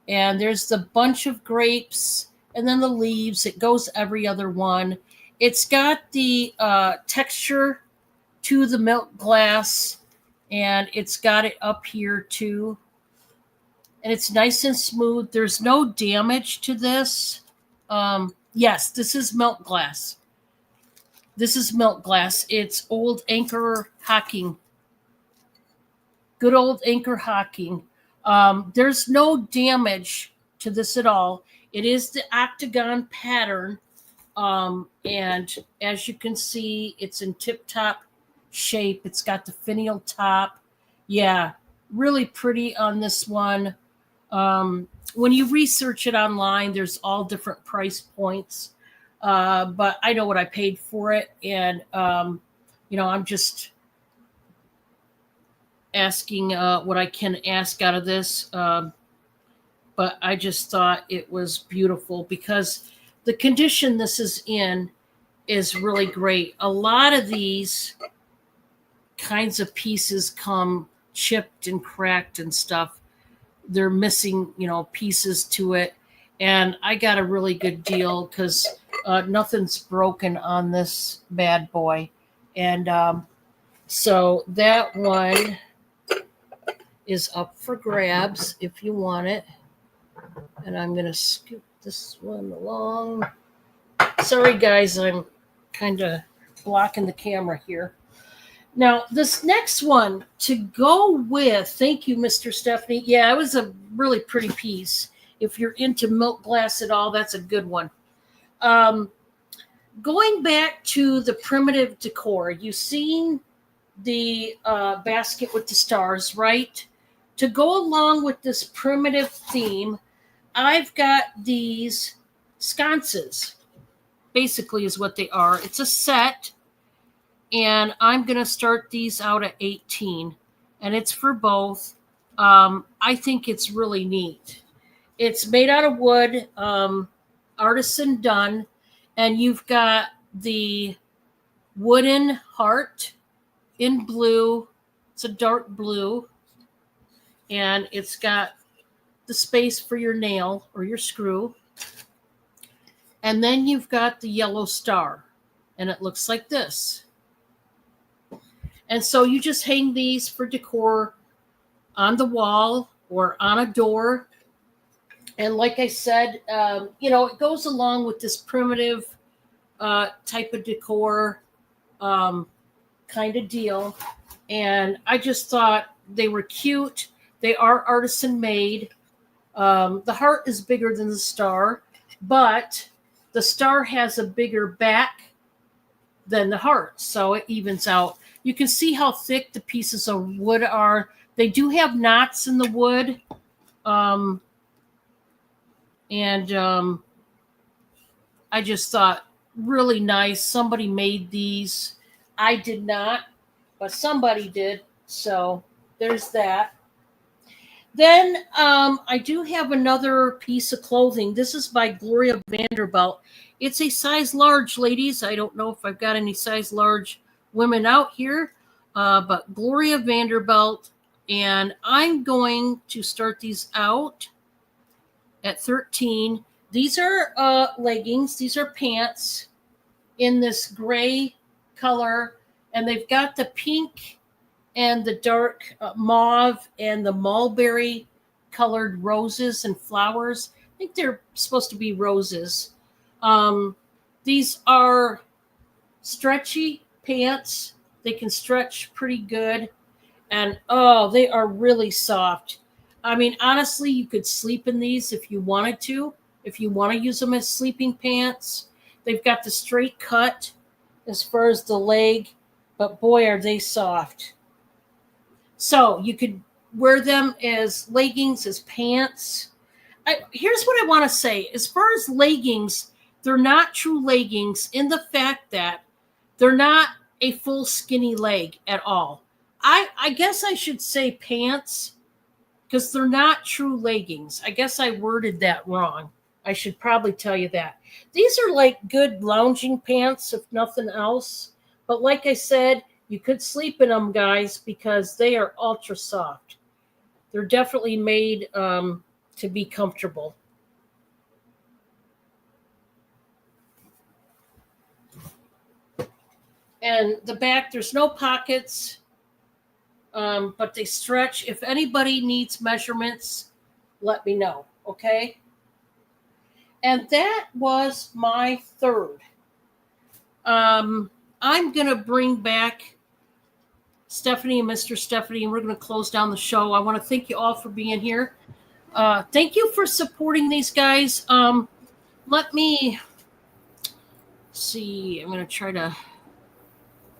And there's the bunch of grapes and then the leaves. It goes every other one. It's got the texture to the milk glass, and it's got it up here too. And it's nice and smooth. There's no damage to this. Yes, this is milk glass. This is milk glass. It's old Anchor Hocking. Good old Anchor Hocking. There's no damage to this at all. It is the octagon pattern. And as you can see, it's in tip-top shape. It's got the finial top. Yeah, really pretty on this one. When you research it online, there's all different price points. But I know what I paid for it. And, I'm just asking what I can ask out of this. But I just thought it was beautiful because the condition this is in is really great. A lot of these kinds of pieces come chipped and cracked and stuff. They're missing, pieces to it. And I got a really good deal because nothing's broken on this bad boy. And so that one is up for grabs if you want it. And I'm going to scoot this one along. Sorry, guys, I'm kind of blocking the camera here. Now, this next one to go with, thank you, Mr. Stephanie. Yeah, it was a really pretty piece. If you're into milk glass at all, that's a good one. Going back to the primitive decor, you've seen the basket with the stars, right? To go along with this primitive theme, I've got these sconces, basically is what they are. It's a set, and I'm going to start these out at 18, and it's for both. I think it's really neat. It's made out of wood, artisan done, and you've got the wooden heart in blue. It's a dark blue, and it's got the space for your nail or your screw. And then you've got the yellow star, and it looks like this. And so you just hang these for decor on the wall or on a door. And like I said, it goes along with this primitive type of decor kind of deal. And I just thought they were cute. They are artisan made. The heart is bigger than the star, but the star has a bigger back than the heart, so it evens out. You can see how thick the pieces of wood are. They do have knots in the wood. I just thought really nice. Somebody made these. I did not, but somebody did. So there's that. Then I do have another piece of clothing. This is by Gloria Vanderbilt. It's a size large, ladies. I don't know if I've got any size large women out here, but Gloria Vanderbilt. And I'm going to start these out at 13. These are leggings. These are pants in this gray color. And they've got the pink and the dark mauve and the mulberry colored roses and flowers. I think they're supposed to be roses. These are stretchy pants. They can stretch pretty good. And they are really soft. I mean, honestly, you could sleep in these if you wanted to, if you want to use them as sleeping pants. They've got the straight cut as far as the leg, but boy, are they soft. So you could wear them as leggings, as pants. Here's what I want to say. As far as leggings, they're not true leggings in the fact that they're not a full skinny leg at all. I guess I should say pants because they're not true leggings. I guess I worded that wrong. I should probably tell you that. These are like good lounging pants, if nothing else. But like I said, you could sleep in them, guys, because they are ultra soft. They're definitely made to be comfortable. And the back, there's no pockets, but they stretch. If anybody needs measurements, let me know, okay? And that was my third. I'm going to bring back Stephanie and Mr. Stephanie, and we're going to close down the show. I want to thank you all for being here. Thank you for supporting these guys. Let me see. I'm going to try to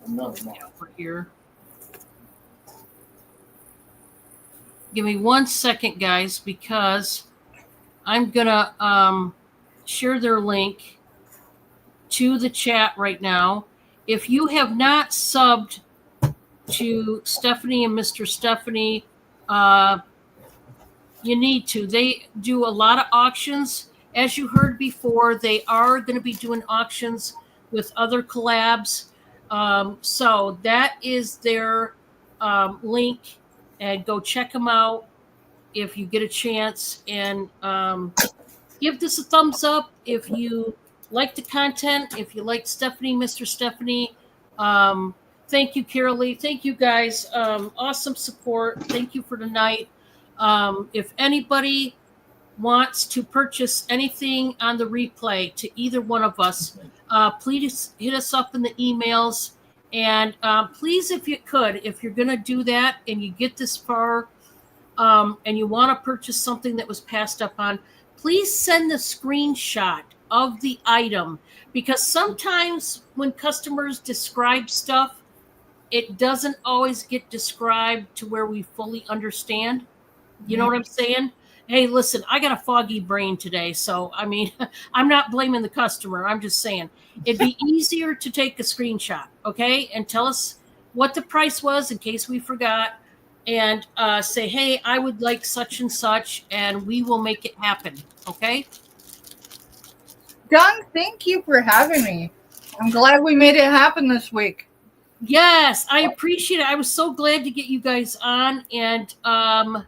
get over here. Give me 1 second, guys, because I'm going to share their link to the chat right now. If you have not subbed to Stephanie and Mr. Stephanie, you need to. They do a lot of auctions. As you heard before, they are going to be doing auctions with other collabs. So that is their link and go check them out if you get a chance. And give this a thumbs up if you like the content, if you like Stephanie, Mr. Stephanie. Thank you, Carolee. Thank you, guys. Awesome support. Thank you for tonight. If anybody wants to purchase anything on the replay to either one of us, please hit us up in the emails. And please, if you could, if you're going to do that and you get this far and you want to purchase something that was passed up on, please send the screenshot of the item, because sometimes when customers describe stuff, it doesn't always get described to where we fully understand. You know what I'm saying? Hey, listen, I got a foggy brain today. So, I mean, I'm not blaming the customer. I'm just saying it'd be easier to take a screenshot, okay? And tell us what the price was in case we forgot, and say, hey, I would like such and such, and we will make it happen, okay? Don, thank you for having me. I'm glad we made it happen this week. Yes, I appreciate it. I was so glad to get you guys on, and I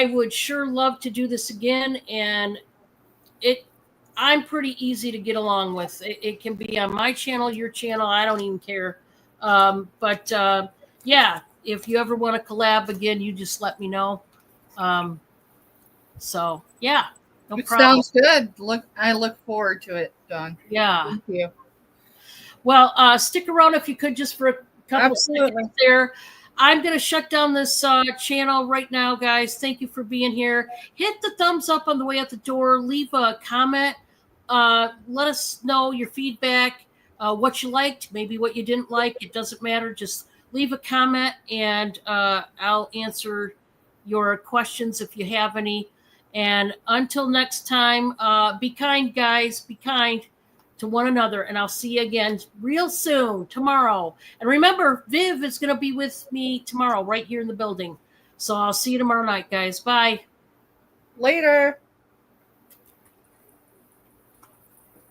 would sure love to do this again. And I'm pretty easy to get along with. It can be on my channel, your channel. I don't even care. But yeah, if you ever want to collab again, you just let me know. So yeah, no It problem. sounds good. I look forward to it, Don. Yeah. Thank you. Well, stick around if you could, just for a couple Absolutely. seconds there. I'm going to shut down this channel right now, guys. Thank you for being here. Hit the thumbs up on the way out the door. Leave a comment. Let us know your feedback, what you liked, maybe what you didn't like. It doesn't matter. Just leave a comment, and I'll answer your questions if you have any. And until next time, be kind, guys. Be kind to one another, and I'll see you again real soon tomorrow. And remember, Viv is going to be with me tomorrow right here in the building. So I'll see you tomorrow night, guys. Bye. Later.